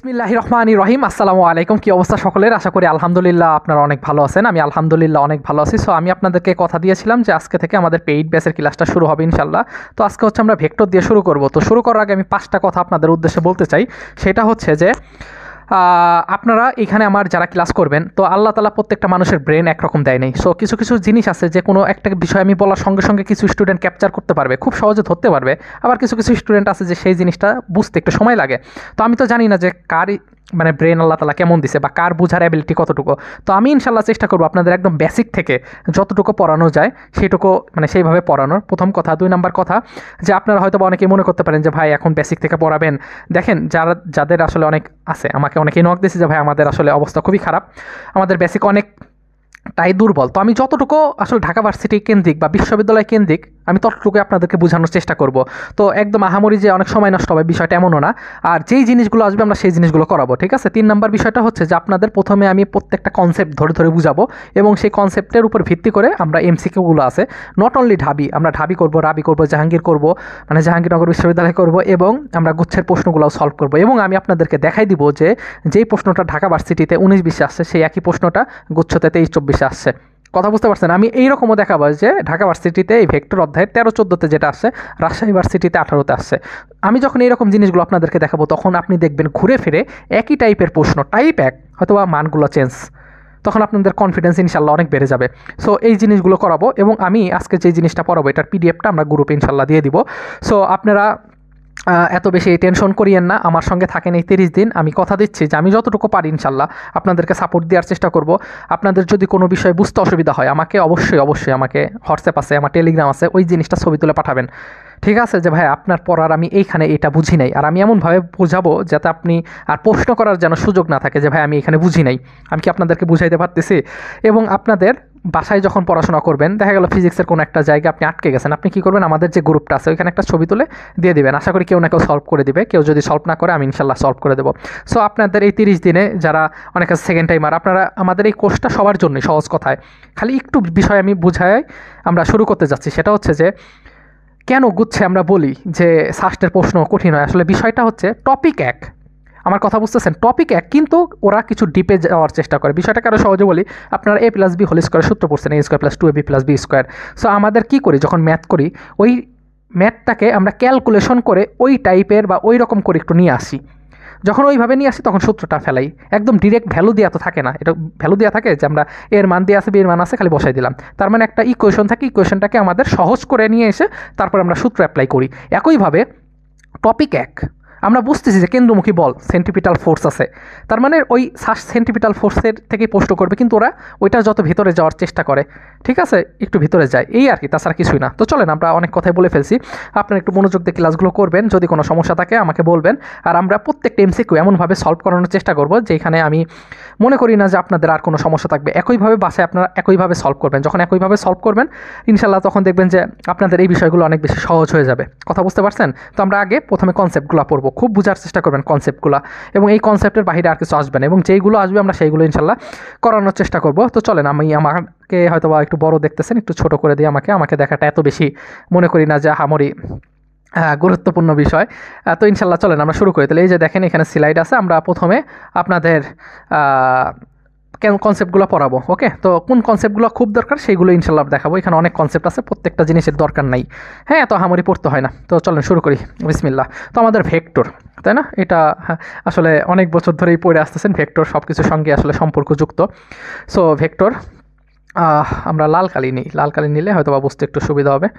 বিসমিল্লাহির রহমানির রহিম। আসসালামু আলাইকুম। কি অবস্থা সকলের? আশা করি আলহামদুলিল্লাহ আপনারা অনেক ভালো আছেন। আমি আলহামদুলিল্লাহ অনেক ভালো আছি। সো আমি আপনাদেরকে কথা দিয়েছিলাম যে আজকে থেকে আমাদের পেইড ব্যাচের ক্লাসটা শুরু হবে ইনশাল্লাহ। তো আজকে হচ্ছে আমরা ভেক্টর দিয়ে শুরু করব। তো শুরু করার আগে আমি 5টা কথা আপনাদের উদ্দেশ্যে বলতে চাই। সেটা হচ্ছে যে আপনারা এখানে আমার যারা ক্লাস করবেন, তো আল্লাহ তাআলা প্রত্যেকটা মানুষের ব্রেন একরকম দেয় নাই। সো কিছু কিছু জিনিস আছে যে কোনো একটা বিষয় আমি বলার সঙ্গে সঙ্গে কিছু স্টুডেন্ট ক্যাপচার করতে পারবে, খুব সহজে ধরতে পারবে। আবার কিছু কিছু স্টুডেন্ট আছে যে সেই জিনিসটা বুঝতে একটু সময় লাগে। তো আমি তো জানি না যে কার মানে ব্রেন আল্লাহ তাআলা কেমন দিছে বা কার বোঝার অ্যাবিলিটি কতটুকু। তো আমি ইনশাল্লাহ চেষ্টা করবো আপনাদের একদম বেসিক থেকে যতটুকু পড়ানো যায় সেটুকু মানে সেইভাবে পড়ানোর। প্রথম কথা। 2 নাম্বার কথা, যে আপনারা হয়তো অনেকেই মনে করতে পারেন যে ভাই এখন বেসিক থেকে পড়াবেন। দেখেন, যাদের আসলে অনেক আছে, আমাকে অনেকেই নক দিয়েছে যে ভাই আমাদের আসলে অবস্থা খুবই খারাপ, আমাদের বেসিক অনেকটাই দুর্বল। তো আমি যতটুকু আসলে ঢাকা ভার্সিটি কেন্দ্রিক বা বিশ্ববিদ্যালয় কেন্দ্রিক আমি ততটুকু আপনাদেরকে বোঝানোর চেষ্টা করব। তো একদম আহামরি যে অনেক সময় নষ্ট হবে বিষয়টা এমনও না। আর যেই জিনিসগুলো আসবে আমরা সেই জিনিসগুলো করাবো, ঠিক আছে? 3 নাম্বার বিষয়টা হচ্ছে যে আপনাদের প্রথমে আমি প্রত্যেকটা কনসেপ্ট ধরে ধরে বুঝাবো এবং সেই কনসেপ্টের উপর ভিত্তি করে আমরা এমসিকিউগুলো আছে, নট অনলি ঢাবি, আমরা ঢাবি করব, রাবি করব, জাহাঙ্গীর করব, মানে জাহাঙ্গীরনগর বিশ্ববিদ্যালয় করব, এবং আমরা গুচ্ছের প্রশ্নগুলোও সলভ করব। এবং আমি আপনাদেরকে দেখাই দিব যে যেই প্রশ্নটা ঢাকা ভার্সিটিতে 19-20 আসছে সেই একই প্রশ্নটা গুচ্ছতে 23-24 আসছে। কথা বুঝতে পারছেন? আমি এইরকমও দেখাবো যে ঢাকা ভার্সিটিতে এই ভেক্টর অধ্যায়ের 13-14তে যেটা আসছে, রাজশাহী ভার্সিটিতে 18তে আসছে। আমি যখন এইরকম জিনিসগুলো আপনাদেরকে দেখাবো তখন আপনি দেখবেন ঘুরে ফিরে একই টাইপের প্রশ্ন, টাইপ এক, হয়তো বা মানগুলো চেঞ্জ। তখন আপনাদের কনফিডেন্স ইনশাল্লাহ অনেক বেড়ে যাবে। সো এই জিনিসগুলো করাবো এবং আমি আজকে যে জিনিসটা পড়াবো এটার পিডিএফটা আমরা গ্রুপে ইনশাল্লাহ দিয়ে দিব। সো আপনারা এত বেশি টেনশন করিয়েন না, আমার সঙ্গে থাকেন এই 30 দিন। আমি কথা দিচ্ছি যে আমি যতটুকু পারি ইনশাল্লাহ আপনাদেরকে সাপোর্ট দেওয়ার চেষ্টা করব। আপনাদের যদি কোনো বিষয়ে বুঝতে অসুবিধা হয় আমাকে অবশ্যই আমাকে হোয়াটসঅ্যাপ আছে, আমার টেলিগ্রাম আছে, ওই জিনিসটা ছবি তুলে পাঠাবেন, ঠিক আছে? যে ভাই আপনার পড়ার আমি এইখানে এটা বুঝি নাই, আর আমি এমনভাবে বোঝাবো যাতে আপনি আর প্রশ্ন করার যেন সুযোগ না থাকে যে ভাই আমি এখানে বুঝি নাই। আমি কি আপনাদেরকে বুঝাইতে পারতেছি? এবং আপনাদের বাসায় যখন পড়াশোনা করবেন, দেখা গেল ফিজিক্সের কোনো একটা জায়গায় আপনি আটকে গেছেন, আপনি কী করবেন, আমাদের যে গ্রুপটা আছে ওইখানে একটা ছবি তুলে দিয়ে দিবেন। আশা করি কেউ না কেউ সলভ করে দিবে। কেউ যদি সলভ না করে আমি ইনশাল্লাহ সলভ করে দেবো। সো আপনাদের এই 30 দিনে যারা অনেক আছে সেকেন্ড টাইমার, আপনারা আমাদের এই কোর্সটা সবার জন্যই সহজ কথায়, খালি একটু বিষয় আমি বুঝাই আমরা শুরু করতে যাচ্ছি। সেটা হচ্ছে যে কেন গুচ্ছে আমরা বলি যে সাস্টের প্রশ্ন কঠিন হয়, আসলে বিষয়টা হচ্ছে টপিক এক। আমার কথা বুঝতেছেন? টপিক এক, কিন্তু ওরা কিছু ডিপে যাওয়ার চেষ্টা করে। বিষয়টাকে আরও সহজে বলি, আপনারা a+b² সূত্র পড়ছেন, a² + 2ab+b²। সো আমাদের কি করি যখন ম্যাথ করি, ওই ম্যাথটাকে আমরা ক্যালকুলেশন করে ওই টাইপের বা ওই রকম করে একটু নিয়ে আসি। যখন ওইভাবে নিয়ে আসি তখন সূত্রটা ফেলাই, একদম ডিরেক্ট ভ্যালু দেওয়া তো থাকে না। এটা ভ্যালু দেওয়া থাকে যে আমরা এর মান দিয়ে আছে, বি এর মান আছে, খালি বসাই দিলাম। তার মানে একটা ইকুয়েশন থাকে, ইকুয়েশনটাকে আমাদের সহজ করে নিয়ে এসে তারপর আমরা সূত্র অ্যাপ্লাই করি। একইভাবে টপিক এক, আমরা বুঝতেছি যে কেন্দ্রমুখী বল, সেন্ট্রিপিটাল ফোর্স আছে, তার মানে ওই সেন্ট্রিপিটাল ফোর্সের থেকেই প্রশ্ন করবে, কিন্তু ওরা ওইটা যত ভিতরে যাওয়ার চেষ্টা করে, ঠিক আছে, একটু ভিতরে যায়, এই আর কি, তাছাড়া কিছুই না। তো চলেন, আমরা অনেক কথাই বলে ফেলছি, আপনারা একটু মনোযোগ দিয়ে ক্লাসগুলো করবেন। যদি কোনো সমস্যা থাকে আমাকে বলবেন, আর আমরা প্রত্যেকটা এমসিকিউ এমনভাবে সলভ করানোর চেষ্টা করবো যেখানে আমি মনে করি না যে আপনাদের আর কোনো সমস্যা থাকবে। একইভাবে বাসায় আপনারা একইভাবে সলভ করবেন। যখন একইভাবে সলভ করবেন ইনশাল্লাহ তখন দেখবেন যে আপনাদের এই বিষয়গুলো অনেক বেশি সহজ হয়ে যাবে। কথা বুঝতে পারছেন? তো আমরা আগে প্রথমে কনসেপ্টগুলো পড়বো, খুব বোঝার চেষ্টা করবেন কনসেপ্টগুলো, এবং এই কনসেপ্টের বাইরে আর কিছু আসবে না, এবং যেইগুলো আসবে আমরা সেইগুলো ইনশাল্লাহ করানোর চেষ্টা করব। তো চলেন, আমি আমাকে হয়তো বা একটু বড় দেখতেছেন, একটু ছোট করে দিই আমাকে দেখাটা এত বেশি মনে করি না যে হামরি গুরুত্বপূর্ণ বিষয়। তো ইনশাল্লাহ চলেন আমরা শুরু করি। তাহলে এই যে দেখেন এখানে স্লাইড আছে, আমরা প্রথমে আপনাদের কনসেপ্টগুলো পড়াবো। ওকে, তো কোন কনসেপ্টগুলো খুব দরকার সেইগুলো ইনশাল্লাহ দেখাবো। এখানে অনেক কনসেপ্ট আছে, প্রত্যেকটা জিনিসের দরকার নাই, হ্যাঁ, এত হামারি পড়তে হয় না। তো চলেন শুরু করি, বিসমিল্লাহ। তো আমাদের ভেক্টর, তাই না? এটা আসলে অনেক বছর ধরেই পড়ে আসতেছেন, ভেক্টর সব কিছুর সঙ্গে আসলে সম্পর্কযুক্ত। সো ভেক্টর, আমরা লাল কালি নিই, লাল কালি নিলে হয়তো বা বুঝতে একটু সুবিধা হবে।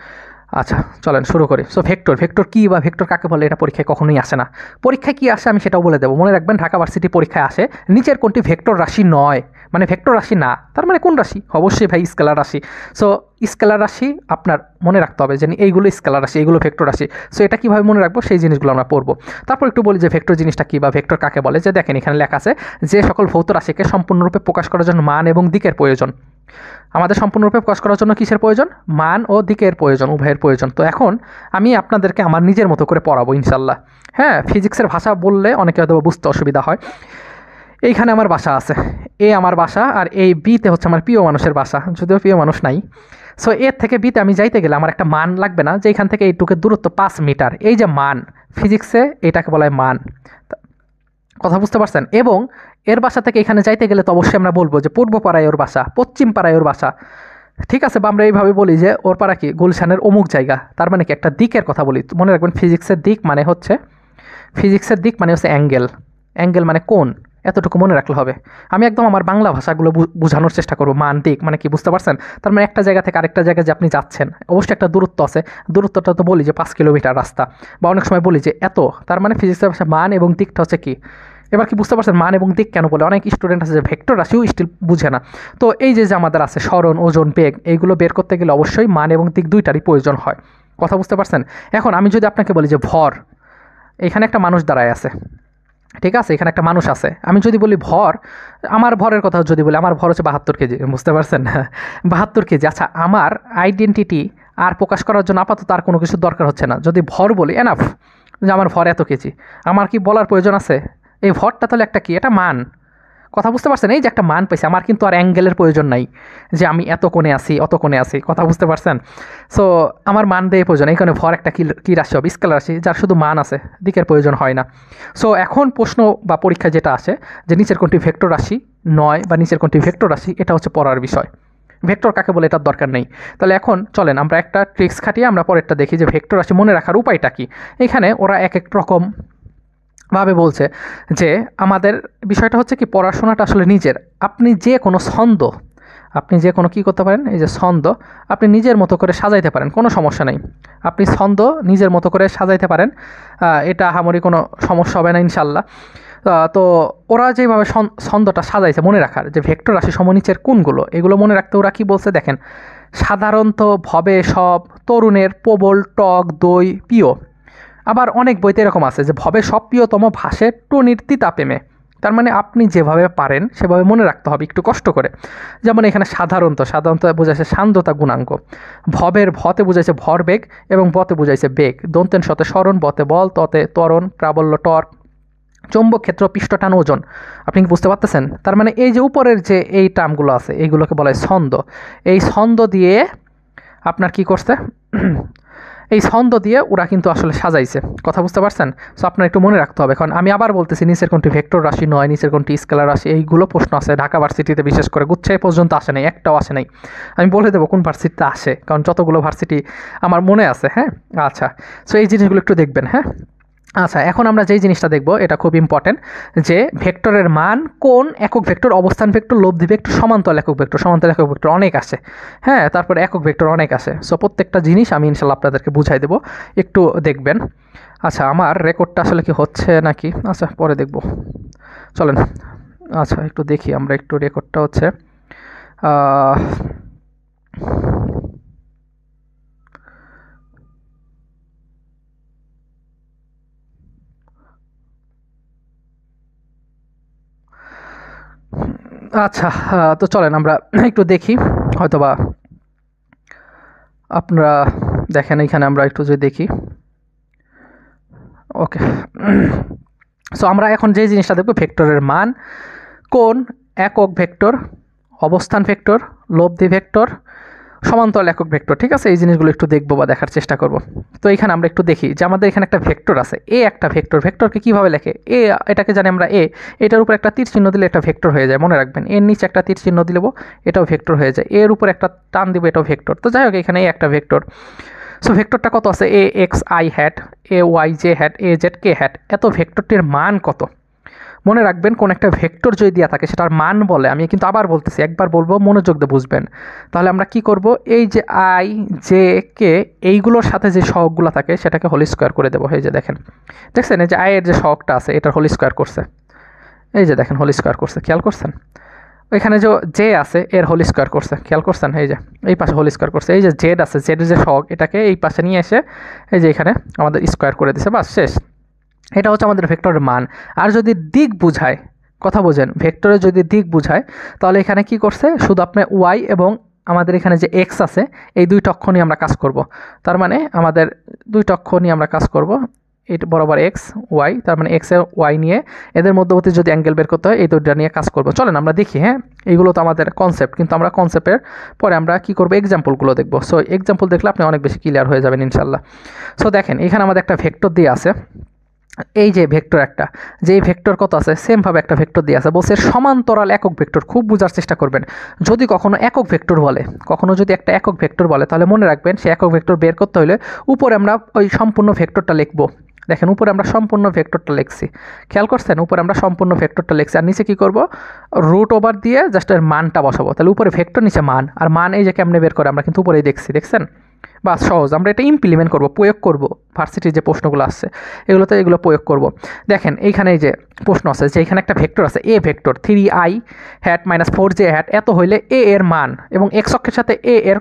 আচ্ছা চলেন শুরু করি। সো ভেক্টর কী বা ভেক্টর কাকে বলে, এটা পরীক্ষায় কখনোই আসে না। পরীক্ষায় কী আসে আমি সেটাও বলে দেবো, মনে রাখবেন। ঢাকা ভার্সিটি পরীক্ষায় আসে নিচের কোনটি ভেক্টর রাশি নয়, মানে ভেক্টর রাশি না, তার মানে কোন রাশি? অবশ্যই ভাই স্কেলার রাশি। সো স্কেলার রাশি আপনার মনে রাখতে হবে যে এইগুলো স্কেলার রাশি, এইগুলো ভেক্টর রাশি। সো এটা কীভাবে মনে রাখবো সেই জিনিসগুলো আমরা পড়বো। তারপর একটু বলি যে ভেক্টর জিনিসটা কী বা ভেক্টর কাকে বলে। যে দেখেন এখানে লেখা আছে যে সকল ভৌত রাশিকে সম্পূর্ণরূপে প্রকাশ করার জন্য মান এবং দিকের প্রয়োজন। আমাদের সম্পূর্ণরূপে প্রকাশ করার জন্য কিসের প্রয়োজন? মান ও দিকের প্রয়োজন, উভয়ের প্রয়োজন। তো এখন আমি আপনাদেরকে আমার নিজের মতো করে পড়াবো ইনশাল্লাহ। হ্যাঁ, ফিজিক্সের ভাষা বললে অনেকে হয়তো বুঝতে অসুবিধা হয়। এইখানে আমার বাসা আছে, এ আমার বাসা, আর এই বিতে হচ্ছে আমার প্রিয় মানুষের বাসা, যদিও প্রিয় মানুষ নাই। সো এর থেকে বিতে আমি যাইতে গেলে আমার একটা মান লাগবে না, যে এখান থেকে এইটুকের দূরত্ব 5 মিটার। এই যে মান, ফিজিক্সে এটাকে বলা হয় মান। কথা বুঝতে পারছেন? এবং এর বাসা থেকে এখানে যাইতে গেলে তো অবশ্যই আমরা বলবো যে পূর্ব পাড়ায় ওর বাসা, পশ্চিম পাড়ায় ওর বাসা, ঠিক আছে? বা আমরা এইভাবে বলি যে ওর পাড়া কি গুলশানের অমুক জায়গা, তার মানে কি একটা দিকের কথা বলি। মনে রাখবেন ফিজিক্সের দিক মানে হচ্ছে অ্যাঙ্গেল, অ্যাঙ্গেল মানে কোণ, এতটুকু মনে রাখলে হবে। আমি একদম আমার বাংলা ভাষাগুলো বোঝানোর চেষ্টা করবো। মান দিক মানে কি, বুঝতে পারছেন? তার মানে একটা জায়গা থেকে আরেকটা জায়গায় যে আপনি যাচ্ছেন, অবশ্যই একটা দূরত্ব আছে, দূরত্বটা তো বলি যে 5 কিলোমিটার রাস্তা, বা অনেক সময় বলি যে এত। তার মানে ফিজিক্সের ভাষায় মান এবং দিকটা হচ্ছে কি, এবার কি বুঝতে পারছেন মান এবং দিক কেন বলে? অনেক স্টুডেন্ট আছে যে ভেক্টর রাশিও স্টিল বুঝে না। তো এই যে আমাদের আছে স্মরণ, ওজন, বেগ, এইগুলো বের করতে গেলে অবশ্যই মান এবং দিক দুইটারই প্রয়োজন হয়। কথা বুঝতে পারছেন? এখন আমি যদি আপনাকে বলি যে ভর, এখানে একটা মানুষ দাঁড়ায় আছে, ঠিক আছে? এখানে একটা মানুষ আছে, আমি যদি বলি ভর, আমার ভরের কথা যদি বলি, আমার ভর হচ্ছে 72 কেজি, বুঝতে পারছেন? 72 কেজি। আচ্ছা, আমার আইডেন্টিটি আর প্রকাশ করার জন্য আপাতত আর কোনো কিছু দরকার হচ্ছে না, যদি ভর বলি এনাফ, যে আমার ভর এত কেজি। আমার কি বলার প্রয়োজন আছে? এই ভরটা তাহলে একটা কি, এটা মান। কথা বুঝতে পারছেন? এই যে একটা মান পাইছে, আমার কিন্তু আর অ্যাঙ্গেলের প্রয়োজন নাই যে আমি এত কোণে আসি অত কোণে আসি। কথা বুঝতে পারছেন? সো আমার মান দিয়ে প্রয়োজন, এই কারণে ভর একটা কি রাশি হবে, স্কেলার রাশি, যার শুধু মান আছে, দিকের প্রয়োজন হয় না। সো এখন প্রশ্ন বা পরীক্ষা যেটা আসে যে নিচের কোনটি ভেক্টর রাশি নয় বা নিচের কোনটি ভেক্টর রাশি, এটা হচ্ছে পড়ার বিষয়। ভেক্টর কাকে বলে এটার দরকার নেই। তাহলে এখন চলেন আমরা একটা ট্রিক্স খাটিয়ে আমরা পরেরটা দেখি যে ভেক্টর রাশি মনে রাখার উপায়টা কী। এখানে ওরা এক এক রকম ভাবে বলছে যে আমাদের বিষয়টা হচ্ছে কি, পড়াশোনাটা আসলে নিজের। আপনি যে কোনো ছন্দ, আপনি যে কোনো কী করতে পারেন, এই যে ছন্দ আপনি নিজের মতো করে সাজাইতে পারেন, কোনো সমস্যা নেই। আপনি ছন্দ নিজের মতো করে সাজাইতে পারেন, এটা আহামরি কোনো সমস্যা হবে না ইনশাল্লাহ। তো ওরা যেভাবে ছন্দটা সাজাইছে মনে রাখার, যে ভেক্টর রাশি সমনিচের কোনগুলো, এগুলো মনে রাখতে ওরা কী বলছে দেখেন। সাধারণত ভবে সব, তরুণের প্রবল, টক দই প্রিয়। আবার অনেক বইতে এরকম আছে যে ভবে সব প্রিয়তম ভাসে টনির তিতা প্রেমে। তার মানে আপনি যেভাবে পারেন সেভাবে মনে রাখতে হবে একটু কষ্ট করে। যেমন এখানে সাধারণত বোঝাইছে সান্দ্রতা গুণাঙ্ক, ভবের ভতে বুঝাইছে ভরবেগ এবং বতে বুঝাইছে বেগ, দন্তেন শতে স্মরণ, বতে বল, ততে ত্বরণ, প্রাবল্য টর্ক, চৌম্বক ক্ষেত্র, পৃষ্ঠটান, ওজন। আপনি কি বুঝতে পারতেছেন? তার মানে এই যে উপরের যে এই টার্মগুলো আছে এইগুলোকে বলা হয় ছন্দ। এই ছন্দ দিয়ে আপনার কি করছে, এই ছন্দ দিয়ে ওরা কিন্তু আসলে সাজাইছে। কথা বুঝতে পারছেন? সো আপনার একটু মনে রাখতে হবে। এখন আমি আবার বলতেছি, নিচের কোনটি ভেক্টর রাশি নয়, নিচের কোনটি স্কেলার রাশি, এইগুলো প্রশ্ন আছে ঢাকা ভার্সিটিতে, বিশেষ করে গুচ্ছে পর্যন্ত আসে নাই, একটাও আসে নাই। আমি বলে দেবো কোন ভার্সিটিতে আসে, কারণ যতগুলো ভার্সিটি আমার মনে আছে। হ্যাঁ, আচ্ছা, সো এই জিনিসগুলো একটু দেখবেন। হ্যাঁ, আচ্ছা, এখন আমরা যেই জিনিসটা দেখব এটা খুব ইম্পর্টেন্ট, যে ভেক্টরের মান কোন একক ভেক্টর, অবস্থান ভেক্টর, লব্ধি ভেক্টর, সমান্তরাল একক ভেক্টর। সমান্তরাল একক ভেক্টর অনেক আসে, হ্যাঁ, তারপরে একক ভেক্টর অনেক আসে। সো প্রত্যেকটা জিনিস আমি ইনশাল্লাহ আপনাদেরকে বুঝাই দেবো, একটু দেখবেন। আচ্ছা, আমার রেকর্ডটা আসলে কি হচ্ছে নাকি, আচ্ছা পরে দেখব, চলেন। আচ্ছা, একটু দেখি আমরা, একটু রেকর্ডটা হচ্ছে আচ্ছা, তো চলেন আমরা একটু দেখি, হয়তোবা আপনারা দেখেন। এখানে আমরা একটু যদি দেখি, ওকে। সো আমরা এখন যে জিনিসটা দেখব, ভেক্টরের মান কোন একক ভেক্টর, অবস্থান ভেক্টর, লব্ধি ভেক্টর, সমান্তরাল একক ভেক্টর। ঠিক আছে, এই জিনিসগুলো একটু দেখবো বা দেখার চেষ্টা করব। তো এখানে আমরা একটু দেখি যে আমাদের এখানে একটা ভেক্টর আছে, এ একটা ভেক্টর। ভেক্টরকে কীভাবে লেখে? এ, এটাকে জানি আমরা এ, এটার উপর একটা তীর চিহ্ন দিলে একটা ভেক্টর হয়ে যায়, মনে রাখবেন। এর নিচে একটা তীর চিহ্ন দিলেও এটাও ভেক্টর হয়ে যায়, এর উপর একটা টান দিব, এটাও ভেক্টর। তো যাই হোক, এখানে এ একটা ভেক্টর। সো ভেক্টরটা কত আছে? A x i hat, A y j hat, A z k hat. এত ভেক্টরটির মান কত? মনে রাখবেন, কোন একটা ভেক্টর যদি দেওয়া থাকে সেটার মান বলে, আমি কিন্তু আবার বলতেছি, একবার বলবো, মনোযোগ দিয়ে বুঝবেন। তাহলে আমরা কি করব, এই যে আই জে কে, এইগুলোর সাথে যে সহগগুলো থাকে সেটাকে হোল স্কোয়ার করে দেবো। এই যে দেখেন, দেখছেন এই যে আয়ের যে সহগটা আছে এটার হোল স্কোয়ার করছে, এই যে দেখেন হোল স্কোয়ার করছে, খেয়াল করছেন? এখানে যে জে আছে এর হোল স্কোয়ার করছে, খেয়াল করছেন? এই যে এই পাশে হোল স্কোয়ার করছে। এই যে জেড আছে, জেডের যে সহগ, এটাকে এই পাশে নিয়ে এসে এই যে এখানে আমাদের স্কোয়ার করে দিছে, বাস শেষ। এটা হচ্ছে আমাদের ভেক্টরের মান। আর যদি দিক বুঝায়, কথা বোঝেন, ভেক্টরে যদি দিক বুঝায় তাহলে এখানে কি করছে, শুধু আপনার ওয়াই এবং আমাদের এখানে যে এক্স আছে এই দুইটা অক্ষ নিয়ে আমরা কাজ করব। তার মানে আমাদের দুইটা অক্ষ নিয়ে আমরা কাজ করব, এটা বরাবর এক্স ওয়াই, তার মানে এক্স এর ওয়াই নিয়ে এদের মধ্যবর্তী যদি অ্যাঙ্গেল বের করতে হয় এই দুইটা নিয়ে কাজ করব। চলেন আমরা দেখি। হ্যাঁ, এইগুলো তো আমাদের কনসেপ্ট, কিন্তু আমরা কনসেপ্টের পরে আমরা কী করবো, এক্সাম্পলগুলো দেখবো। সো এক্সাম্পল দেখলে আপনি অনেক বেশি ক্লিয়ার হয়ে যাবেন ইনশাল্লাহ। সো দেখেন, এখানে আমাদের একটা ভেক্টর দিয়ে আছে, এই যে ভেক্টর একটা, যে এই ভেক্টর কত আছে, সেমভাবে একটা ভেক্টর দিয়ে আছে, বলছে সমান্তরাল একক ভেক্টর। খুব বোঝার চেষ্টা করবেন, যদি কখনো একক ভেক্টর বলে, কখনো যদি একটা একক ভেক্টর বলে, তাহলে মনে রাখবেন সে একক ভেক্টর বের করতে হলে উপরে আমরা ওই সম্পূর্ণ ভেক্টরটা লিখবো। দেখেন উপরে আমরা সম্পূর্ণ ভেক্টরটা লিখছি, খেয়াল করছেন, উপরে আমরা সম্পূর্ণ ভেক্টরটা লিখছি, আর নিচে কী করবো, রুট ওভার দিয়ে জাস্ট এর মানটা বসাবো। তাহলে উপরে ভেক্টর, নিচে মান, আর মান এই যে কেমনে বের করে আমরা কিন্তু উপরেই দেখছি, দেখছেন। বা সহজ, আমরা এটা ইমপ্লিমেন্ট করব, প্রয়োগ করব, ভার্সিটির যে প্রশ্নগুলো আসছে এগুলোতে এগুলো প্রয়োগ করব। দেখেন এইখানে এই যে প্রশ্ন আছে যে এখানে একটা ভেক্টর আছে, A vector 3i hat minus 4j hat, এত হইলে এ এর মান এবং এক্স অক্ষের সাথে এ এর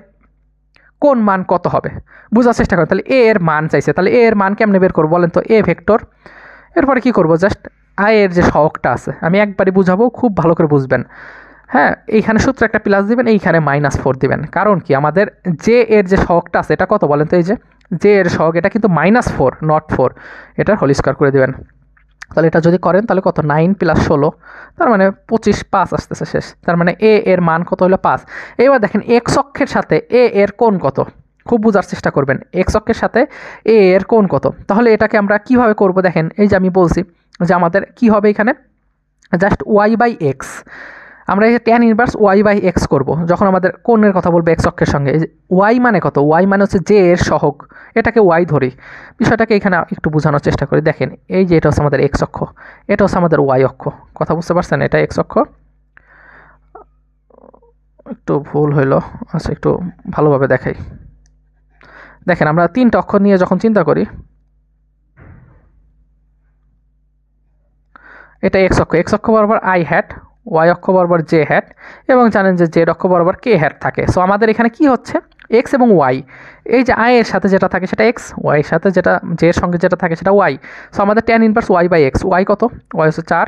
কোন মান কত হবে, বোঝার চেষ্টা করেন। তাহলে এ এর মান চাইছে, তাহলে এ এর মান কেমনে বের করবো বলেন তো, এ ভেক্টর, এরপরে কী করবো, জাস্ট আই এর যে সহগটা আছে, আমি একবারই বুঝাবো, খুব ভালো করে বুঝবেন। হ্যাঁ, এইখানে সূত্র একটা প্লাস দিবেন, এইখানে -4 দিবেন। কারণ কি, আমাদের জে এর যে সহগটা আছে এটা কত বলেন তো, এই যে জে এর সহগ এটা কিন্তু -4 নট 4, এটার হোল স্কোয়ার করে দিবেন। তাহলে এটা যদি করেন তাহলে কত, 9 + 16, তার মানে 25, 5 আসতেছে শেষ, তার মানে এ এর মান কত হলো 5। এবার দেখেন এক্স অক্ষের সাথে এ এর কোণ কত, খুব বোঝার চেষ্টা করবেন, এক্স অক্ষের সাথে এ এর কোণ কত। তাহলে এটাকে আমরা কিভাবে করব, দেখেন এই যে আমি বলছি যে আমাদের কি হবে এখানে, জাস্ট y/x, আমরা এই tan ইনভার্স y/x করব যখন আমাদের কোণের কথা বলবো এক্স অক্ষের সঙ্গে। y মানে কত, y মানে হচ্ছে জে এর সহগ, এটাকে y ধরি। বিষয়টাকে এখানে একটু বোঝানোর চেষ্টা করি। দেখেন এই যে এটা হচ্ছে আমাদের এক্স অক্ষ, এটা হচ্ছে আমাদের y অক্ষ, কথা বুঝতে পারছেন, এটা এক্স অক্ষ, একটু ভুল হইলো, আচ্ছা একটু ভালোভাবে দেখাই। দেখেন আমরা 3টা অক্ষ নিয়ে যখন চিন্তা করি, এটা এক্স অক্ষ, এক্স অক্ষ বরাবর আই হ্যাট, ওয়াই অক্ষ বরাবর জে হ্যাট, এবং জানেন যে জেড অক্ষ বরাবর কে হ্যাট থাকে। সো আমাদের এখানে কি হচ্ছে, এক্স এবং ওয়াই, এই যে আই এর সাথে যেটা থাকে সেটা এক্স, ওয়াই এর সাথে যেটা জে এর সঙ্গে যেটা থাকে সেটা ওয়াই। সো আমাদের tan ইনভার্স y/x, ওয়াই কত, ওয়াই হচ্ছে 4,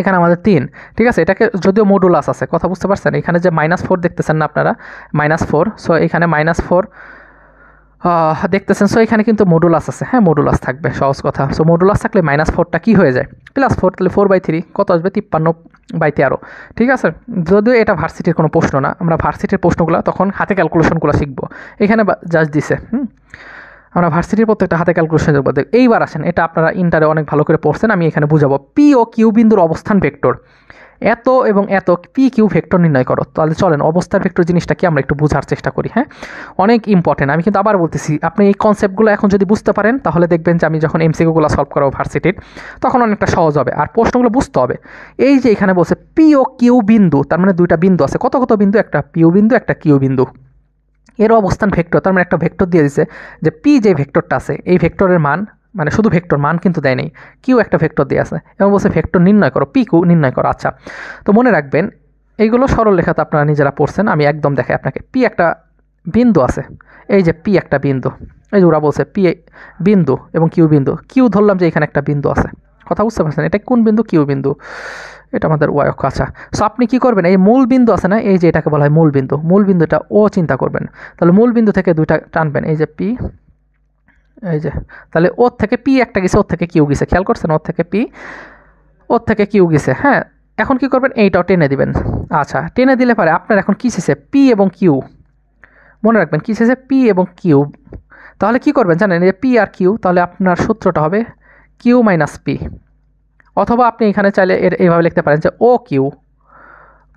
এখানে আমাদের 3, ঠিক আছে। এটাকে যদিও মডুলাস আছে, কথা বুঝতে পারছেন, এখানে যে -4 দেখতেছেন না আপনারা, -4, সো এখানে -4 দেখতেছেন। সো এখানে কিন্তু মডুলাস আছে, হ্যাঁ মডুলাস থাকবে, সহজ কথা। সো মডুলাস থাকলে -4টা কী হয়ে যায়, +4, তাহলে 4/3 কত আসবে, 53/13, ঠিক আছে। যদিও এটা ভার্সিটির কোনো প্রশ্ন না, আমরা ভার্সিটির প্রশ্নগুলো তখন হাতে ক্যালকুলেশনগুলো শিখবো, এখানে জাস্ট দিছে, আমরা ভার্সিটির প্রত্যেকটা হাতে ক্যালকুলেশন দেখবো। এইবার আসেন, এটা আপনারা ইন্টারে অনেক ভালো করে পড়ছেন, আমি এখানে বুঝাবো। পি ও কিউ বিন্দুর অবস্থান ভেক্টর এত এবং এত, পি কিউ ভেক্টর নির্ণয় করো। তাহলে চলেন অবস্থার ভেক্টর জিনিসটা কি আমরা একটু বোঝার চেষ্টা করি। হ্যাঁ, অনেক ইম্পর্টেন্ট, আমি কিন্তু আবার বলতেছি, আপনি এই কনসেপ্টগুলো এখন যদি বুঝতে পারেন তাহলে দেখবেন যে আমি যখন এমসিকিউগুলো সলভ করাবো ভার্সিটির, তখন অনেকটা সহজ হবে, আর প্রশ্নগুলো বুঝতে হবে। এই যে এখানে বলছে পি ও কিউ বিন্দু, তার মানে দুইটা বিন্দু আছে, কত কত বিন্দু, একটা পিউ বিন্দু একটা কিউ বিন্দু, এর অবস্থান ভেক্টর, তার মানে একটা ভেক্টর দিয়ে দিচ্ছে যে পি যে ভেক্টরটা আছে এই ভেক্টরের মান, মানে শুধু ভেক্টর, মান কিন্তু দেয় নেই, কিউ একটা ভেক্টর দিয়ে আছে এবং বলছে ভেক্টর নির্ণয় করো, পি কিউ নির্ণয় করো। আচ্ছা, তো মনে রাখবেন এইগুলো সরল লেখাতে আপনারা নিজেরা পড়ছেন, আমি একদম দেখাই আপনাকে। পি একটা বিন্দু আছে, এই যে পি একটা বিন্দু, এই যে ওরা বলছে পি বিন্দু এবং কিউ বিন্দু, কিউ ধরলাম যে এখানে একটা বিন্দু আছে, কথা বুঝতে পারছেন, এটা কোন বিন্দু, কিউ বিন্দু, এটা আমাদের ওয়াই অক্ষ। আচ্ছা, সো আপনি কী করবেন, এই মূল বিন্দু আছে না, এই যে এটাকে বলা হয় মূল বিন্দু, মূল বিন্দুটা ও চিন্তা করবেন। তাহলে মূল বিন্দু থেকে দুইটা টানবেন, এই যে পি, এই যে, তাহলে ওর থেকে পি একটা গেছে, ওর থেকে কিউ গেছে, খেয়াল করছেন, ওর থেকে পি, ওর থেকে কিউ গেছে। হ্যাঁ, এখন কি করবেন, এইটাও টেনে দিবেন। আচ্ছা, টেনে দিলে পারে আপনার এখন কী শেষে, পি এবং কিউ, মনে রাখবেন কী শেষে, পি এবং কিউ। তাহলে কি করবেন জানেন, এই যে পি আর কিউ, তাহলে আপনার সূত্রটা হবে কিউ মাইনাস পি, অথবা আপনি এখানে চাইলে এইভাবে লিখতে পারেন যে O Q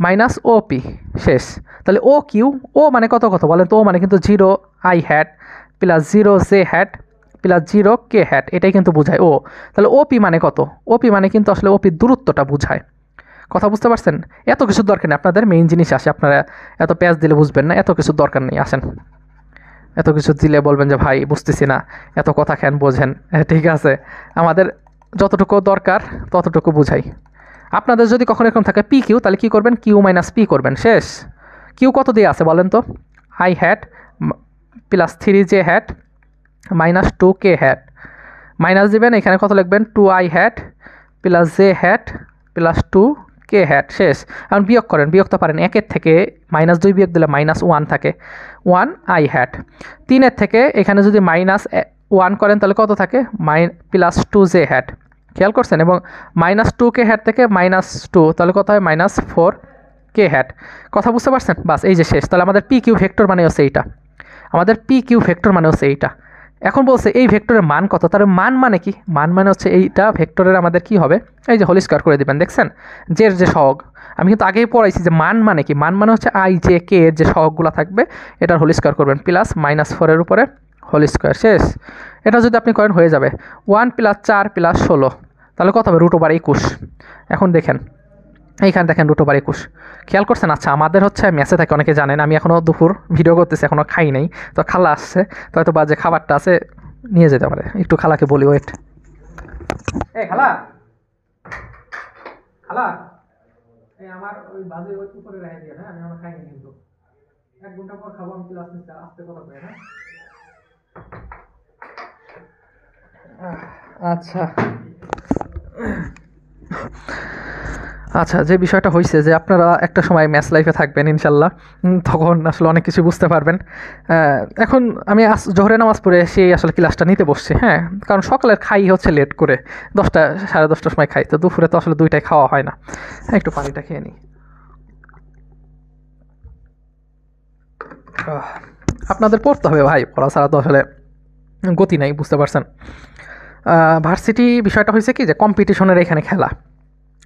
minus O P, শেষ। তাহলে ও কিউ, ও মানে কত কত বলেন তো, ও মানে কিন্তু 0i hat plus 0j hat plus 0k hat, এটাই কিন্তু বোঝায় ও। তাহলে ওপি মানে কত, ওপি মানে কিন্তু আসলে ওপির দূরত্বটা বোঝায়, কথা বুঝতে পারছেন। এত কিছুর দরকার নেই, আপনাদের মেইন জিনিস আসে, আপনারা এত প্যাচ দিলে বুঝবেন না, এত কিছুর দরকার নেই, আসেন। এত কিছু দিলে বলবেন যে ভাই বুঝতেছি না, এত কথা কেন বোঝেন, ঠিক আছে, আমাদের যতটুকু দরকার ততটুকু বুঝাই। আপনাদের যদি কখনো এরকম থাকে পি কিউ, তাহলে কী করবেন, কিউ মাইনাস পি করবেন, শেষ। কিউ কত দিয়ে আছে বলেন তো, i hat plus 3j hat minus 2k hat, minus দিবেন, এখানে কত লিখবেন, 2i hat plus j hat plus 2k hat, শেষ। এখন বিয়োগ করেন, বিয়োগ তো পারেন, 1 থেকে -2 বিয়োগ দিলে -1 থাকে, 1i হ্যাট। 3 থেকে এখানে যদি -1 করেন তাহলে কত থাকে, প্লাস 2j হ্যাট, খেয়াল করছেন, এবং -2k হ্যাট থেকে -2, তাহলে কত হয়, -4k হ্যাট, কথা বুঝতে পারছেন, বাস এই যে শেষ। তাহলে আমাদের পি কিউ ভেক্টর মানে হচ্ছে এইটা, আমাদের পি কিউ ভেক্টর মানে হচ্ছে এইটা, এখন বলছে এই ভেক্টরের মান কত, তার মান মানে কি, মান মানে হচ্ছে এইটা ভেক্টরের আমাদের কি হবে, এই যে হোল স্কোয়ার করে দিবেন, দেখছেন যে সহগ আমি কিন্তু আগেই পড়াইছি যে মান মানে কি, মান মানে হচ্ছে আই জে কে এর যে সহগগুলো থাকবে এটার হোল স্কোয়ার করবেন, প্লাস -4 উপরে হোল স্কোয়ার, শেষ। এটা যদি আপনি করেন হয়ে যাবে 1 + 4 + 16, তাহলে কত হবে √21। এখন দেখেন এইখানে দেখেন √21 খেয়াল করছেন। আচ্ছা আমাদের হচ্ছে মেসে থাকে, অনেকে জানেন আমি এখনও দুপুর ভিডিও করতেছি, এখনও খাই নাই, তো খালা আসছে, তো হয়তো বাজে খাবারটা আছে নিয়ে যেতে পারে, একটু খালাকে বলি ওয়েট। এই খালা, খালা এই আমার ওই বাজে ওই উপরে রেখে দিয়ে, হ্যাঁ আমি আমার খাইনি কিন্তু 1 ঘন্টা পর খাবো, আমি ক্লাস নিতে আসতে কথা বলে, হ্যাঁ। আচ্ছা আচ্ছা, যে বিষয়টা হয়েছে যে আপনারা একটা সময় ম্যাথ লাইফে থাকবেন ইনশাল্লাহ, তখন আসলে অনেক কিছু বুঝতে পারবেন। এখন আমি জোহরে নামাজ পড়ে সেই আসলে ক্লাসটা নিতে বসছি, হ্যাঁ, কারণ সকালের খাই হচ্ছে লেট করে 10টা 10:30টার সময় খাই, তো দুপুরে তো আসলে 2টায় খাওয়া হয় না। একটু পানিটা খেয়ে নিই। আপনাদের পড়তে হবে ভাই, পড়া ছাড়া তো আসলে গতি নাই, বুঝতে পারছেন। ভার্সিটি বিষয়টা হয়েছে কি যে কম্পিটিশনের এখানে খেলা,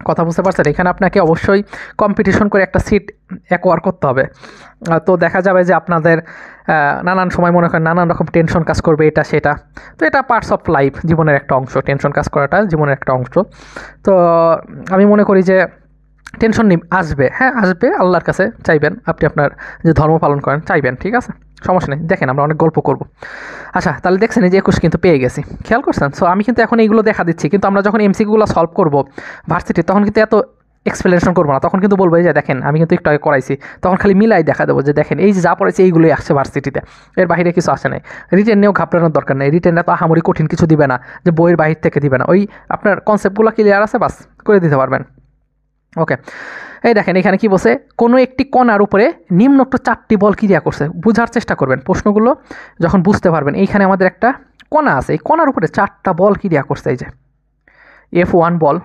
কথা বুঝতে পারছেন। এখানে আপনাকে অবশ্যই কম্পিটিশন করে একটা সিট অ্যাকোয়ার করতে হবে। তো দেখা যাবে যে আপনাদের নানান সময় মনে করেন নানান রকম টেনশন কাজ করবে, এটা সেটা, তো এটা পার্টস অফ লাইফ, জীবনের একটা অংশ, টেনশন কাজ করাটা জীবনের একটা অংশ। তো আমি মনে করি যে টেনশন আসবে, হ্যাঁ আসবে, আল্লাহর কাছে চাইবেন, আপনি আপনার যে ধর্ম পালন করেন চাইবেন, ঠিক আছে, সমস্যা নেই। দেখেন আমরা অনেক গল্প করব। আচ্ছা তাহলে দেখছেন এই যে 21 কিন্তু পেয়ে গেছি, খেয়াল করছেন। সো আমি কিন্তু এখন এইগুলো দেখা দিচ্ছি, কিন্তু আমরা যখন এমসিকিউগুলো সলভ করবো ভার্সিটি তখন কিন্তু এত এক্সপ্লেনেশন করবো না, তখন কিন্তু বলবো এই যে দেখেন আমি কিন্তু একটু আগে করাইছি, তখন খালি মিলাই দেখা দেবো যে দেখেন এই যে যা পড়েছে এইগুলোই আসছে ভার্সিটিতে, এর বাইরে কিছু আসে নাই। রিটেন নিয়েও ঘাবড়ানোর দরকার নেই, রিটেনটা তো আহামরি কঠিন কিছু দিবে না যে বইয়ের বাহির থেকে দিবে না, ওই আপনার কনসেপ্টগুলো ক্লিয়ার আছে বাস করে দিতে পারবেন। ওকে, এই দেখেন এখানে কি বলছে, কোনো একটি কণার উপরে নিম্নোক্ত 4টি বল ক্রিয়া করছে, বোঝার চেষ্টা করবেন প্রশ্নগুলো যখন বুঝতে পারবেন। এইখানে আমাদের একটা কণা আছে, এই কণার উপরে 4টা বল ক্রিয়া করছে, এই যে F1 বল,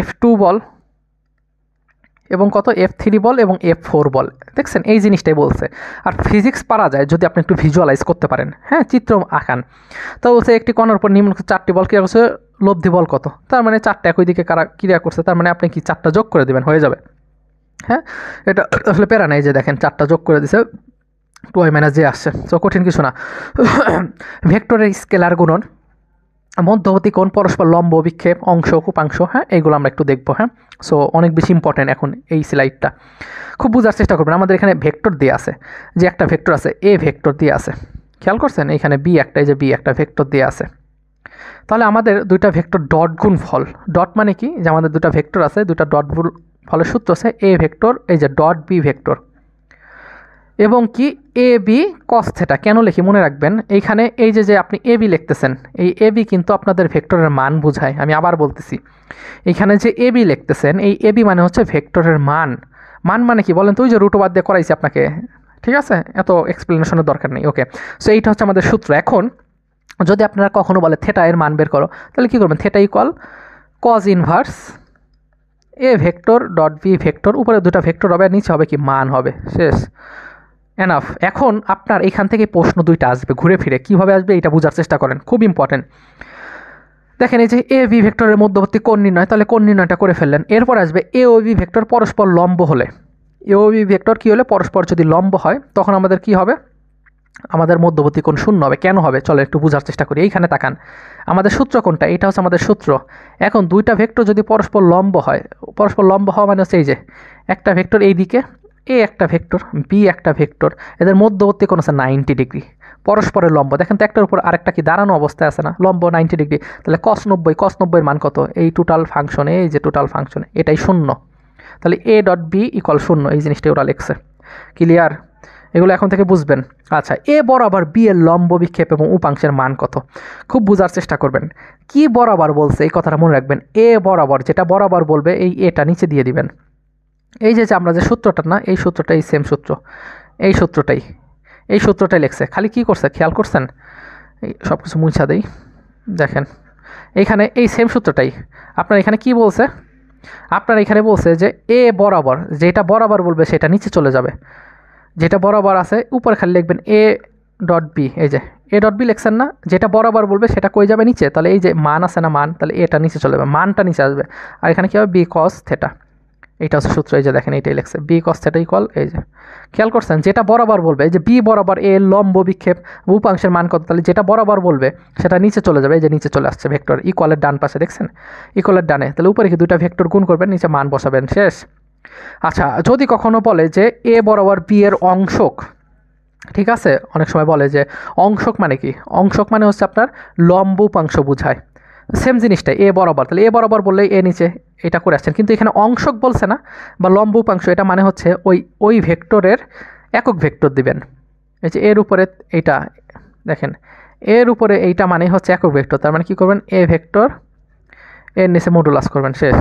F2 বল এবং কত F3 বল এবং F4 বল, দেখছেন এই জিনিসটাই বলছে। আর ফিজিক্স পারা যায় যদি আপনি একটু ভিজুয়ালাইজ করতে পারেন, হ্যাঁ চিত্র আঁকান। তো বলছে একটি কণার উপর নিম্নোক্ত 4টি বল ক্রিয়া করছে, লব্ধি বল কত, তার মানে 4টা একই দিকে ক্রিয়া করছে, তার মানে আপনি কি 4টা যোগ করে দেবেন, হয়ে যাবে। হ্যাঁ এটা আসলে প্যারা নেই, যে দেখেন 4টা যোগ করে দিছে 2i - j আসছে, তো কঠিন কিছু না। ভেক্টরের স্কেলার গুণন, মধ্যবর্তী কোণ, পরস্পর লম্ব, বিক্ষেপ, অংশ, উপাংশ, হ্যাঁ এইগুলো আমরা একটু দেখবো। হ্যাঁ সো অনেক বেশি ইম্পর্টেন্ট এখন এই স্লাইডটা, খুব বোঝার চেষ্টা করবেন। আমাদের এখানে ভেক্টর দিয়ে আছে, যে একটা ভেক্টর আছে এ ভেক্টর দিয়ে আছে, খেয়াল করছেন এইখানে বি একটা, এই যে বি একটা ভেক্টর দিয়ে আছে। তাহলে আমাদের দুইটা ভেক্টর ডট গুণ ফল, ডট মানে কি যে আমাদের দুটা ভেক্টর আছে, দুটা ডট গুণ ফলের সূত্র আছে এ ভেক্টর, এই যে ডট বি ভেক্টর, এবং কি এ বি কস থেটা। কেন লিখি মনে রাখবেন, এইখানে এই যে আপনি এ বি লিখতেছেন, এই এ বি কিন্তু আপনাদের ভেক্টরের মান বোঝায়। আমি আবার বলতেছি, এইখানে যে এ বি লিখতেছেন, এই এ বি মানে হচ্ছে ভেক্টরের মান। মান মানে কি বলেন তো, ওই যে রুটওভার দিয়ে করাইছি আপনাকে, ঠিক আছে, এত এক্সপ্লেনেশনের দরকার নেই। ওকে, সো এইটা হচ্ছে আমাদের সূত্র। এখন যদি আপনারা কখনো বলে থেটা এর মান বের করো, তাহলে কী করবেন, theta equal cos inverse A vector dot B vector, উপরে দুটা ভেক্টর হবে আর নিচে হবে কি মান হবে, শেষ, এনাফ। এখন আপনার এখান থেকে প্রশ্ন দুইটা আসবে ঘুরে ফিরে, কীভাবে আসবে এটা বোঝার চেষ্টা করেন, খুব ইম্পর্টেন্ট। দেখেন এই যে এ বি ভেক্টরের মধ্যবর্তী কোণ নির্ণয়, তাহলে কোণ নির্ণয়টা করে ফেললেন। এরপর আসবে এ ও বি ভেক্টর পরস্পর লম্ব হলে, এ ও বি ভেক্টর কী হলে পরস্পর যদি লম্ব হয় তখন আমাদের কি হবে, আমাদের মধ্যবর্তী কোণ শূন্য হবে। কেন হবে চলো একটু বোঝার চেষ্টা করি। এইখানে তাকান, আমাদের সূত্র কোনটা, এটা হচ্ছে আমাদের সূত্র। এখন দুইটা ভেক্টর যদি পরস্পর লম্ব হয়, পরস্পর লম্ব হওয়া মানে হচ্ছে এই যে একটা ভেক্টর এই দিকে, এ একটা ভেক্টর বি একটা ভেক্টর, এদের মধ্যবর্তী কোণ আছে 90 ডিগ্রি, পরস্পরের লম্ব। দেখেন তো একটার উপর আরেকটা কি দাঁড়ানো অবস্থায় আছে না, লম্ব 90 ডিগ্রি, তাহলে cos 90, cos 90 মান কত, এই টোটাল ফাংশনে, এই যে টোটাল ফাংশনে এটাই শূন্য, তাহলে এ ডট বি ইকুয়াল শূন্য, এই জিনিসটা ওরা লিখছে। ক্লিয়ার, এগুলো এখন থেকে বুঝবেন। আচ্ছা এ বরাবর বি এর লম্ব বিক্ষেপ এবং উপাংশের মান কত, খুব বোঝার চেষ্টা করবেন। কি বরাবর বলছে এই কথাটা মনে রাখবেন, এ বরাবর, যেটা বরাবর বলবে এই এটা নিচে দিয়ে দিবেন। এই যে আমরা যে সূত্রটা না, এই সূত্রটা এই সেম সূত্র, এই সূত্রটাই লেখছে, খালি কি করছে খেয়াল করছেন, এই সব কিছু মুছা দেই, দেখেন এইখানে এই সেম সূত্রটাই আপনার এখানে কি বলছে, আপনার এখানে বলছে যে এ বরাবর, যেটা বরাবর বলবে সেটা নিচে চলে যাবে, যেটা বরাবর আছে উপরে খালি লিখবেন এ ডট বি, এই যে এ ডট বি লিখছেন না, যেটা বরাবর বলবে সেটা কই যাবে নিচে, তাহলে এই যে মান আছে না মান, তাহলে এটা নিচে চলে যাবে, মানটা নিচে আসবে। আর এখানে কী হবে বি কস থেটা, এইটা হচ্ছে সূত্র, এই যে দেখেন এইটাই লিখছে বি কস থেটা ইকুয়াল, এই যে খেয়াল করছেন যেটা বরাবর বলবে, এই যে বি বরাবর এ লম্ব বিক্ষেপ উপাংশের মান কত, তাহলে যেটা বরাবর বলবে সেটা নিচে চলে যাবে, এই যে নিচে চলে আসছে ভেক্টর ইকুয়ালের ডান পাশে দেখছেন, ইকুয়ালের ডানে, তাহলে উপরে কি দুইটা ভেক্টর গুণ করবেন, নিচে মান বসাবেন, শেষ। আচ্ছা যদি কখনো বলে যে এ বরাবর বি এর অংশক, ঠিক আছে, অনেক সময় বলে যে অংশক মানে কি, অংশক মানে হচ্ছে আপনার লম্ব উপাংশ বোঝায়, সেম জিনিসটা এ বরাবর, তাহলে এ বরাবর বললে এ নিচে এটা করে আসছেন, কিন্তু এখানে অংশক বলছে না বা লম্ব উপাংশ, এটা মানে হচ্ছে ওই ভেক্টরের একক ভেক্টর দিবেন, এই যে এর উপরে এইটা দেখেন, এর উপরে এইটা মানে হচ্ছে একক ভেক্টর, তার মানে কী করবেন এ ভেক্টর এর নিচে মডুলাস করবেন, শেষ।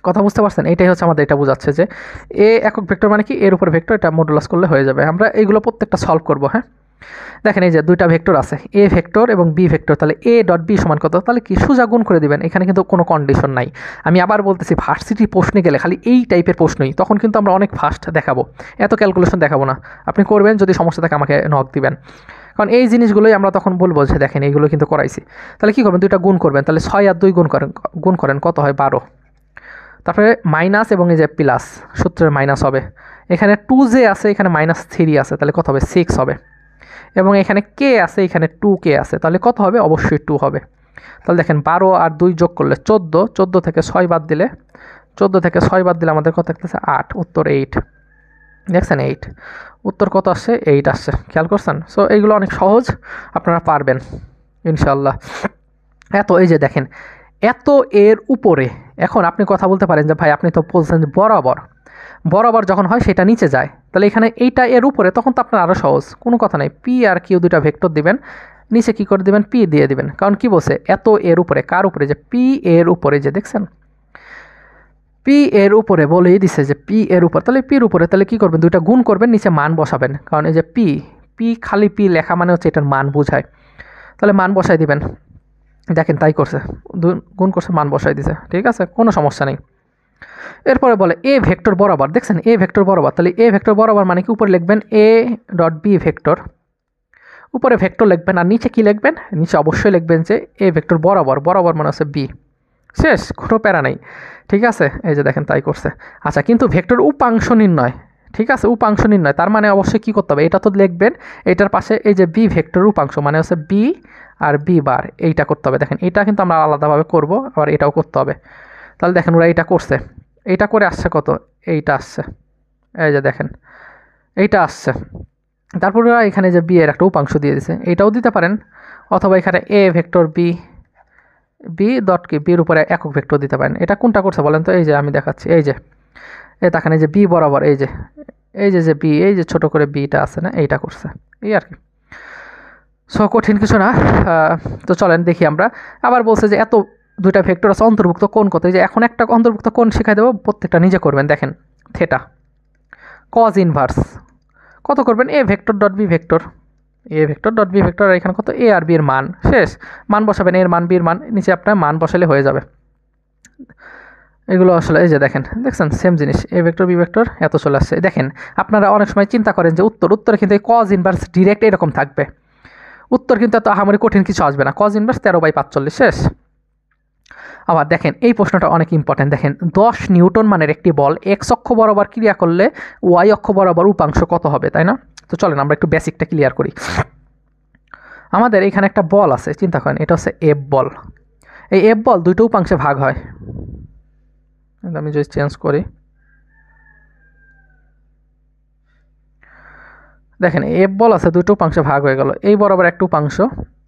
কথা বুঝতে পারছেন, এইটাই হচ্ছে আমাদের এটা বোঝাচ্ছে যে এ একক ভেক্টর মানে কি এর উপর ভেক্টর, এটা মডুলাস করলে হয়ে যাবে। আমরা এইগুলো প্রত্যেকটা সলভ করবো, হ্যাঁ দেখেন এই যে দুইটা ভেক্টর আছে এ ভেক্টর এবং বি ভেক্টর, তাহলে এ ডট বি সমান কত, তাহলে কি সোজা গুণ করে দিবেন, এখানে কিন্তু কোনো কন্ডিশন নাই। আমি আবার বলতেছি ভার্সিটি প্রশ্নে গেলে খালি এই টাইপের প্রশ্নই, তখন কিন্তু আমরা অনেক ফাস্ট দেখাবো, এত ক্যালকুলেশন দেখাবো না, আপনি করবেন, যদি সমস্যা থাকে আমাকে নক দিবেন, কারণ এই জিনিসগুলোই আমরা তখন বলবো যে দেখেন এইগুলো কিন্তু করাইছি। তাহলে কী করবেন, দুইটা গুণ করবেন, তাহলে 6 আর 2 গুণ করেন কত হয় 12, তারপরে মাইনাস এবং এই যে প্লাস সূত্রের মাইনাস হবে, এখানে 2 যে আছে এখানে -3 আছে, তাহলে কত হবে 6 হবে, এবং এখানে কে আছে এখানে 2 কে আছে, তাহলে কত হবে অবশ্যই 2 হবে। তাহলে দেখেন 12 আর 2 যোগ করলে 14, 14 থেকে 6 বাদ দিলে, 14 থেকে 6 বাদ দিলে আমাদের কত থাকতেছে 8, উত্তর 8, দেখছেন 8, উত্তর কত আসছে 8 আসছে, খেয়াল করছেন। সো এইগুলো অনেক সহজ, আপনারা পারবেন ইনশাল্লাহ। এত এই যে দেখেন এত এর উপরে, এখন আপনি কথা বলতে পারেন যে ভাই আপনি তো বলছেন যে বরাবর, বরাবর যখন হয় সেটা নিচে যায়, তাহলে এখানে এইটা এর উপরে, তখন তো আপনার আরও সহজ, কোনো কথা নাই, পি আর কিউ দুইটা ভেক্টর দিবেন, নিচে কি করে দিবেন পি দিয়ে দিবেন, কারণ কি বলছে এত এর উপরে, কার উপরে, যে পি এর উপরে, যে দেখছেন পি এর উপরে বলেই দিছে যে পি এর উপর, তাহলে পির উপরে, তাহলে কি করবেন দুইটা গুণ করবেন, নিচে মান বসাবেন, কারণ এই যে পি পি খালি পি লেখা মানে হচ্ছে এটার মান বোঝায়, তাহলে মান বসাই দিবেন, দেখেন তাই করছে, গুণ করছে মান বসাই দিছে, ঠিক আছে কোনো সমস্যা নেই। এরপরে বলে এ ভেক্টর বরাবর, দেখছেন এ ভেক্টর বরাবর, তাহলে এ ভেক্টর বরাবর মানে কি উপরে লিখবেন এ ডট বি ভেক্টর, উপরে ভেক্টর লিখবেন, আর নিচে কি লিখবেন, নিচে অবশ্যই লিখবেন যে এ ভেক্টর বরাবর, বরাবর মানে হচ্ছে বি, শেষ, কোনো প্যারা নেই, ঠিক আছে। এই যে দেখেন তাই করছে। আচ্ছা কিন্তু ভেক্টর উপাংশ নির্ণয়, ঠিক আছে উপাংশ নির্ণয়, তার মানে অবশ্যই কী করতে হবে, এটা তো লিখবেন, এটার পাশে এই যে বি ভেক্টর উপাংশ মানে হচ্ছে বি আর বি বার, এইটা করতে হবে, দেখেন এটা কিন্তু আমরা আলাদাভাবে করব, আবার এটাও করতে হবে, তাহলে দেখেন ওরা এইটা করছে, এইটা করে আসছে কত, এইটা আসছে, এই যে দেখেন এইটা আসছে, তারপরে এখানে যে বি এর একটা উপাংশ দিয়ে দিছে, এইটাও দিতে পারেন, অথবা এখানে A vector B, B dot কি বির উপরে একক ভেক্টর দিতে পারেন, এটা কোনটা করছে বলেন তো, এই যে আমি দেখাচ্ছি, এই যে দেখেন এই যে বি বরাবর, এই যে যে বি, এই যে ছোট করে বিটা আছে না, এইটা করছে, এই আর কি। সো কঠিন কিছু না, তো চলেন দেখি আমরা। আবার বলছে যে এত দুইটা ভেক্টর আছে অন্তর্ভুক্ত কোণ কত, এই যে এখন একটা অন্তর্ভুক্ত কোণ শিখাই দেবো, প্রত্যেকটা নিজে করবেন, দেখেন থেটা কজ ইনভার্স কত করবেন, A vector dot B vector, A vector dot B vector, এখানে কত এ আর বি এর মান, শেষ, মান বসাবেন, এর মান বির মান, নিচে আপনার মান বসালে হয়ে যাবে। এগুলো আসলে এই যে দেখছেন সেম জিনিস, এ ভেক্টর বি ভেক্টর এত চলে আসছে। দেখেন আপনারা অনেক সময় চিন্তা করেন যে উত্তরে কিন্তু এই কজ ইনভার্স ডিরেক্ট এরকম থাকবে, উত্তর কিন্তু এত আহামরি কঠিন কিছু আসবে না, কজ ইনভার্স 13/45, শেষ। আবার দেখেন এই প্রশ্নটা অনেক ইম্পর্টেন্ট, দেখেন 10 নিউটন মানের একটি বল এক্স অক্ষ বরাবর ক্রিয়া করলে ওয়াই অক্ষ বরাবর উপাংশ কত হবে, তাই না? তো চলেন আমরা একটু বেসিকটা ক্লিয়ার করি। আমাদের এখানে একটা বল আছে, চিন্তা করেন এটা হচ্ছে এফ বল, এই এফ বল দুইটা উপাংশে ভাগ হয়, আমি যদি চেঞ্জ করি, দেখেন এফ বল আছে দুটো উপাংশে ভাগ হয়ে গেল, এই বরাবর একটা উপাংশ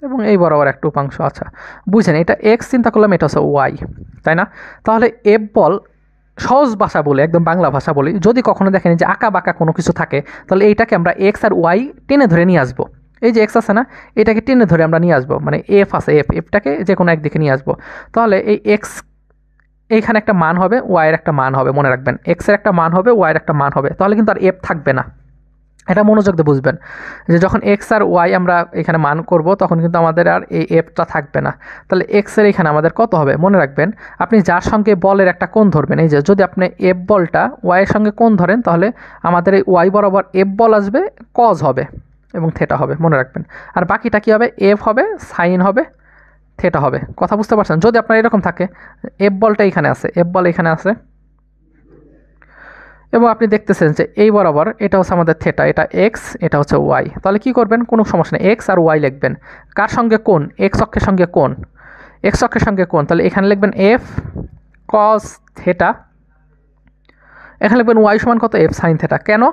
এবং এই বরাবর একটা উপাংশ। আচ্ছা বুঝছেন, এটা এক্স চিন্তা করলাম, এটা হচ্ছে ওয়াই, তাই না? তাহলে এফ বল সহজ ভাষা বলে, একদম বাংলা ভাষা বলি, যদি কখনো দেখেন যে আঁকা বাঁকা কোনো কিছু থাকে, তাহলে এইটাকে আমরা এক্স আর ওয়াই টেনে ধরে নিয়ে আসবো, এই যে এক্স আছে না, এটাকে টেনে ধরে আমরা নিয়ে আসবো, মানে এফ আছে, এফটাকে যে কোনো একদিকে নিয়ে আসবো, তাহলে এই এক্স এইখানে একটা মান হবে, ওয়াইয়ের একটা মান হবে, মনে রাখবেন এক্সের একটা মান হবে, ওয়াইয়ের একটা মান হবে, তাহলে কিন্তু আর এফ থাকবে না। এটা মনোযোগ দিয়ে বুঝবেন যে যখন এক্স আর ওয়াই আমরা এখানে মান করব, তখন কিন্তু আমাদের আর এই এফটা থাকবে না। তাহলে এক্সের এখানে আমাদের কত হবে, মনে রাখবেন আপনি যার সঙ্গে বলের একটা কোণ ধরবেন, এই যে যদি আপনি এফ বলটা ওয়াইয়ের সঙ্গে কোণ ধরেন, তাহলে আমাদের এই ওয়াই বরাবর এফ বল আসবে, কজ হবে, এবং থেটা হবে, মনে রাখবেন। আর বাকিটা কী হবে, এফ হবে, সাইন হবে, থেটা হবে। কথা বুঝতে পারছেন? যদি আপনার এরকম থাকে এফ বলটা এখানে আছে, এফ বল এখানে আছে, এবং আপনি দেখতেছেন যে এই বরাবর এটা হচ্ছে আমাদের থেটা, এটা এক্স, এটা হচ্ছে ওয়াই, তাহলে কী করবেন, কোনো সমস্যা নেই, এক্স আর ওয়াই লিখবেন। কার সঙ্গে কোণ? এক্স অক্ষের সঙ্গে কোণ, এক্স অক্ষের সঙ্গে কোণ, তাহলে এখানে লিখবেন এফ কস থেটা, এখানে লিখবেন ওয়াই সমান কত, এফ সাইন থেটা। কেন?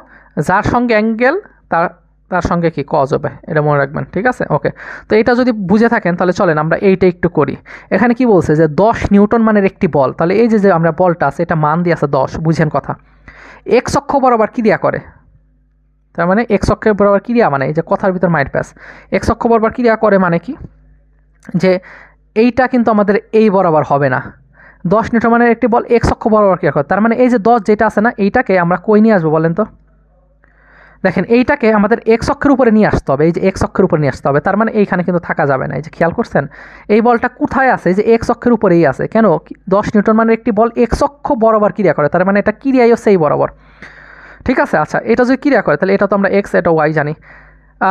যার সঙ্গে অ্যাঙ্গেল তার তার সঙ্গে কি কজ হবে, এটা মনে রাখবেন, ঠিক আছে? ওকে, তো এটা যদি বুঝে থাকেন তাহলে চলেন আমরা এইটা একটু করি। এখানে কি বলছে যে 10 নিউটন মানের একটি বল, তাহলে এই যে আমরা বলটা আছে এটা মান দিয়ে আছে 10, বুঝেন কথা। এক্স অক্ষ বরাবর ক্রিয়া করে, তার মানে এক্স অক্ষ বরাবর ক্রিয়া মানে এই যে কথার ভিতর মাইন্ড প্যাস, এক্স অক্ষ বরাবর ক্রিয়া করে মানে কি, যে এইটা কিন্তু আমাদের এই বরাবর হবে না। 10 নিউটন মানের একটি বল এক্স অক্ষ বরাবর ক্রিয়া করে, তার মানে এই যে 10 যেটা আছে না, এইটাকে আমরা কই নিয়ে আসবো বলেন তো? দেখেন এইটাকে আমাদের এক্স অক্ষের উপরে নিয়ে আসতে হবে, এই যে এক্স অক্ষের উপরে নিয়ে আসতে হবে, তার মানে এইখানে কিন্তু থাকা যাবে না। এই যে খেয়াল করছেন এই বলটা কোথায় আছে, যে এক্স অক্ষের উপরেই আছে। কেন? 10 নিউটন মানের একটি বল এক্স অক্ষ বরাবর ক্রিয়া করে, তার মানে এটা ক্রিয়াই হচ্ছে এই বরাবর, ঠিক আছে? আচ্ছা, এটা যদি ক্রিয়া করে তাহলে এটা তো আমরা এক্স, এটা ওয়াই জানি,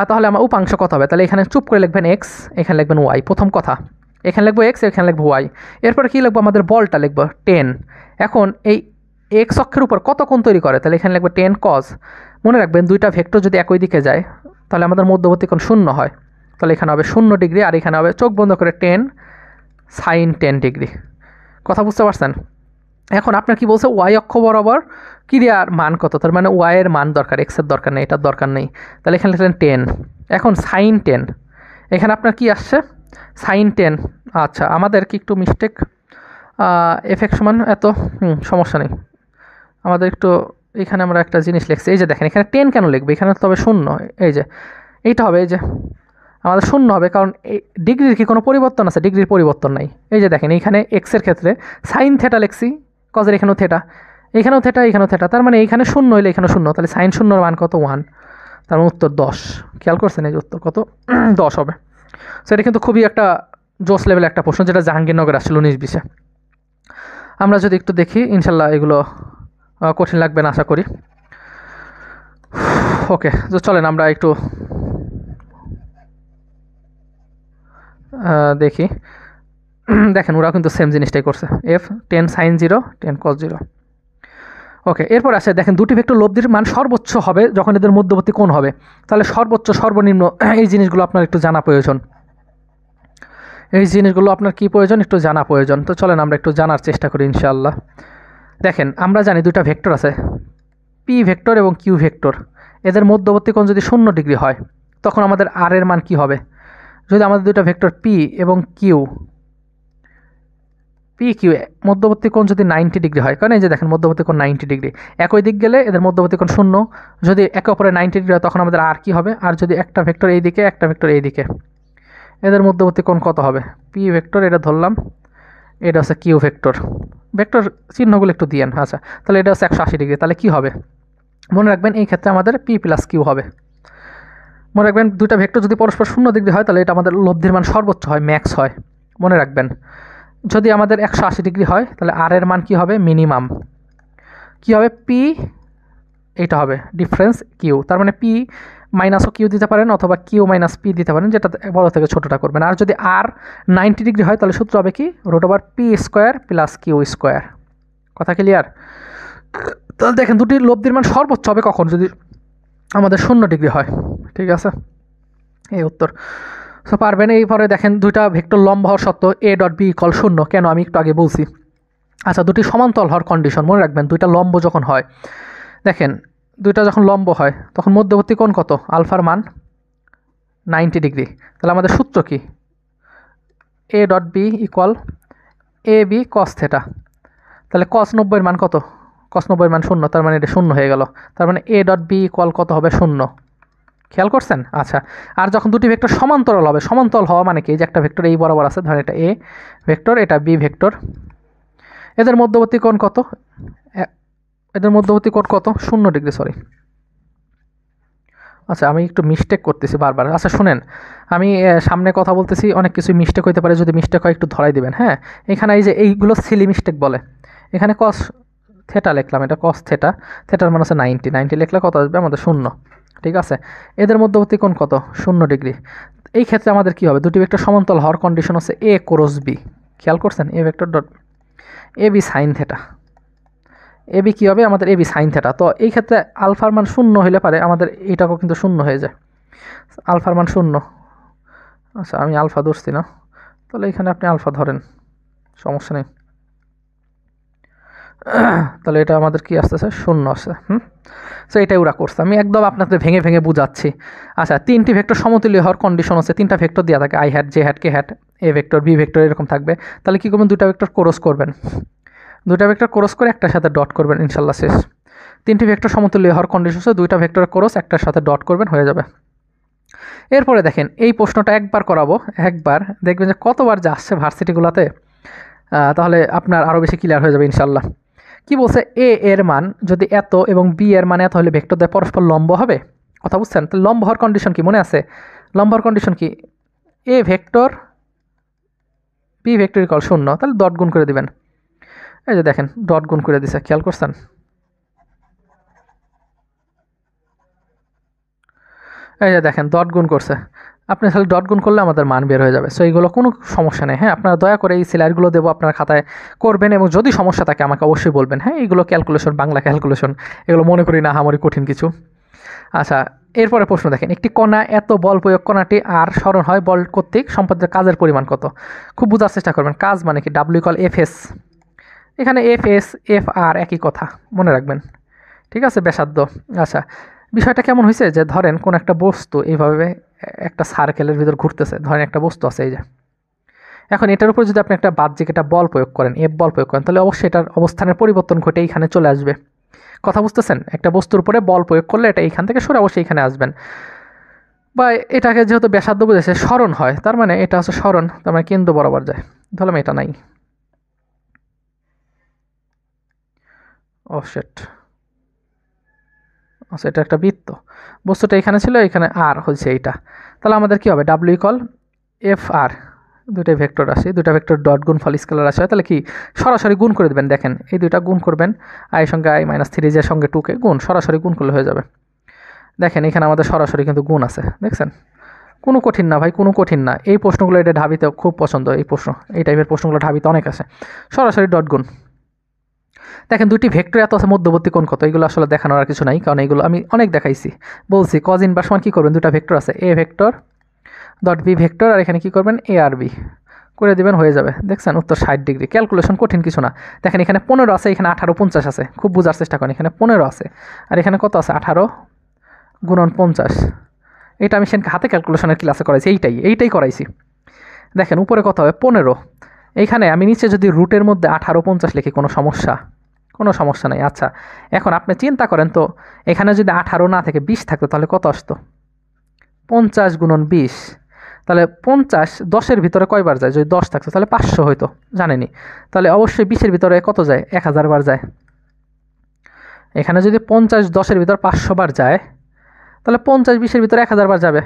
তাহলে আমার উপাংশ কত হবে? তাহলে এখানে চুপ করে লিখবেন এক্স, এখানে লিখবেন ওয়াই, প্রথম কথা। এখানে লিখবো এক্স, এখানে লিখবো ওয়াই। এরপরে কী লিখবো, আমাদের বলটা লিখবো 10। এখন এই এক্স অক্ষের উপর কত কোণ তৈরি করে, তাহলে এখানে লিখবো 10 কজ। মনে রাখবেন দুইটা ভেক্টর যদি একই দিকে যায় তাহলে আমাদের মধ্যবর্তী কোণ 0 হয়, তাহলে এখানে হবে 0 ডিগ্রি, আর এখানে হবে চোখ বন্ধ করে 10 সাইন 10 ডিগ্রি। কথা বুঝতে পারছেন? এখন আপনার কি বলছে, ওয়াই অক্ষ বরাবর ক্রিয়ার মান কত, তার মানে ওয়াইয়ের মান দরকার, এক্সের দরকার নেই, এটার দরকার নেই, তাহলে এখানে লিখলেন 10। এখন সাইন 10, এখানে আপনার কি আসছে, সাইন 10। আচ্ছা, আমাদের কি একটু মিস্টেক, এফেক্ট সমান এত, সমস্যা নেই, আমাদের একটু এখানে আমরা একটা জিনিস লিখছি, এই যে দেখেন এখানে 10 কেন লিখবে, এখানে তবে 0, এই যে এইটা হবে, এই যে আমাদের 0 হবে, কারণ এই ডিগ্রির কি কোনো পরিবর্তন আছে, ডিগ্রির পরিবর্তন নাই। এই যে দেখেন এইখানে এক্সের ক্ষেত্রে সাইন থেটা লিখছি, কজের এখানেও থেটা, এখানেও থেটা, এখানেও থেটা, তার মানে এইখানে 0 হইলে এখানে 0, তাহলে সাইন 0 মান কত, 1, তার মানে উত্তর 10। খেয়াল করছেন এই যে উত্তর কত, 10 হবে। সো এটা কিন্তু খুবই একটা জোস লেভেল একটা প্রশ্ন, যেটা জাহাঙ্গীরনগর আসছিল 19-20-এ। আমরা যদি একটু দেখি ইনশাল্লাহ এগুলো কঠিন লাগবে না আশা করি। ওকে, তো চলেন আমরা একটু দেখি। দেখেন ওরা কিন্তু সেম জিনিসটাই করছে, এফ 10 সাইন 0 10 কস 0। ওকে, এরপর আসে দেখেন দুটি ভেক্টর লব্ধির মান সর্বোচ্চ হবে যখন এদের মধ্যবর্তী কোণ হবে, তাহলে সর্বোচ্চ সর্বনিম্ন এই জিনিসগুলো আপনার একটু জানা প্রয়োজন, এই জিনিসগুলো আপনার কি প্রয়োজন, একটু জানা প্রয়োজন। তো চলেন আমরা একটু জানার চেষ্টা করি ইনশাআল্লাহ। দেখেন আমরা জানি দুইটা ভেক্টর আছে, পি ভেক্টর এবং কিউ ভেক্টর, এদের মধ্যবর্তী কোণ যদি 0 ডিগ্রি হয় তখন আমাদের আর এর মান কি হবে? যদি আমাদের দুইটা ভেক্টর পি এবং কিউ, পি কিউ মধ্যবর্তী কোণ যদি 90 ডিগ্রি হয়, কারণ এই যে দেখেন মধ্যবর্তী কোণ 90 ডিগ্রি, একই দিক গেলে এদের মধ্যবর্তী কোণ 0, যদি একে অপরে 90 ডিগ্রি হয় তখন আমাদের আর কি হবে? আর যদি একটা ভেক্টর এই দিকে একটা ভেক্টর এই দিকে, এদের মধ্যবর্তী কোণ কত হবে? পি ভেক্টর এটা ধরলাম, এটা হচ্ছে কিউ ভেক্টর, ভেক্টর চিহ্নগুলো একটু দিয়েন। আচ্ছা, তাহলে এটা হচ্ছে 180 ডিগ্রি, তাহলে কি হবে? মনে রাখবেন এই ক্ষেত্রে আমাদের পি প্লাস কিউ হবে। মনে রাখবেন দুইটা ভেক্টর যদি পরস্পর 0 ডিগ্রি হয় তাহলে এটা আমাদের লব্ধির মান সর্বোচ্চ হয়, ম্যাক্স হয়, মনে রাখবেন। যদি আমাদের 180 ডিগ্রি হয় তাহলে আর এর মান কি হবে? মিনিমাম। কি হবে? পি, এটা হবে ডিফারেন্স কিউ, তার মানে পি মাইনাসও কিউ দিতে পারেন অথবা কিউ মাইনাস পি দিতে পারেন, যেটা বড় থেকে ছোটোটা করবেন। আর যদি আর 90 ডিগ্রি হয় তাহলে সূত্র হবে কি, root over P square plus Q square. কথা ক্লিয়ার? তাহলে দেখেন দুটি লব্ধির মান সর্বোচ্চ হবে কখন? যদি আমাদের 0 ডিগ্রি হয়, ঠিক আছে? এই উত্তর। সো পারবেন। এই পরে দেখেন দুইটা ভেক্টর লম্ব হওয়ার সত্ত্বেও এ ডট বি ইকুয়াল 0, কেন আমি একটু আগে বলছি। আচ্ছা, দুটি সমান্তরাল হওয়ার কন্ডিশন মনে রাখবেন, দুইটা লম্ব যখন হয়, দেখেন দুইটা যখন লম্ব হয় তখন মধ্যবর্তী কোণ কত? আলফার মান 90 ডিগ্রি, তাহলে আমাদের সূত্র কি? A dot B equal A B cos theta, তাহলে কস 90-এর মান কত? কস 90-এর মান 0, তার মানে এটা 0 হয়ে গেল, তার মানে এ ডট বি ইকুয়াল কত হবে? 0। খেয়াল করছেন? আচ্ছা, আর যখন দুটি ভেক্টর সমান্তরাল হবে, সমান্তরাল হওয়া মানে কি, যে একটা ভেক্টর এই বরাবর আছে, ধরেন এটা এ ভেক্টর, এটা বি ভেক্টর, এদের মধ্যবর্তী কোণ কত? এদের মধ্যবর্তী কোণ কত? 0 ডিগ্রি, সরি। আচ্ছা, আমি একটু মিস্টেক করতেছি বারবার। আচ্ছা শুনেন, আমি সামনে কথা বলতেছি, অনেক কিছু মিস্টেক হইতে পারে, যদি মিস্টেক হয় একটু ধরাই দিবেন, হ্যাঁ? এখানে এই যে এইগুলো সিলি মিস্টেক বলে, এখানে কস থেটা লিখলাম, এটা কস থেটা, থেটার মান হচ্ছে 90 লিখলে কত আসবে আমাদের? 0। ঠিক আছে, এদের মধ্যবর্তী কোণ কত 0 ডিগ্রি। এই ক্ষেত্রে আমাদের কি হবে, দুটি ভেক্টর সমান্তরাল হওয়ার কন্ডিশন হচ্ছে এ ক্রস বি। খেয়াল করছেন, A vector dot A B sine theta, A B কী হবে আমাদের এ বি সাইন থেটা। তো এই ক্ষেত্রে আলফার মান 0 হইলে পারে আমাদের এইটাকেও কিন্তু 0 হয়ে যায়, আলফার মান 0। আচ্ছা আমি আলফা ধরছি না, তাহলে এখানে আপনি আলফা ধরেন, সমস্যা নেই। তাহলে এটা আমাদের কি আসতেছে 0 আসছে। সো এটাই ওরা করছে, আমি একদম আপনাদের ভেঙে ভেঙে বুঝাচ্ছি। আচ্ছা, তিনটি ভেক্টর সমতুল্য হওয়ার কন্ডিশন হচ্ছে, তিনটা ভেক্টর দেওয়া থাকে, i hat, j hat, k hat, A vector, B vector এরকম থাকবে। তাহলে কী করবেন, দুটা ভেক্টর ক্রস করবেন, দুটা ভেক্টর ক্রস করে একটার সাথে ডট করবেন, ইনশাল্লাহ শেষ। তিনটি ভেক্টর সমতুল্য হওয়ার কন্ডিশন হচ্ছে দুইটা ভেক্টর ক্রস একটার সাথে ডট করবেন, হয়ে যাবে। এরপরে দেখেন এই প্রশ্নটা একবার করাবো, একবার দেখবেন যে কতবার যা আসছে ভার্সিটিগুলোতে, তাহলে আপনার আরও বেশি ক্লিয়ার হয়ে যাবে ইনশাল্লাহ। কি বলছে, এ এর মান যদি এত এবং বি এর মান এত হলে ভেক্টর দ্বয় পরস্পর লম্ব হবে। কথা বুঝছেন? তাহলে লম্ব হওয়ার কন্ডিশন কি মনে আছে? লম্ব হওয়ার কন্ডিশন কি, A vector B vector equal 0, তাহলে ডট গুণ করে দিবেন। এই যে দেখেন ডট গুণ করে দিছে, খেয়াল করছেন? এই যে দেখেন ডট গুণ করছে, আপনি তাহলে ডট গুণ করলে আমাদের মান বের হয়ে যাবে। সো এইগুলো কোনো সমস্যা নেই, হ্যাঁ আপনারা দয়া করে এই স্লাইডগুলো দেবো আপনার খাতায় করবেন, এবং যদি সমস্যা থাকে আমাকে অবশ্যই বলবেন। হ্যাঁ এইগুলো ক্যালকুলেশন, বাংলা ক্যালকুলেশন, এগুলো মনে করি না আমারই কঠিন কিছু। আচ্ছা, এরপরে প্রশ্ন দেখেন, একটি কণা এত বল প্রয়োগ, কণাটি আর স্মরণ হয় বল কর্তৃক সম্পাদিত কাজের পরিমাণ কত। খুব বোঝার চেষ্টা করবেন, কাজ মানে কি, ডাব্লিউ ইকুয়াল এফ এস, এখানে এফ এস এফ আর একই কথা, মনে রাখবেন, ঠিক আছে, ব্যাসার্ধ। আচ্ছা, বিষয়টা কেমন হয়েছে, যে ধরেন কোন একটা বস্তু এইভাবে একটা সার্কেলের ভিতর ঘুরতেছে, ধরেন একটা বস্তু আছে এই যে, এখন এটার উপর যদি আপনি একটা বাহ্যিক একটা বল প্রয়োগ করেন, এফ বল প্রয়োগ করেন, তাহলে অবশ্যই এটার অবস্থানের পরিবর্তন ঘটে এইখানে চলে আসবে। কথা বুঝতেছেন? একটা বস্তুর উপরে বল প্রয়োগ করলে এটা এইখান থেকে সরে অবশ্যই এখানে আসবেন। বা এটাকে যেহেতু ব্যাসার্ধ বুঝেছে স্মরণ হয়, তার মানে এটা হচ্ছে স্মরণ, তার মানে কেন্দ্র বরাবর যায়। ধরলাম এটা নাই, অফসেট। আচ্ছা, এটা একটা বৃত্ত, বস্তুটা এখানে ছিল, এখানে আর হচ্ছে এইটা, তাহলে আমাদের কি হবে, ডাব্লিউ ইকুয়াল এফ আর, দুইটা ভেক্টর আসে, দুইটা ভেক্টর ডট গুণ ফল স্কেলার আসে, তাহলে কি সরাসরি গুণ করে দেবেন। দেখেন এই দুইটা গুণ করবেন, আই সঙ্গে আই মাইনাস 3 এর সঙ্গে 2কে গুণ, সরাসরি গুণ করলে হয়ে যাবে। দেখেন এখানে আমাদের সরাসরি কিন্তু গুণ আছে, দেখছেন? কোনো কঠিন না ভাই, কোনো কঠিন না। এই প্রশ্নগুলো এটা ঢাবিতে খুব পছন্দ, এই প্রশ্ন, এই টাইপের প্রশ্নগুলো ঢাবিতে অনেক আছে। সরাসরি ডট গুণ। দেখেন দুটি ভেক্টর এত আছে, মধ্যবর্তী কোণ কত, এগুলো আসলে দেখানোর আর কিছু নাই, কারণ এগুলো আমি অনেক দেখাইছি। বলছি কজ ইনভার্স মান কী করবেন, দুটা ভেক্টর আছে, A vector dot B vector, আর এখানে কী করবেন, এ আর বি করে দেবেন, হয়ে যাবে। দেখছেন উত্তর 60 ডিগ্রি। ক্যালকুলেশন কঠিন কিছু না। দেখেন এখানে 15 আছে, এখানে 18 50 আছে, খুব বোঝার চেষ্টা করেন, এখানে 15 আছে আর এখানে কত আছে, 18 গুণন 50। এটা আমি সেখানে হাতে ক্যালকুলেশনের ক্লাসে করাইছি, এইটাই করাইছি। দেখেন উপরে কত হবে, 15, এইখানে আমি নিচে যদি রুটের মধ্যে 18 50 লিখি, কোনো সমস্যা? কোনো সমস্যা নেই। আচ্ছা, এখন আপনি চিন্তা করেন তো, এখানে যদি 18 না থেকে 20 থাকতো তাহলে কত আসতো, 50 গুণন 20, তাহলে 50 10-এর ভিতরে কয়বার যায়, যদি 10 থাকতো তাহলে 500 হইতো, জানেনি? তাহলে অবশ্যই 20-এর ভিতরে কত যায়, 1000 বার যায়। এখানে যদি 50 10-এর ভিতর 500 বার যায়, তাহলে 50 20-এর ভিতরে 1000 বার যাবে।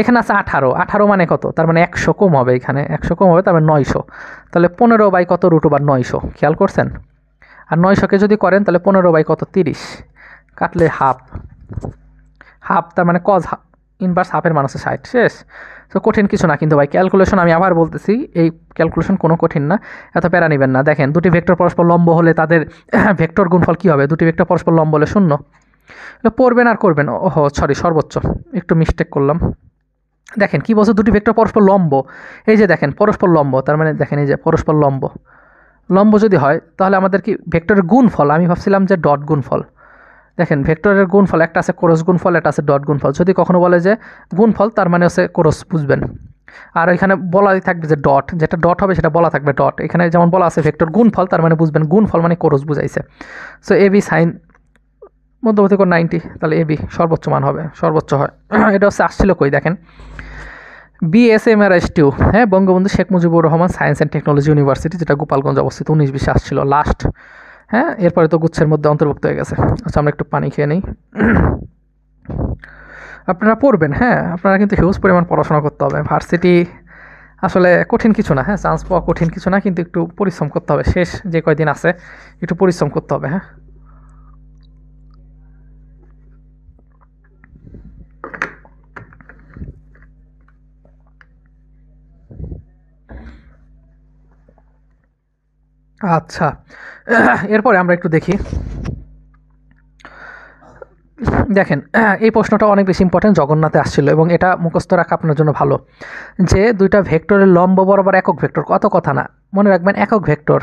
এখানে আছে 18 মানে কত, তার মানে 100 কম হবে, এখানে 100 কম হবে, তার মানে 900। তাহলে 15 বাই কত, রুট ওভার 900, খেয়াল করছেন? আর 900কে যদি করেন তাহলে 15 বাই কত, 30, কাটলে হাফ, হাফ তার মানে কজ ইনভার্স হাফের মান আছে 60, শেষ। তো কঠিন কিছু না কিন্তু ভাই, ক্যালকুলেশন আমি আবার বলতেছি, এই ক্যালকুলেশন কোনো কঠিন না, এত প্যারা নেবেন না। দেখেন দুটি ভেক্টর পরস্পর লম্ব হলে তাদের ভেক্টর গুণফল কী হবে, দুটি ভেক্টর পরস্পর লম্ব হলে 0। পড়বেন আর করবেন, ওহো সরি সর্বোচ্চ, একটু মিস্টেক করলাম। দেখেন কী বলছে, দুটি ভেক্টর পরস্পর লম্ব, এই যে দেখেন পরস্পর লম্ব, তার মানে দেখেন এই যে পরস্পর লম্ব, লম্ব যদি হয় তাহলে আমাদের কি ভেক্টরের গুণফল, আমি ভাবছিলাম যে ডট গুণফল। দেখেন ভেক্টরের গুণফল, একটা আছে ক্রস গুণফল, একটা আছে ডট গুণফল। যদি কখনো বলে যে গুণফল, তার মানে হচ্ছে ক্রস, বুঝবেন। আর এখানে বলাই থাকবে যে ডট, যেটা ডট হবে সেটা বলা থাকবে ডট। এখানে যেমন বলা আছে ভেক্টর গুণফল, তার মানে বুঝবেন গুণফল মানে ক্রস বুঝাইছে। সো এবি সাইন মধ্যবর্তী কোণ 90, তাহলে এবি সর্বোচ্চ মান হবে, সর্বোচ্চ হয়। এটা হচ্ছে আসছিল কই, দেখেন BSMRS2, হ্যাঁ, Bangabandhu Sheikh Mujibur Rahman science and technology university, যেটা গোপালগঞ্জ অবস্থিত, 19-20 আসছিল লাস্ট। হ্যাঁ, এরপরে তো গুচ্ছের মধ্যে অন্তর্ভুক্ত হয়ে গেছে। আচ্ছা আমরা একটু পানি খেয়ে নিই। আপনারা পড়বেন, হ্যাঁ আপনারা কিন্তু হিউজ পরিমাণ পড়াশোনা করতে হবে। ভার্সিটি আসলে কঠিন কিছু না, হ্যাঁ চান্স পাওয়া কঠিন কিছু না, কিন্তু একটু পরিশ্রম করতে হবে, শেষ যে কয়দিন আছে একটু পরিশ্রম করতে হবে। হ্যাঁ আচ্ছা, এরপরে আমরা একটু দেখি। দেখেন, এই প্রশ্নটা অনেক বেশি ইম্পর্টেন্ট, জগন্নাথে আসছিল এবং এটা মুখস্থ রাখা আপনার জন্য ভালো, যে দুইটা ভেক্টরের লম্ব বরাবর একক ভেক্টর, কত কথা না, মনে রাখবেন একক ভেক্টর।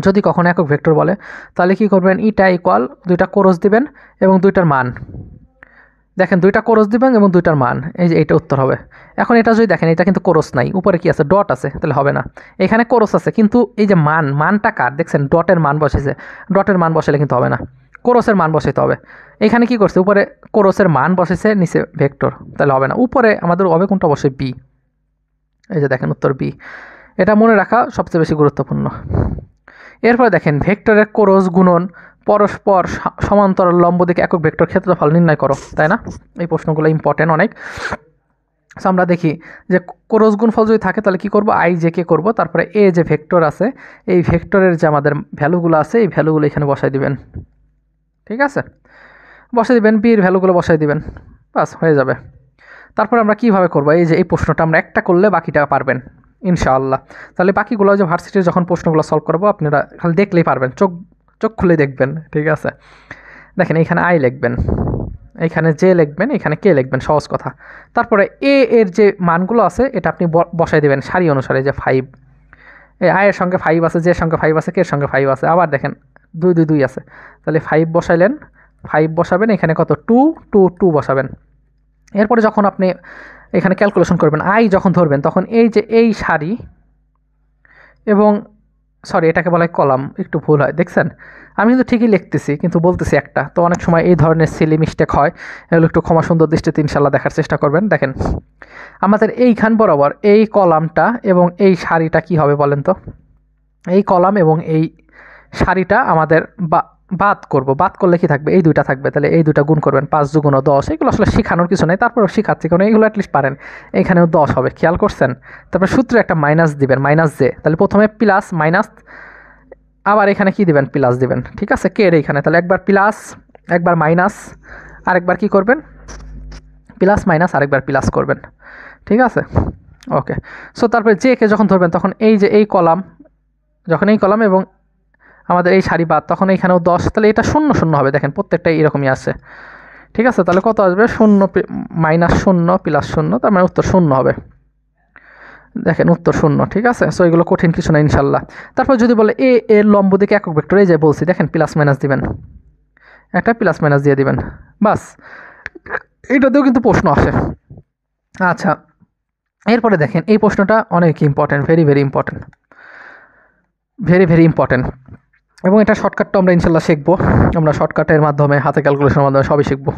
যদি কখনো একক ভেক্টর বলে তাহলে কি করবেন, ইটা ইকুয়াল দুইটা কোরস দিবেন এবং দুইটার মান, দেখেন দুইটা কোরস দিবেন এবং দুইটার মান, এই যে এইটা উত্তর হবে। এখন এটা যদি দেখেন, এটা কিন্তু কোরস নাই, উপরে কি আছে, ডট আছে, তাহলে হবে না। এখানে কোরস আছে কিন্তু এই যে মানটা কার দেখছেন, ডটের মান বসেছে, ডটের মান বসালে কিন্তু হবে না, কোরসের মান বসাইতে হবে। এখানে কি করছে, উপরে কোরসের মান বসেছে, নিচে ভেক্টর, তাহলে হবে না। উপরে আমাদের হবে কোনটা, বসে বি, এই যে দেখেন উত্তর বি। এটা মনে রাখা সবচেয়ে বেশি গুরুত্বপূর্ণ। এরপরে দেখেন, ভেক্টরের কোরস গুণন পরস্পর সমান্তরাল লম্ব দিকে একক ভেক্টর ক্ষেত্রফল নির্ণয় করো, তাই না? এই প্রশ্নগুলো ইম্পর্টেন্ট অনেক। আমরা দেখি যে কোরস গুণফল যদি থাকে তাহলে কি করব, আই জে কে করবো, তারপরে এ যে ভেক্টর আছে, এই ভেক্টরের যে আমাদের ভ্যালুগুলো আছে, এই ভ্যালুগুলো এখানে বসাই দিবেন, ঠিক আছে, বসাই দিবেন, বির ভ্যালুগুলো বসাই দিবেন, বাস হয়ে যাবে। তারপর আমরা কীভাবে করবো, এই যে এই প্রশ্নটা আমরা একটা করলে বাকিটা পারবেন ইনশাআল্লাহ। তাহলে বাকিগুলো যে ভার্সিটির যখন প্রশ্নগুলো সলভ করবো, আপনারা খালি দেখলেই পারবেন, চোখ চোখ খুলে দেখবেন, ঠিক আছে। দেখেন এইখানে আই লিখবেন, এইখানে জে লিখবেন, এখানে কে লিখবেন, সহজ কথা। তারপরে এ এর যে মানগুলো আছে এটা আপনি বসাই দেবেন সারি অনুসারে, যে 5, এই আয়ের সঙ্গে 5 আছে, জের সঙ্গে 5 আছে, কের সঙ্গে 5 আছে, আবার দেখেন 2 2 2 আছে, তাহলে 5 বসাইলেন, 5 বসাবেন, এখানে কত 2 2 2 বসাবেন। এরপরে যখন আপনি এখানে ক্যালকুলেশন করবেন, আই যখন ধরবেন, তখন এই যে এই সারি এবং সরি এটাকে বলা হয় কলাম, একটু ভুল হয় দেখছেন, আমি কিন্তু ঠিকই লিখতেছি কিন্তু বলতেছি একটা, তো অনেক সময় এই ধরনের সিলি মিস্টেক হয়, এগুলো একটু ক্ষমা সুন্দর দৃষ্টিতে ইনশাল্লাহ দেখার চেষ্টা করবেন। দেখেন আমাদের এইখান বরাবর এই কলামটা এবং এই সারিটা কি হবে বলেন তো, এই কলাম এবং এই সারিটা আমাদের বাদ করব, বাদ করলে কি থাকবে, এই দুইটা থাকবে, তাহলে এই দুইটা গুণ করবেন, 5 × 10, এগুলো আসলে শেখানোর কিছু নেই, তারপরেও শেখাচ্ছি কারণ এইগুলো অ্যাটলিস্ট পারেন। এখানেও 10 হবে, খেয়াল করছেন। তারপর সূত্রে একটা মাইনাস দিবেন, মাইনাস জে, তাহলে প্রথমে প্লাস মাইনাস, আবার এখানে কি দিবেন, প্লাস দিবেন, ঠিক আছে, কে এর এইখানে, তাহলে একবার প্লাস, একবার মাইনাস, আরেকবার কি করবেন, প্লাস মাইনাস, আরেকবার প্লাস করবেন, ঠিক আছে, ওকে। সো তারপরে জে কে যখন ধরবেন তখন এই যে এই কলাম, যখন এই কলাম এবং আমাদের এই সারি বাদ, তখন এইখানেও 10, তাহলে এটা 0 0 হবে, দেখেন প্রত্যেকটাই এরকমই আসে, ঠিক আছে। তাহলে কত আসবে, 0 মাইনাস 0 প্লাস 0, তার মানে উত্তর 0 হবে, দেখেন উত্তর 0, ঠিক আছে। সো এগুলো কঠিন কিছু না ইনশাল্লাহ। তারপর যদি বলে এ এর লম্ব দিকে একক ভেক্টর, এই যে বলছি দেখেন প্লাস মাইনাস দিবেন, একটা প্লাস মাইনাস দিয়ে দিবেন, বাস, এটাতেও কিন্তু প্রশ্ন আসে। আচ্ছা, এরপরে দেখেন এই প্রশ্নটা অনেক important, very very important, very very important, এবং এটা শর্টকাটটা আমরা ইনশাল্লাহ শিখবো, আমরা শর্টকাটের মাধ্যমে, হাতে ক্যালকুলেশনের মাধ্যমে সবই শিখবো।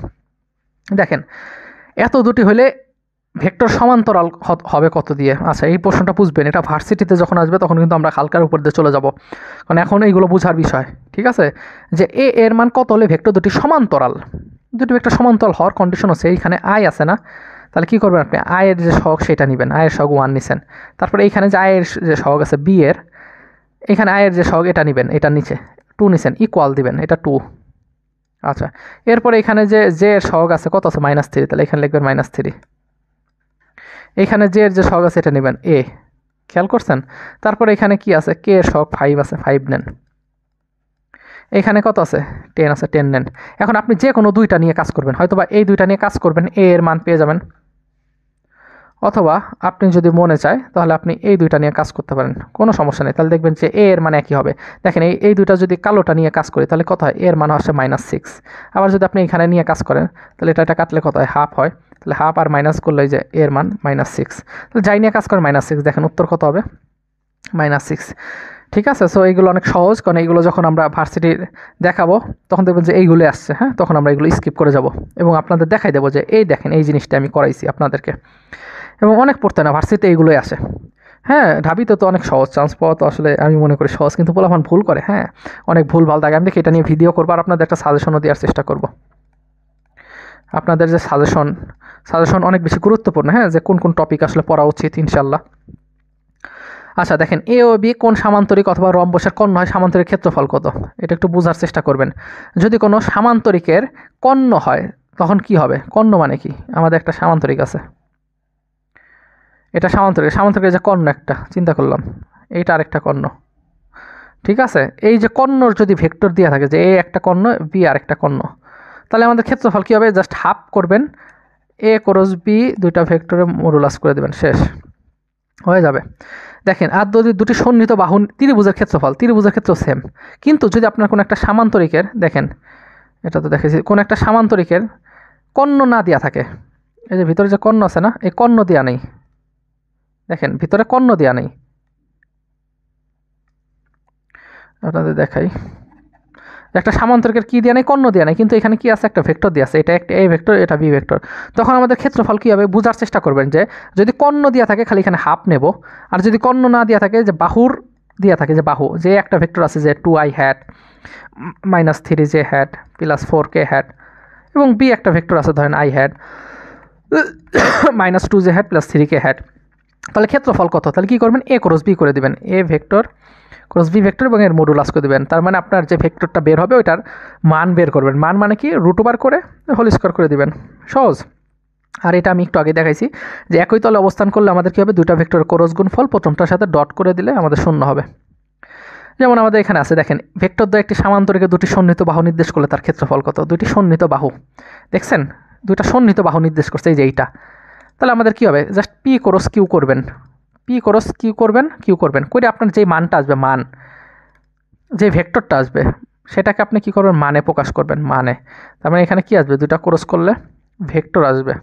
দেখেন এত দুটি হলে ভেক্টর সমান্তরাল হবে কত দিয়ে। আচ্ছা, এই প্রশ্নটা বুঝবেন, এটা ভার্সিটিতে যখন আসবে তখন কিন্তু আমরা হালকার উপর দিয়ে চলে যাব, কারণ এখন এইগুলো বোঝার বিষয়, ঠিক আছে। যে এ এর মান কত হলে ভেক্টর দুটি সমান্তরাল, দুটি ভেক্টর সমান্তরাল হওয়ার কন্ডিশন আছে, এইখানে আই আছে না, তাহলে কী করবেন আপনি, আয়ের যে সহগ সেটা নেবেন, আয়ের সহগ 1 নিছেন, তারপরে এইখানে যে আয়ের যে সহগ আছে বি এর, এখানে আয়ের যে সহগ এটা নেবেন, এটার নিচে 2 নিছেন, ইকুয়াল দিবেন, এটা 2। আচ্ছা, এরপরে এখানে যে জে এর সহগ আছে কত আছে, -3, তাহলে এখানে লিখবেন -3, এখানে জে এর যে সহগ আছে এটা নেবেন এ, খেয়াল করছেন। তারপরে এখানে কি আছে, কে এর সহগ 5 আছে, 5 নেন, এখানে কত আছে, 10 আছে, 10 নেন। এখন আপনি যে কোনো দুইটা নিয়ে কাজ করবেন, হয়তোবা এই দুইটা নিয়ে কাজ করবেন, এ এর মান পেয়ে যাবেন, অথবা আপনি যদি মনে চায় তাহলে আপনি এই দুইটা নিয়ে কাজ করতে পারেন, কোনো সমস্যা নেই, তাহলে দেখবেন যে এ এর মান একই হবে। দেখেন এই দুইটা যদি কালোটা নিয়ে কাজ করি তাহলে কত হয়, এর মান হচ্ছে -6, আবার যদি আপনি এখানে নিয়ে কাজ করেন তাহলে এটা কাটলে কত হয়, হাফ হয়, তাহলে হাফ আর মাইনাস করলে যে এর মান -6, তাহলে যাই নিয়ে কাজ করেন -6, দেখেন উত্তর কত হবে, -6, ঠিক আছে। সো এইগুলো অনেক সহজ, কারণ এইগুলো যখন আমরা ভার্সিটির দেখাবো তখন দেখবেন যে এইগুলো আসছে, হ্যাঁ, তখন আমরা এগুলো স্কিপ করে যাব এবং আপনাদের দেখাই দেবো যে এই দেখেন এই জিনিসটা আমি করাইছি আপনাদেরকে, এবং অনেক পড়তে না, ভার্সিটিতে এইগুলোই আসে। হ্যাঁ, ঢাবিতে তো অনেক সহজ, চান্স পাওয়া তো আসলে আমি মনে করি সহজ, কিন্তু পোলাপান ভুল করে, হ্যাঁ, অনেক ভুল ভাল থাকে। আমি দেখি এটা নিয়ে ভিডিও করবো আর আপনাদের একটা সাজেশনও দেওয়ার চেষ্টা করব। আপনাদের যে সাজেশন অনেক বেশি গুরুত্বপূর্ণ, হ্যাঁ, যে কোন কোন টপিক আসলে পড়া উচিত ইনশাল্লাহ। আচ্ছা দেখেন, এ ও বি কোন সামান্তরিক অথবা রম্বসের কর্ণ হয়, সামান্তরিক ক্ষেত্রফল কত, এটা একটু বোঝার চেষ্টা করবেন। যদি কোনো সামান্তরিকের কর্ণ হয় তখন কি হবে, কর্ণ মানে কি, আমাদের একটা সামান্তরিক আছে, এটা সামান্তরিকের যে কর্ণ একটা চিন্তা করলাম, এইটা আরেকটা কর্ণ, ঠিক আছে, এই যে কর্ণর যদি ভেক্টর দেওয়া থাকে যে এ একটা কর্ণ বি আর একটা কর্ণ, তাহলে আমাদের ক্ষেত্রফল কী হবে, জাস্ট হাফ করবেন এ ক্রস বি দুইটা ভেক্টরে মডুলাস করে দেবেন, শেষ হয়ে যাবে। দেখেন আর যদি দুটি সন্নিহিত বাহু ত্রিভুজের ক্ষেত্রফল, ত্রিভুজের ক্ষেত্র সেম, কিন্তু যদি আপনার কোনো একটা সামান্তরিকের, দেখেন এটা তো দেখেছি, কোনো একটা সামান্তরিকের কর্ণ না দেওয়া থাকে, এই যে ভিতরে যে কর্ণ আছে না, এই কর্ণ দেওয়া নেই, দেখেন ভিতরে কর্ণ দেওয়া নেই, আপনাদের দেখাই, একটা সামান্তরিকের কি দেওয়া নেই, কর্ণ দেওয়া নেই, কিন্তু এখানে কি আছে, একটা ভেক্টর দিয়ে আছে, এটা একটা এ ভেক্টর, এটা বি ভেক্টর। তখন আমাদের ক্ষেত্রফল কী হবে বোঝার চেষ্টা করবেন যে যদি কর্ণ দেওয়া থাকে খালি এখানে হাফ নেব, আর যদি কর্ণ না দেওয়া থাকে যে বাহুর দেওয়া থাকে, যে বাহু যে একটা ভেক্টর আছে যে 2i hat -3j hat +4k hat, এবং বি একটা ভেক্টর আছে ধরেন i hat -2j hat +3k hat, তাহলে ক্ষেত্রফল কত, তাহলে কী করবেন এ ক্রস বি করে দেবেন, A vector cross B vector এবং এর মডুলাস করে দেবেন। তার মানে আপনার যে ভেক্টরটা বের হবে ওইটার মান বের করবেন, মান মানে কি √/, করে হোল স্কোয়ার করে দিবেন, সহজ। আর এটা আমি একটু আগে দেখাইছি যে একই তলে অবস্থান করলে আমাদের কী হবে, দুইটা ভেক্টর ক্রস গুণফল প্রথমটার সাথে ডট করে দিলে আমাদের শূন্য হবে। যেমন আমাদের এখানে আছে, দেখেন ভেক্টর দ্বয় একটি সামান্তরিকে দুটি সন্নিহিত বাহু নির্দেশ করলে তার ক্ষেত্রফল কত, দুইটি সন্নিহিত বাহু, দেখছেন দুইটা সন্নিহিত বাহু নির্দেশ করছে এই যে এইটা, তাহলে আমাদের কী হবে, জাস্ট পি ক্রস কিউ করবেন, পি ক্রস কিউ করবেন, কিউ করবেন করে আপনার যেই মানটা আসবে, মান যে ভেক্টরটা আসবে সেটাকে আপনি কী করবেন, মানে প্রকাশ করবেন, মানে তার মানে এখানে কি আসবে, দুটা ক্রস করলে ভেক্টর আসবে,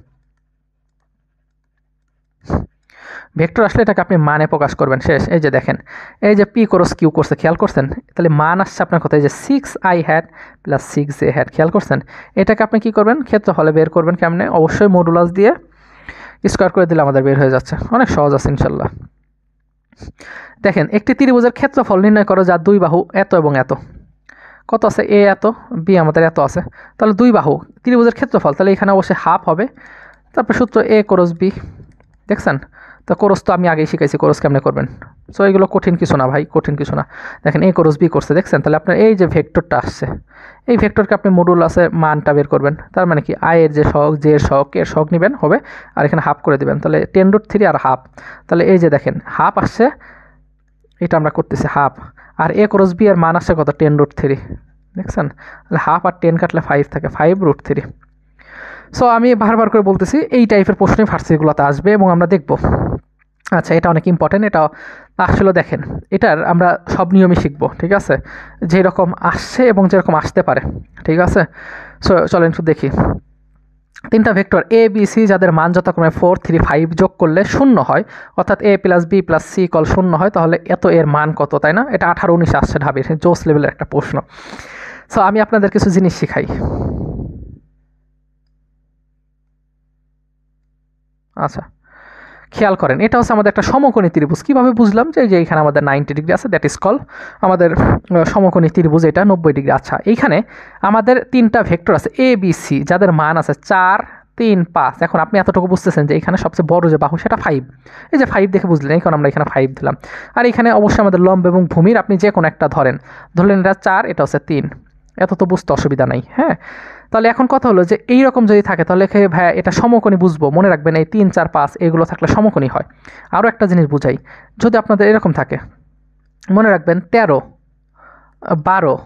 ভেক্টর আসলে এটাকে আপনি মানে প্রকাশ করবেন, শেষ। এই যে দেখেন এই যে পি ক্রস কিউ করছে, খেয়াল করছেন, তাহলে মান আসছে আপনার কথা, এই যে 6i হ্যাট +6j হ্যাট, খেয়াল করছেন, এটাকে আপনি কী করবেন, ক্ষেত্রফলে বের করবেন কেমনে, অবশ্যই মডুলাস দিয়ে স্কোয়ার করে দিলে আমাদের বের হয়ে যাচ্ছে, অনেক সহজ আছে ইনশাল্লাহ। দেখেন একটি ত্রিভুজের ক্ষেত্রফল নির্ণয় করো যার দুই বাহু এত এবং এত, কত আছে, এ এত, বি আমাদের এত আছে, তাহলে দুই বাহু ত্রিভুজের ক্ষেত্রফল, তাহলে এখানে অবশ্যই হাফ হবে, তারপর সূত্র এ ক্রস বি, দেখছেন তো ক্রস তো আমি আগেই শিখাইছি ক্রস কেমনে করবেন, সো এগুলো কঠিন কিছু না ভাই, কঠিন কিছু না। দেখেন এ ক্রস বি করছে, দেখছেন, তাহলে আপনার এই যে ভেক্টরটা আসছে, এই ভেক্টরকে আপনি মডুলাসে মানটা বের করবেন, তার মানে কি আই এর যে সহগ, জে এর সহগ, এর সহগ নেবেন হবে, আর এখানে হাফ করে দেবেন, তাহলে 10√3 আর হাফ, তাহলে এই যে দেখেন হাফ আসছে, এটা আমরা করতেছি হাফ, আর এ ক্রস বি এর মান আসছে কত, 10√3, দেখছেন, তাহলে হাফ আর 10 কাটলে 5 থাকে, 5√3। সো আমি বারবার করে বলতেছি এই টাইপের প্রশ্নই ভার্সিটিগুলোতে আসবে এবং আমরা দেখব। আচ্ছা এটা অনেক ইম্পর্টেন্ট, এটা আসলে দেখেন এটার আমরা সব নিয়মই শিখব, ঠিক আছে, যেরকম আসছে এবং যেরকম আসতে পারে, ঠিক আছে। সো চলেন একটু দেখি, তিনটা ভেক্টর এ বি সি যাদের মান যথাক্রমে 4, 3, 5 যোগ করলে শূন্য হয়, অর্থাৎ a + b + c = 0 হয়, তাহলে এত এর মান কত, তাই না, এটা 18-19 আসছে ঢাবির জোস লেভেলের একটা প্রশ্ন। সো আমি আপনাদের কিছু জিনিস শিখাই। আচ্ছা খেয়াল করেন, এটা হচ্ছে আমাদের একটা সমকোণী ত্রিভুজ, কীভাবে বুঝলাম, যে এইখানে আমাদের 90 ডিগ্রি আছে, দ্যাট ইজ কল আমাদের সমকোণী ত্রিভুজ, এটা 90 ডিগ্রি। আচ্ছা এইখানে আমাদের তিনটা ভেক্টর আছে এ বি সি যাদের মান আছে 4, 3, 5। এখন আপনি এতটুকু বুঝতেছেন যে এখানে সবচেয়ে বড় যে বাহু সেটা 5, এই যে 5 দেখে বুঝলেন, এই কারণে আমরা এখানে 5 দিলাম। আর এখানে অবশ্যই আমাদের লম্ব এবং ভূমির আপনি যে কোনো একটা ধরলেন এটা 4, এটা হচ্ছে 3, এত তো বুঝতে অসুবিধা নাই, হ্যাঁ। তাহলে এখন কথা হলো যে এইরকম যদি থাকে তাহলে ভাইয়া এটা সমকোণী বুঝবো, মনে রাখবেন এই 3, 4, 5 এগুলো থাকলে সমকোণী হয়। আরও একটা জিনিস বুঝাই, যদি আপনাদের এরকম থাকে মনে রাখবেন 13, 12,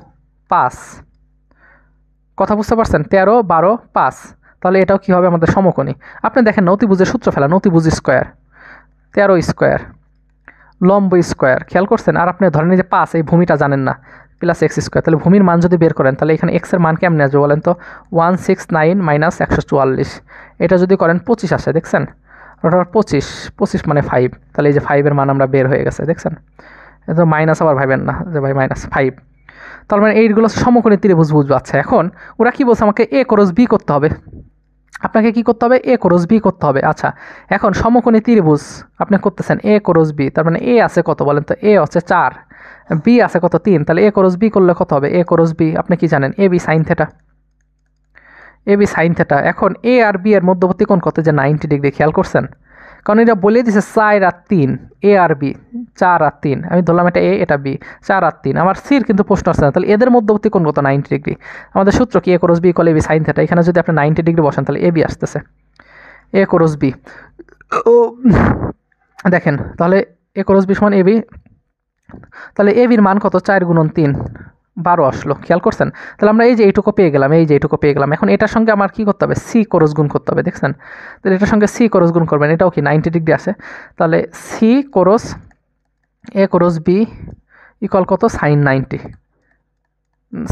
5, কথা বুঝতে পারছেন, 13, 12, 5, তাহলে এটাও কী হবে আমাদের সমকোণী। আপনি দেখেন না অতিভুজের সূত্র ফেলান, অতিভুজ স্কোয়ার 13 স্কোয়ার লম্ব স্কোয়ার, খেয়াল করছেন, আর আপনি ধরেন যে 5 এই ভূমিটা জানেন না +x², তাহলে ভূমির মান যদি বের করেন তাহলে এখানে x এর মান কেমনে আসবে বলেন তো, 169 - 144, এটা যদি করেন 25 আসে, দেখছেন ওটা 25 মানে 5, তাহলে এই যে 5 এর মান আমরা বের হয়ে গেছে, দেখছেন, এটা মাইনাস আবার ভাবেন না যে ভাই -5, তার মানে এইগুলো সমকোণী ত্রিভুজ বুঝবো। আচ্ছা এখন ওরা কি বলছে, আমাকে এ ক্রস বি করতে হবে, আপনাকে কি করতে হবে, এ ক্রস বি করতে হবে। আচ্ছা এখন সমকোণী ত্রিভুজ আপনি করতেছেন এ ক্রস বি, তার মানে এ আছে কত বলেন তো, এ হচ্ছে 4, বি আছে কত 3, তাহলে এ ক্রস বি করলে কত হবে, এ ক্রস বি আপনি কি জানেন, এ B sine theta, A B sine theta. এখন এ আর বি এর মধ্যবর্তী কোণ কত, যে 90 ডিগ্রি, খেয়াল করছেন, কারণ এটা বলে দিছে 4 আর 3, এ আর বি 4 আর 3, আমি ধরলাম এটা এ এটা বি, 4 আর 3, আমার সির কিন্তু প্রশ্ন আসছে না, তাহলে এদের মধ্যবর্তী কোণ কত, 90 ডিগ্রি। আমাদের সূত্র কি, এ ক্রস বি = এ বি সাইন থেটা, এখানে যদি আপনি 90 ডিগ্রি বসান তাহলে এ বি আসতেছে, এ ক্রস বি। ও দেখেন তাহলে এ ক্রস বি সমান এ বি, তাহলে এ বির মান কত, 4 গুণন 3 12 আসলো, খেয়াল করছেন। তাহলে আমরা এই যে এইটুকু পেয়ে গেলাম, এই যে এইটুকু পেয়ে গেলাম। এখন এটার সঙ্গে আমার কী করতে হবে, সি ক্রস গুণ করতে হবে, দেখছেন। তাহলে এটার সঙ্গে সি ক্রস গুণ করবেন, এটাও কি 90 ডিগ্রি আছে। তাহলে সি ক্রস এ ক্রস বি ইকুয়াল কত, সাইন 90।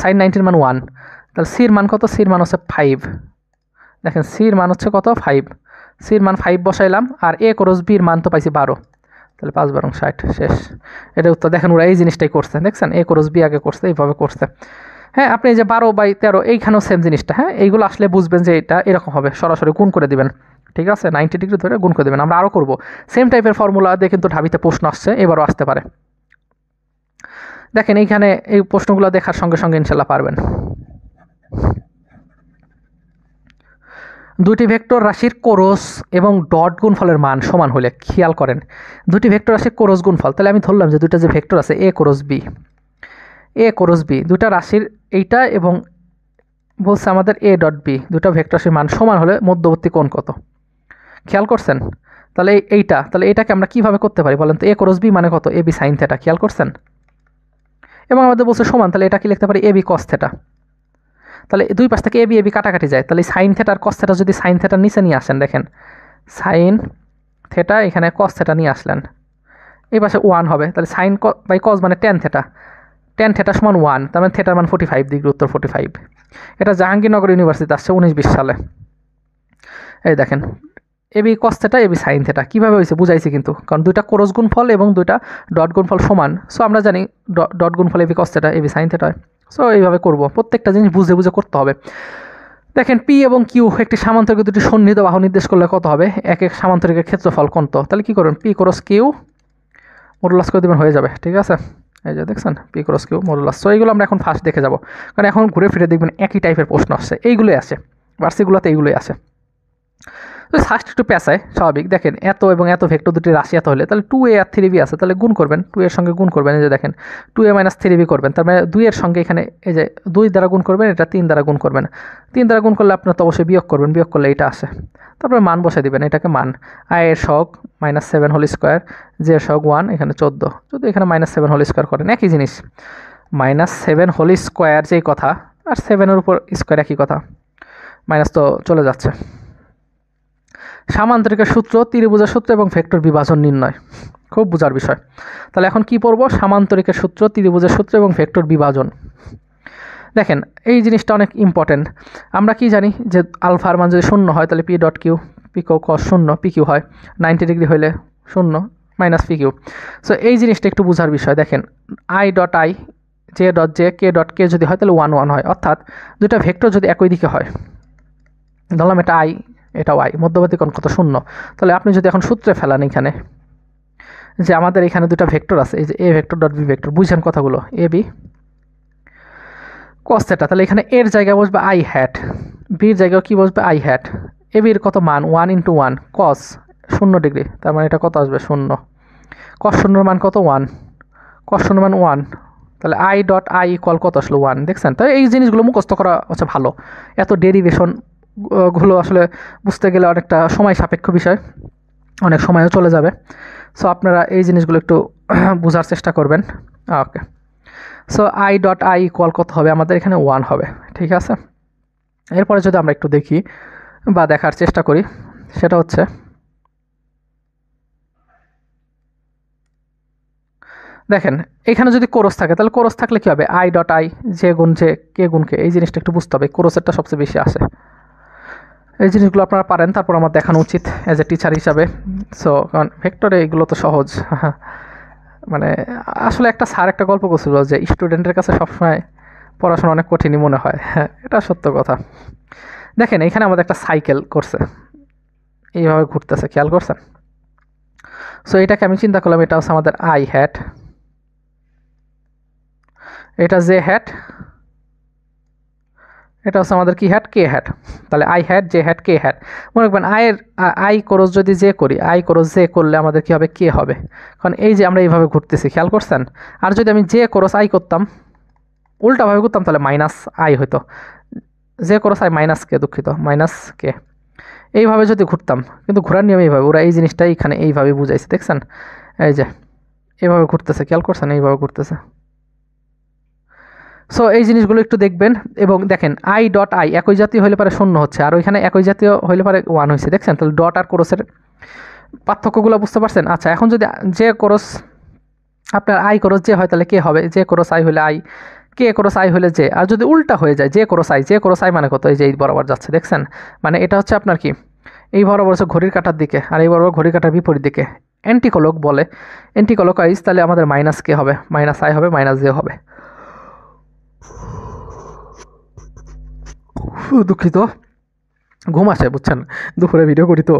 সাইন 90-র মান 1। তাহলে সির মান কত, সির মান হচ্ছে 5। দেখেন সির মান হচ্ছে কত, 5। সির মান 5 বসাইলাম, আর এ ক্রস বির মান তো পাইছি 12। তাহলে 5 12 60, শেষ। এটা উত্তর। দেখেন ওরা এই জিনিসটাই করছে, দেখছেন, এ ক্রস বি আগে করছে, এইভাবে করছে। হ্যাঁ, আপনি এই যে 12/13 এইখানেও সেম জিনিসটা, হ্যাঁ, এইগুলো আসলে বুঝবেন যে এটা এরকম হবে, সরাসরি গুণ করে দিবেন, ঠিক আছে, 90 ডিগ্রি ধরে গুণ করে দেবেন। আমরা আরও করবো সেম টাইপের ফর্মুলা দিয়ে, কিন্তু ঢাবিতে প্রশ্ন আসছে, এবারও আসতে পারে। দেখেন এইখানে এই প্রশ্নগুলো দেখার সঙ্গে সঙ্গে ইনশাল্লাহ পারবেন। দুটি ভেক্টর রাশির কোরস এবং ডট গুণফলের মান সমান হলে, খেয়াল করেন, দুটি ভেক্টর রাশির কোরস গুণফল, তাহলে আমি ধরলাম যে দুটা যে ভেক্টর আছে এ ক্রস বি, এ ক্রস বি দুটা রাশির এইটা এবং বলছে আমাদের এ ডট বি দুটা ভেক্টর রাশির মান সমান হলে মধ্যবর্তী কোণ কত, খেয়াল করছেন। তাহলে এইটা, তাহলে এটাকে আমরা কীভাবে করতে পারি বলেন তো, এ ক্রস বি মানে কত, এ বি সাইন থেটা, খেয়াল করছেন। এবং আমাদের বলছে সমান, তাহলে এটা কি লিখতে পারি, এ বি কস থেটা। তাহলে দুই পাশ থেকে এ বি কাটাকাটি যায়, তাহলে সাইন থেটা আর কস থেটা যদি সাইন থেটার নিচে নিয়ে আসেন, দেখেন সাইন থেটা এখানে কস থেটা নিয়ে আসলেন, এই পাশে 1 হবে, তাহলে সাইন বাই কস মানে টেন থেটা, টেন থেটা সমান 1, তার মানে থেটার মান 45 ডিগ্রি, উত্তর 45। এটা জাহাঙ্গীরনগর ইউনিভার্সিটি আসছে 19-20 সালে। এই দেখেন এ B cos theta, A B sine theta, কীভাবে হয়েছে বুঝাইছি কিন্তু, কারণ দুইটা ক্রস গুণফল এবং দুইটা ডট গুণফল সমান। সো আমরা জানি ডট গুণফল এ B cos theta, A B sine theta হয়। সো এইভাবে করব, প্রত্যেকটা জিনিস বুঝে বুঝে করতে হবে। দেখেন পি এবং কিউ একটি সামান্তরিক দুটি সন্নিহিত বাহু নির্দেশ করলে কত হবে, এক এক সামান্তরিকের ক্ষেত্রফল কত, তাহলে কী করবেন, পি ক্রস কিউ মডুলাস করে দেবেন, হয়ে যাবে, ঠিক আছে। এই যে দেখছেন P cross Q modulus. So এইগুলো আমরা এখন ফার্স্ট দেখে যাব, কারণ এখন ঘুরে ফিরে দেখবেন একই টাইপের প্রশ্ন আসছে, এইগুলোই আসে বার্ষিকগুলোতে, এইগুলোই আসে। তো ফার্স্ট একটু পেঁচায়, স্বাভাবিক। দেখেন এত এবং এত ভেক্টর দুটি রাশি এত হলে, তাহলে 2a আর 3b আছে, তাহলে গুণ করবেন, 2 এর সঙ্গে গুণ করবেন, এই যে দেখেন 2a মাইনাস 3b করবেন, তার মানে 2 এর সঙ্গে এখানে এই যে 2 দ্বারা গুণ করবেন, এটা 3 দ্বারা গুণ করবেন, 3 দ্বারা গুণ করলে আপনার তো অবশ্যই বিয়োগ করবেন, বিয়োগ করলে এটা আসে, তারপরে মান বসে দিবেন, এটাকে মান আই এর সহগ -7 হোল স্কোয়ার, জে এর সহগ 1, এখানে 14, যদি এখানে -7 হোল স্কোয়ার করেন একই জিনিস, -7 হোল স্কোয়ার যেই কথা, আর 7-এর উপর স্কোয়ার একই কথা, মাইনাস তো চলে যাচ্ছে। সামান্তরিকের সূত্র, ত্রিভুজের সূত্র এবং ভেক্টর বিভাজন নির্ণয়, খুব বোঝার বিষয়। তাহলে এখন কি পড়ব, সামান্তরিকের সূত্র, ত্রিভুজের সূত্র এবং ভেক্টর বিভাজন। দেখেন এই জিনিসটা অনেক ইম্পর্টেন্ট। আমরা কি জানি যে আলফার মান যদি 0 হয় তাহলে পি ডট কিউ, পি কস 0, পি কিউ হয় 90 ডিগ্রি হইলে 0 মাইনাস পি কিউ। সো এই জিনিসটা একটু বোঝার বিষয়। দেখেন i dot i, j dot j, k dot k যদি হয় তাহলে 1 1 হয়, অর্থাৎ দুটা ভেক্টর যদি একই দিকে হয়, ধরলাম এটা আই এটা ওয়াই, মধ্যবর্তী কোণ কত 0, তাহলে আপনি যদি এখন সূত্রে ফেলান এখানে যে আমাদের এখানে দুটা ভেক্টর আছে, এই যে A vector dot B vector, বুঝছেন কথাগুলো, এ বি কস থেটা, তাহলে এখানে এর জায়গায় বসবে আই হ্যাট, বির জায়গায় কি বসবে আই হ্যাট, এ বির কত মান 1 × 1 কস 0 ডিগ্রি, তার মানে এটা কত আসবে 0, কস 0-এর মান কত 1, কস 0 মান 1, তাহলে আই ডট আই ইকুয়াল কত আসলো 1, দেখছেন। তাই এই জিনিসগুলো মুখস্থ করা হচ্ছে ভালো, এত ডেরিভেশন গুলো আসলে বুঝতে গেলে অনেকটা সময় সাপেক্ষ বিষয়, অনেক সময়ও চলে যাবে। সো আপনারা এই জিনিসগুলো একটু বোঝার চেষ্টা করবেন। Okay, so i dot i equal কত হবে, আমাদের এখানে 1 হবে, ঠিক আছে। এরপরে যদি আমরা একটু দেখি বা দেখার চেষ্টা করি, সেটা হচ্ছে দেখেন এখানে যদি কোরস থাকে, তাহলে কোরস থাকলে কী হবে, আই ডট আই, যে গুণ যে, কে গুণ কে, এই জিনিসটা একটু বুঝতে হবে, কোরসেরটা সবচেয়ে বেশি আসে। এই জিনিসগুলো আপনারা পারেন, তারপর আমার দেখানো উচিত অ্যাজ এ টিচার হিসাবে। সো কারণ ভেক্টরে এগুলো তো সহজ, মানে আসলে একটা স্যার একটা গল্প করছিল যে স্টুডেন্টের কাছে সবসময় পড়াশোনা অনেক কঠিনই মনে হয়, হ্যাঁ এটা সত্য কথা। দেখেন এখানে আমাদের একটা সাইকেল করছে, এইভাবে ঘুরতেছে, খেয়াল করছেন। সো এটাকে আমি চিন্তা করলাম, এটা হচ্ছে আমাদের আই হ্যাট, এটা জে হ্যাট, এটা হচ্ছে আমাদের কি হ্যাট, কে হ্যাট। তাহলে i hat, j hat, k hat. মনে রাখবেন আয়ের আই ক্রস যদি জে করি, আই ক্রস জে করলে আমাদের কি হবে, কে হবে, কারণ এই যে আমরা এইভাবে ঘুরতেছি, খেয়াল করছেন। আর যদি আমি জে ক্রস আই করতাম, উল্টাভাবে করতাম, তাহলে মাইনাস আই হইতো, জে ক্রস আই মাইনাস কে, দুঃখিত মাইনাস কে, এইভাবে যদি ঘুরতাম, কিন্তু ঘোরার নিয়ম এইভাবে, ওরা এই জিনিসটাই এখানে এইভাবে বুঝাইছে, দেখছেন এই যে এভাবে ঘুরতেছে, খেয়াল করছেন, এইভাবে ঘুরতেছে। সো এই জিনিসগুলো একটু দেখবেন এবং দেখেন আই ডট আই একই জাতীয় হলে পারে শূন্য হচ্ছে, আর ওইখানে একই জাতীয় হলে পারে 1 হয়েছে, দেখছেন? তাহলে ডট আর ক্রসের পার্থক্যগুলো বুঝতে পারছেন? আচ্ছা, এখন যদি যে ক্রস আপনার আই ক্রস যে হয় তাহলে কে হবে? যে ক্রস আই হলে আই, কে ক্রস আই হলে যে। আর যদি উল্টা হয়ে যায় যে ক্রস আই মানে কত? এই যে এই বরাবর যাচ্ছে, দেখছেন? মানে এটা হচ্ছে আপনার কি, এই বরাবর হচ্ছে ঘড়ির কাঁটার দিকে, আর এই বরাবর ঘড়ির কাঁটার বিপরীত দিকে, অ্যান্টিকলক বলে, অ্যান্টিকলকাইজ। তাহলে আমাদের মাইনাস কে হবে? মাইনাস আই হবে, মাইনাস জে হবে। দুঃখিত, ঘুম আসে বুঝছেন, দুপুরে ভিডিও করি তো।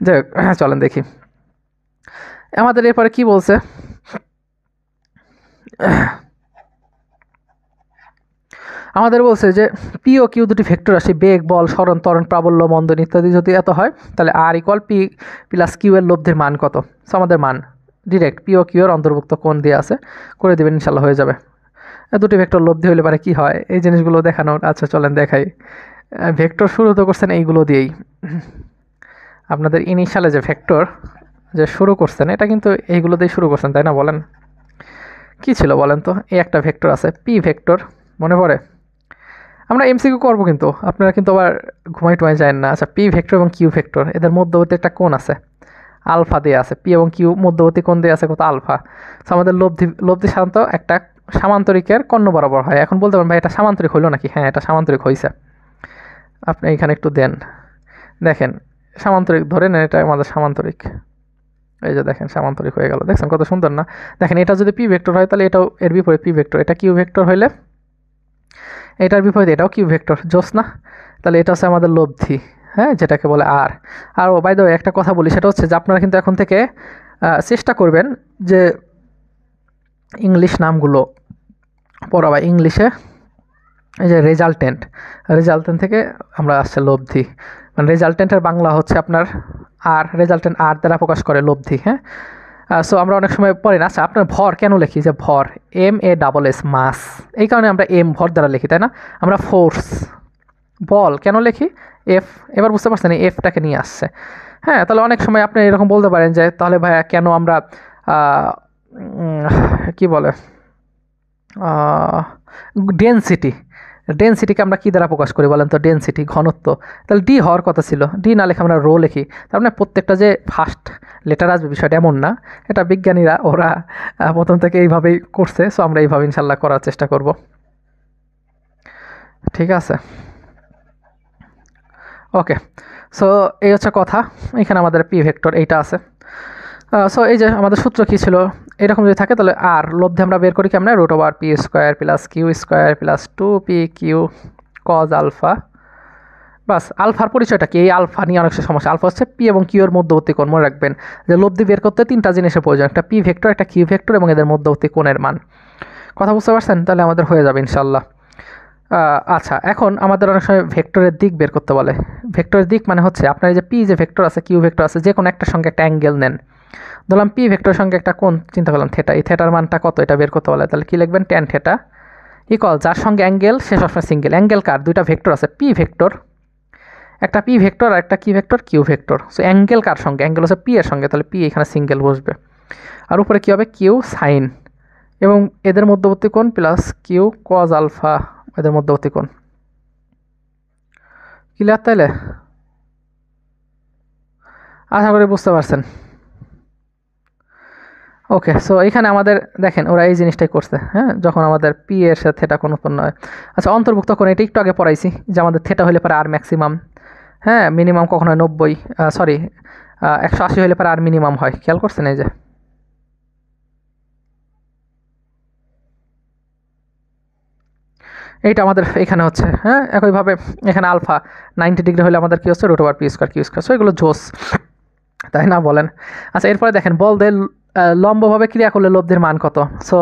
যাই হোক, চলেন দেখি আমাদের এরপরে কি বলছে। আমাদের বলছে যে পি ও কিউ দুটি ভেক্টর রাশি, বেগ, বল, সরণ, ত্বরণ, প্রাবল্য, মন্দন ইত্যাদি যদি এত হয় তাহলে আর ইকুয়াল পি প্লাস কিউ এর লব্ধির মান কত? সো আমাদের মান ডিরেক্ট পি ও কিউ এর অন্তর্ভুক্ত কোণ দিয়ে আছে, করে দেবেন, ইনশাল্লাহ হয়ে যাবে। দুটি ভেক্টর লব্ধি হলে পারে কি হয় এই জিনিসগুলো দেখানোর। আচ্ছা চলেন দেখাই। ভেক্টর শুরু তো করছেন এইগুলো দিয়েই, আপনাদের ইনিশিয়ালে যে ভেক্টর যে শুরু করছেন এটা কিন্তু এইগুলো দিয়ে শুরু করছেন, তাই না? বলেন কি ছিল বলেন তো? এই একটা ভেক্টর আছে পি ভেক্টর, মনে পড়ে? আমরা এমসিকিউ করবো কিন্তু আপনারা কিন্তু আবার ঘুমাই টুমাই যায় না। আচ্ছা, পি ভেক্টর এবং কিউ ভেক্টর এদের মধ্যবর্তী একটা কোণ আছে, আলফা দিয়ে আছে। পি এবং কিউ মধ্যবর্তী কোণ দিয়ে আছে কত? আলফা। তো আমাদের লব্ধি সাধারণত একটা সামান্তরিকের কর্ণ বরাবর হয়। এখন বলতে পারেন ভাই এটা সামান্তরিক হইলো নাকি? হ্যাঁ, এটা সামান্তরিক হয়েছে। আপনি এখানে একটু দেন, দেখেন সামান্তরিক ধরে নেন, এটা আমাদের সামান্তরিক। এই যে দেখেন সামান্তরিক হয়ে গেল, দেখছেন কত সুন্দর না? দেখেন এটা যদি পি ভেক্টর হয় তাহলে এটাও এর বিপরীত পি ভেক্টর, এটা কিউ ভেক্টর হইলে এটার বিপরীত এটাও কিউ ভেক্টর, জোস না? তাহলে এটা হচ্ছে আমাদের লব্ধি, হ্যাঁ, যেটাকে বলে আর। আর বাই দ্য ওয়ে একটা কথা বলি, সেটা হচ্ছে যে আপনারা কিন্তু এখন থেকে চেষ্টা করবেন যে ইংলিশ নামগুলো পড়াবা ইংলিশে। এই যে রেজাল্টেন্ট থেকে আমরা আসছে লব্ধি, মানে রেজাল্টেন্টের বাংলা হচ্ছে আপনার আর, রেজাল্টেন্ট আর দ্বারা প্রকাশ করে লব্ধি, হ্যাঁ। সো আমরা অনেক সময় পড়ি না। আচ্ছা, আপনার ভর কেন লিখি? যে ভর MASS মাস, এই কারণে আমরা এম ভর দ্বারা লিখি, তাই না? আমরা ফোর্স বল কেন লিখি? এফ। এবার বুঝতে পারছেন এফটাকে নিয়ে আসছে, হ্যাঁ। তাহলে অনেক সময় আপনি এরকম বলতে পারেন যে তাহলে ভাইয়া কেন আমরা কি বলে ডেনসিটিকে আমরা কী দ্বারা প্রকাশ করি বলেন তো? ডেনসিটি, ঘনত্ব। তাহলে ডি হওয়ার কথা ছিল, ডি না লিখে আমরা রো লিখি। তার মানে প্রত্যেকটা যে ফার্স্ট লেটার আসবে বিষয়টা এমন না, এটা বিজ্ঞানীরা ওরা প্রথম থেকে এইভাবেই করছে। সো আমরা এইভাবে ইনশাল্লাহ করার চেষ্টা করব, ঠিক আছে? ওকে, সো এই হচ্ছে কথা। এখানে আমাদের পি ভেক্টর এইটা আছে। সো এই যে আমাদের সূত্র কী ছিল, এরকম যদি থাকে তাহলে আর লব্ধি আমরা বের করি কেমন? √r P square plus Q square plus 2p/q cos alpha. বাস, আলফার পরিচয়টা কি? এই আলফা নিয়ে অনেক সমস্যা। আলফা হচ্ছে পি এবং কিউ এর মধ্যবর্তী কোণ। মনে রাখবেন যে লব্ধি বের করতে তিনটা জিনিসের প্রয়োজন, একটা পি ভেক্টর, একটা কিউ ভেক্টর এবং এদের মধ্যবর্তী কোণের মান। কথা বুঝতে পারছেন? তাহলে আমাদের হয়ে যাবে ইনশাল্লাহ। আচ্ছা, এখন আমাদের অনেক সময় ভেক্টরের দিক বের করতে বলে। ভেক্টরের দিক মানে হচ্ছে আপনার এই যে পি যে ভেক্টর আছে, কিউ ভেক্টর আছে, যে কোনো একটার সঙ্গে একটা অ্যাঙ্গেল নেন। ধরলাম পি ভেক্টরের সঙ্গে একটা কোণ চিন্তা করলাম থিটা, এই থিটার মানটা কত এটা বের করতে বলে। তাহলে কি লিখবেন? ট্যান থিটা ইকুয়াল, যার সঙ্গে অ্যাঙ্গেল সে সবসময় সিঙ্গেল। অ্যাঙ্গেল কার? দুইটা ভেক্টর আছে, পি ভেক্টর, একটা পি ভেক্টর আর একটা কি vector? Q vector. So angle কার সঙ্গে? অ্যাঙ্গেল হচ্ছে পি এর সঙ্গে, তাহলে পি এখানে সিঙ্গেল বসবে। আর উপরে কী হবে? কিউ সাইন, এবং এদের মধ্যবর্তী কোণ প্লাস কিউ কজ আলফা, এদের মধ্যবর্তী কোণ। ক্লিয়ার তাইলে? আশা করি বুঝতে পারছেন। ওকে, সো এখানে আমাদের দেখেন ওরা এই জিনিসটাই করছে, হ্যাঁ, যখন আমাদের পি এর সাথে থেটা কোণ উৎপন্ন হয়। আচ্ছা, অন্তর্ভুক্ত কোণ এটা একটু আগে পড়াইছি যে আমাদের থেটা হলে পরে আর ম্যাক্সিমাম, হ্যাঁ, মিনিমাম কখনো 90, সরি 180 হলে পরে আর মিনিমাম হয়। খেয়াল করছেন? এই যে এইটা আমাদের এখানে হচ্ছে, হ্যাঁ। একইভাবে এখানে আলফা 90 ডিগ্রি হলে আমাদের কী হচ্ছে? √r P square Q square. So এগুলো জোস, তাই না? বলেন। আচ্ছা, এরপরে দেখেন বল দিয়ে লম্বভাবে ক্রিয়া করলে লব্ধির মান কত? So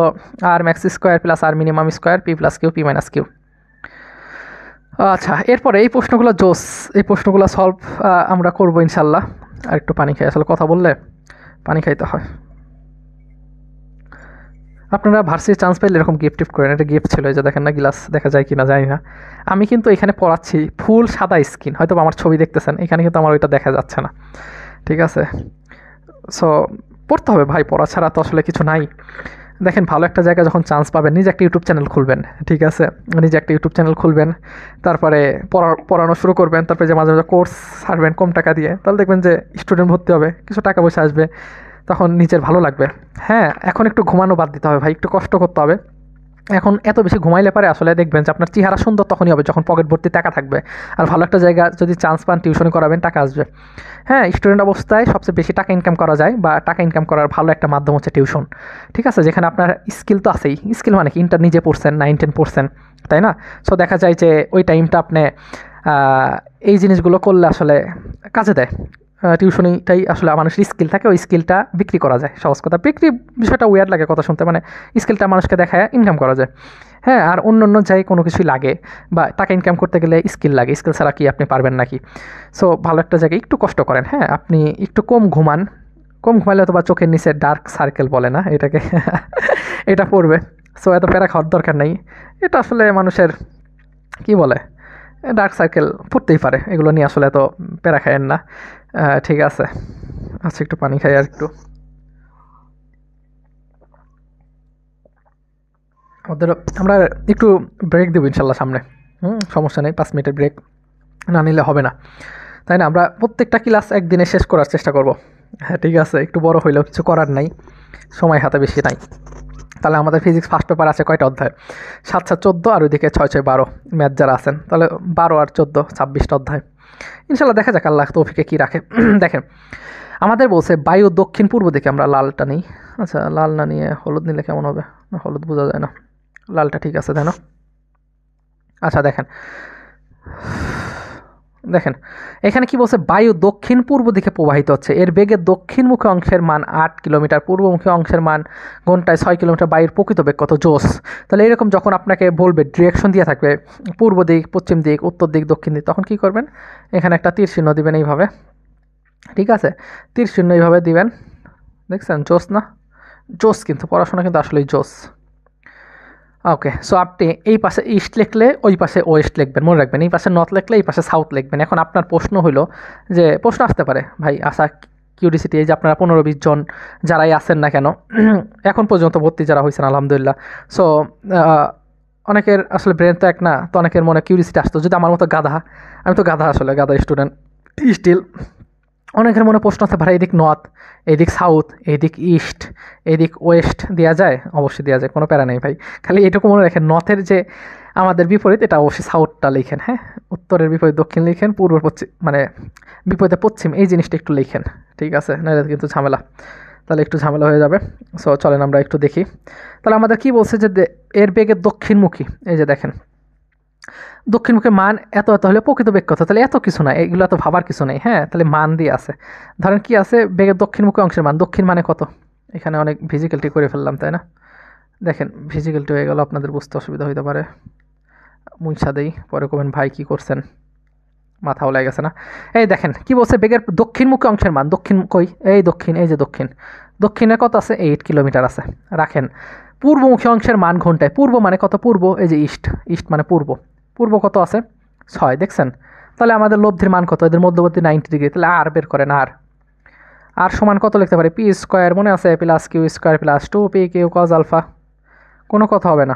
R max square plus R minimum square P plus Q P minus Q. আচ্ছা, এরপরে এই প্রশ্নগুলো জোস, এই প্রশ্নগুলো সলভ আমরা করবো ইনশাল্লাহ। আর একটু পানি খাই, আসলে কথা বললে পানি খাইতে হয়। আপনারা ভার্সিটি চান্স পাইলে এরকম গিফট টিফট করেন, এটা গিফট ছিল। এই যে দেখেন না, গ্লাস দেখা যায় কি না জানি না। আমি কিন্তু এখানে পড়াচ্ছি ফুল সাদা স্ক্রিন, হয়তো আমার ছবি দেখতেছেন, এখানে কিন্তু আমার ওইটা দেখা যাচ্ছে না, ঠিক আছে? সো পড়তে হবে ভাই, পড়া ছাড়া তো আসলে কিছু নাই। দেখেন ভালো একটা জায়গায় যখন চান্স পাবেন, নিজে একটা ইউটিউব চ্যানেল খুলবেন, ঠিক আছে, নিজে একটা ইউটিউব চ্যানেল খুলবেন, তারপরে পড়ানো শুরু করবেন, তারপরে যে মাঝে মাঝে কোর্স ছাড়বেন কম টাকা দিয়ে, তাহলে দেখবেন যে স্টুডেন্ট ভর্তি হবে, কিছু টাকা পয়সা আসবে, তখন নিজের ভালো লাগবে। হ্যাঁ, এখন একটু ঘুমানো বাদ দিতে হবে ভাই, একটু কষ্ট করতে হবে। এখন এত বেশি ঘুমাইলে পারে আসলে দেখবেন যে আপনার চেহারা সুন্দর তখনই হবে যখন পকেট ভর্তি টাকা থাকবে। আর ভালো একটা জায়গা যদি চান্স পান, টিউশনি করাবেন, টাকা আসবে। হ্যাঁ, স্টুডেন্ট অবস্থায় সবচেয়ে বেশি টাকা ইনকাম করা যায়, বা টাকা ইনকাম করার ভালো একটা মাধ্যম হচ্ছে টিউশন। ঠিক আছে, যেখানে আপনার স্কিল তো আছেই, স্কিল মানে কি, ইন্টার নিজে পড়ছেন 9-10 পড়ছেন, তাই না? সো দেখা যায় যে ওই টাইমটা আপনি এই জিনিসগুলো করলে আসলে কাজে দেয়। টিউশনিটাই আসলে মানুষের স্কিল থাকে, ওই স্কিলটা বিক্রি করা যায়। সহজ কথা, বিক্রি বিষয়টা উইয়ার্ড লাগে কথা শুনতে, মানে স্কিলটা মানুষকে দেখায় ইনকাম করা যায়। হ্যাঁ, আর অন্য অন্য যাই কোনো কিছুই লাগে, বা টাকা ইনকাম করতে গেলে স্কিল লাগে, স্কিল ছাড়া কি আপনি পারবেন নাকি? সো ভালো একটা জায়গায় একটু কষ্ট করেন। হ্যাঁ, আপনি একটু কম ঘুমান, কম ঘুমাইলে অথবা চোখের নিচে ডার্ক সার্কেল বলে না এটাকে, এটা পড়বে। সো এত প্যারা খাওয়ার দরকার নেই। এটা আসলে মানুষের কি বলে, ডার্ক সার্কেল পড়তেই পারে, এগুলো নিয়ে আসলে এত প্যারা খায়েন না। ঠিক আছে, আচ্ছা একটু পানি খাই আর একটু। আমাদের আমরা একটু ব্রেক দেবো ইনশাল্লাহ সামনে। সমস্যা নেই, 5 মিনিটের ব্রেক না নিলে হবে না, তাই না? আমরা প্রত্যেকটা ক্লাস একদিনে শেষ করার চেষ্টা করব। হ্যাঁ ঠিক আছে, একটু বড় হইলেও কিছু করার নাই, সময় হাতে বেশি নাই। তাহলে আমাদের ফিজিক্স ফার্স্ট পেপার আছে কয়টা অধ্যায়? 7-7-14, আর ওইদিকে 6-6-12 ম্যাথ যারা আছেন, তাহলে 12 আর 14 26টা অধ্যায়। ইনশাল্লাহ দেখা যাক আল্লাহ তৌফিকে কী রাখে। দেখেন আমাদের বলছে বায়ু দক্ষিণ পূর্ব দিকে, আমরা লালটা নিই। আচ্ছা, লাল না নিয়ে হলুদ নিলে কেমন হবে? না, হলুদ বোঝা যায় না, লালটা ঠিক আছে, তাই না? আচ্ছা দেখেন, দেখেন এখানে কি বলছে, বায়ু দক্ষিণ পূর্ব দিকে প্রবাহিত হচ্ছে, এর বেগের দক্ষিণমুখী অংশের মান 8 কিলোমিটার, পূর্বমুখী অংশের মান ঘন্টায় 6 কিলোমিটার, বায়ুর প্রকৃত বেগ কত? জোস। তাহলে এরকম যখন আপনাকে বলবে, ডিরেকশন দিয়ে থাকবে পূর্ব দিক, পশ্চিম দিক, উত্তর দিক, দক্ষিণ দিক, তখন কি করবেন? এখানে একটা তীর চিহ্ন দিবেন এইভাবে, ঠিক আছে, তীর চিহ্ন এইভাবে দিবেন। দেখছেন জোস না? জোস, কিন্তু পড়াশোনা কিন্তু আসলেই জোস। ওকে, সো আপনি এই পাশে ইস্ট লিখলে ওই পাশে ওয়েস্ট লিখবেন, মনে রাখবেন। এই পাশে নর্থ লিখলে এই পাশে সাউথ লিখবেন। এখন আপনার প্রশ্ন হলো যে, প্রশ্ন আসতে পারে ভাই, আশা কিউরিসিটি, এই যে আপনারা 15-20 জন যারাই আছেন না কেন, এখন পর্যন্ত ভর্তি যারা হয়েছেন আলহামদুলিল্লাহ। সো অনেকের আসলে ব্রেন তো এক না, তো অনেকের মনে কিউরিসিটি আসতো, যদি আমার মতো গাধা, আমি তো গাধা, আসলে গাধা স্টুডেন্ট স্টিল, অনেকের মনে প্রশ্ন আছে ভাই, এদিক নর্থ, এদিক সাউথ, এদিক ইস্ট, এদিক ওয়েস্ট দেওয়া যায়? অবশ্যই দেওয়া যায়, কোনো প্যারা নেই ভাই। খালি এটুকু মনে রাখেন, নর্থের যে আমাদের বিপরীত, এটা অবশ্যই সাউথটা লিখেন। হ্যাঁ, উত্তরের বিপরীত দক্ষিণ লিখেন, পূর্ব পশ্চিম মানে বিপরীতে পশ্চিম, এই জিনিসটা একটু লিখেন, ঠিক আছে? নাহলে কিন্তু ঝামেলা, তাহলে একটু ঝামেলা হয়ে যাবে। সো চলেন আমরা একটু দেখি, তাহলে আমাদের কি বলছে যে এর বেগের দক্ষিণমুখী, এই যে দেখেন দক্ষিণমুখী মান এত এত হলে প্রকৃত বেগ কত? তাহলে এত কিছু না, এগুলো এত ভাবার কিছু নেই। হ্যাঁ, তাহলে মান দিয়ে আছে, ধরেন কি আছে, বেগের দক্ষিণমুখী অংশের মান, দক্ষিণ মানে কত? এখানে অনেক ফিজিক্যালটি করে ফেললাম, তাই না? দেখেন ফিজিক্যালটি হয়ে গেল, আপনাদের বুঝতে অসুবিধা হইতে পারে, মুইসা দেই, পরে কবেন ভাই কী করছেন, মাথাও লেগে গেছে না। এই দেখেন কি বলছে, বেগের দক্ষিণমুখী অংশের মান, দক্ষিণ কই, এই দক্ষিণ, এই যে দক্ষিণ, দক্ষিণে কত আছে? 8 কিলোমিটার আছে, রাখেন। পূর্বমুখী অংশের মান ঘন্টায়, পূর্ব মানে কত? পূর্ব, এই যে ইস্ট, ইস্ট মানে পূর্ব, পূর্ব কত আছে? 6, দেখছেন? তাহলে আমাদের লব্ধির মান কত? এদের মধ্যবর্তী 90 ডিগ্রি, তাহলে আর বের করেন। আর আর সমান কত লিখতে পারি? পি স্কোয়ার, মনে আছে, plus Q square plus 2 P Q cos alpha, কোনো কথা হবে না,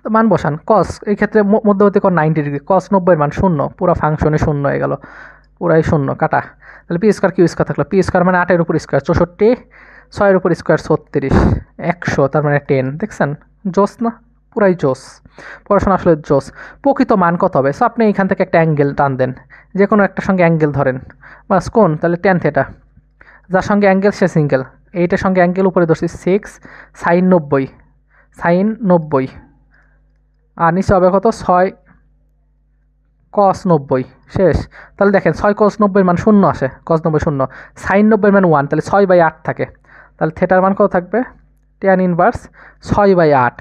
তো মান বসান। কস এই ক্ষেত্রে মধ্যবর্তী কোণ 90 ডিগ্রি, কস 90-এর মান 0, পুরো ফাংশনে 0 হয়ে গেল, পুরাই 0 কাটা। তাহলে পি স্কোয়ার কিউ স্কোয়ার থাকলো, পি স্কোয়ার মানে 8-এর উপর স্কোয়ার 64, 6-এর উপর স্কোয়ার 36, 100, তার মানে 10, দেখছেন? জোস না? পুরাই জোস, পড়াশোনা আসলে জোস। প্রকৃত মান কত হবে? সো আপনি এখান থেকে একটা অ্যাঙ্গেল টান দেন, যে কোনো একটা সঙ্গে অ্যাঙ্গেল ধরেন, বাস কোন, তাহলে tan থিটা, যার সঙ্গে অ্যাঙ্গেল সে সিঙ্গেল, এইটার সঙ্গে অ্যাঙ্গেল উপরে ধরছি 6 সাইন 90, সাইন 90, আর নিচে হবে কত? 6 কস 90, শেষ। তাহলে দেখেন 6 কস 90-এর মান 0 আসে, কস 90 0, সাইন 90-এর মান 1, তাহলে 6/8 থাকে। তাহলে থিটার মান কত থাকবে? tan inverse 6/8,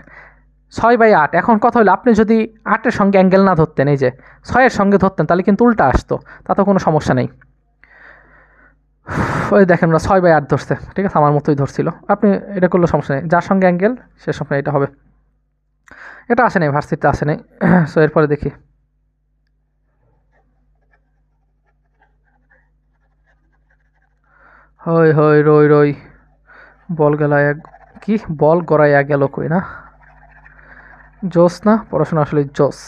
6/8। এখন কথা হলো, আপনি যদি 8-এর সঙ্গে অ্যাঙ্গেল না ধরতেন, এই যে 6-এর সঙ্গে ধরতেন, তাহলে কিন্তু উল্টা আসতো, তাতে কোনো সমস্যা নেই। ওই দেখেন না, 6/8 ধরছে, ঠিক আছে, আমার মতোই ধরছিল। আপনি এটা করলে সমস্যা নেই, যার সঙ্গে অ্যাঙ্গেল সে সময় এটা হবে। এটা আসে নাই, ভার্সিটিতে আসে নাই। সো এরপরে দেখি, হই হই রই রই বল গেলায় কি বল গড়াইয়া গেল কই না, জোস না পড়াশোনা আসলে জোস।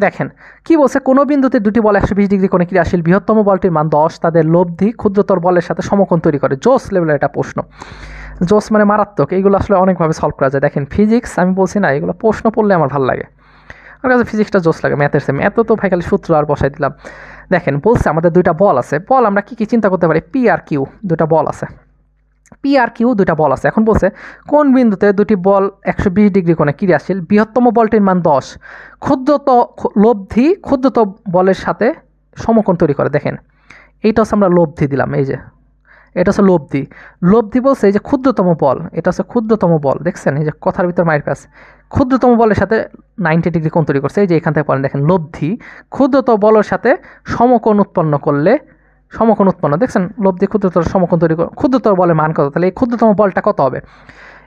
দেখেন কি বলছে, কোনো বিন্দুতে দুটি বল 120 ডিগ্রি কোণে ক্রিয়াশীল, বৃহত্তম বলটির মান 10, তাদের লব্ধি ক্ষুদ্রতর বলের সাথে সমকোণ তৈরি করে। জোস লেভেলের একটা প্রশ্ন, জোস মানে মারাত্মক। এইগুলো আসলে অনেকভাবে সলভ করা যায়। দেখেন ফিজিক্স আমি বলছি না, এগুলো প্রশ্ন পড়লে আমার ভালো লাগে, আমার কাছে ফিজিক্সটা জোস লাগে। ম্যাথের সে ম্যাথ তো ভাই খালি সূত্র আর বসাই দিলাম। দেখেন বলছে আমাদের দুইটা বল আছে, বল আমরা কি কি চিন্তা করতে পারি, পি আর কিউ দুইটা বল আছে, পি আর কিউ দুইটা বল আছে। এখন বলছে কোন বিন্দুতে দুটি বল 120 ডিগ্রি কোণে ক্রিয়াশীল, বৃহত্তম বলটির মান 10, লব্ধি ক্ষুদ্রতম বলের সাথে সমকোণ তৈরি করে। দেখেন এইটা হচ্ছে আমরা লব্ধি দিলাম, এই যে এটা হচ্ছে লব্ধি। লব্ধি বলছে এই যে ক্ষুদ্রতম বল, এটা হচ্ছে ক্ষুদ্রতম বল, দেখছেন এই যে কথার ভিতর মাইর প্যাস, ক্ষুদ্রতম বলের সাথে 90 ডিগ্রি কোণ তৈরি করছে। এই যে এখান থেকে পড়েন, দেখেন লব্ধি ক্ষুদ্রতম বলের সাথে সমকোণ উৎপন্ন করলে, সমকোণ উৎপন্ন, দেখছেন লব্ধি ক্ষুদ্রতর সমকোণ তৈরি করে, ক্ষুদ্রতর বলের মান কত, তাহলে এই ক্ষুদ্রতম বলটা কত হবে।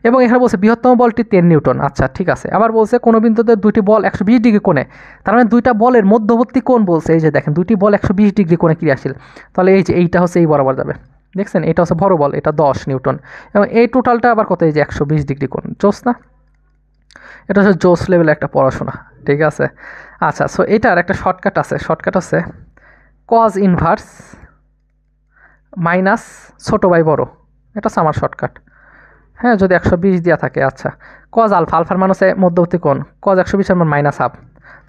এবং এখানে বলছে বৃহত্তম বলটি 10 নিউটন। আচ্ছা ঠিক আছে, আবার বলছে কোনো বিন্দুতে দুইটি বল 120 ডিগ্রি কোণে, তার মানে দুইটা বলের মধ্যবর্তী কোণ বলছে, এই যে দেখেন দুইটি বল 120 ডিগ্রি কোণে ক্রিয়াশীল, তাহলে এই যে এইটা হচ্ছে এই বরাবর যাবে, দেখছেন এটা হচ্ছে বড় বল, এটা 10 নিউটন, এবং এই টোটালটা আবার কত, এই যে 120 ডিগ্রি কোণ। জোস না, এটা হচ্ছে জোস লেভেলে একটা পড়াশোনা, ঠিক আছে। আচ্ছা সো এটার একটা শর্টকাট আছে, শর্টকাট আছে কজ ইনভার্স মাইনাস ছোটো বাই বড়, এটা হচ্ছে আমার শর্টকাট। হ্যাঁ যদি 120 দেওয়া থাকে, আচ্ছা কজ আলফা, আলফার মান হচ্ছে মধ্যবর্তী কোণ, কজ 120 এর মান -1/2,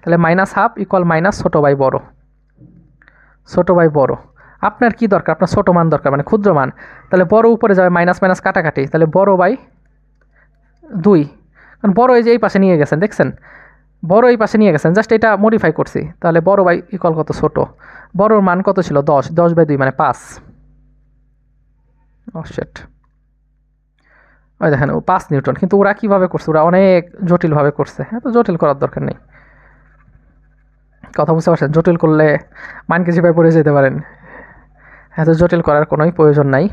তাহলে -1/2 ইকুয়াল মাইনাস ছোটো বাই বড়, ছোটো বাই বড়। আপনার কি দরকার, আপনার ছোটো মান দরকার মানে ক্ষুদ্র মান, তাহলে বড় উপরে যাবে, মাইনাস মাইনাস কাটাকাটি, তাহলে বড় বাই 2, কারণ বড় এই যে এই পাশে নিয়ে গেছেন, দেখছেন বড় এই পাশে নিয়ে গেছেন, জাস্ট এটা মডিফাই করছি, তাহলে বড় বাই ইকুয়াল কত, ছোটো বড়োর মান কত ছিল 10, 10/2 মানে 5। সেট ওই দেখেন 5 নিউটন, কিন্তু ওরা কীভাবে করছে, ওরা অনেক জটিলভাবে করছে, এত জটিল করার দরকার নেই। কথা বুঝতে পারছেন, জটিল করলে মান কেজি পাই পড়ে যেতে পারেন, এত জটিল করার কোনোই প্রয়োজন নাই।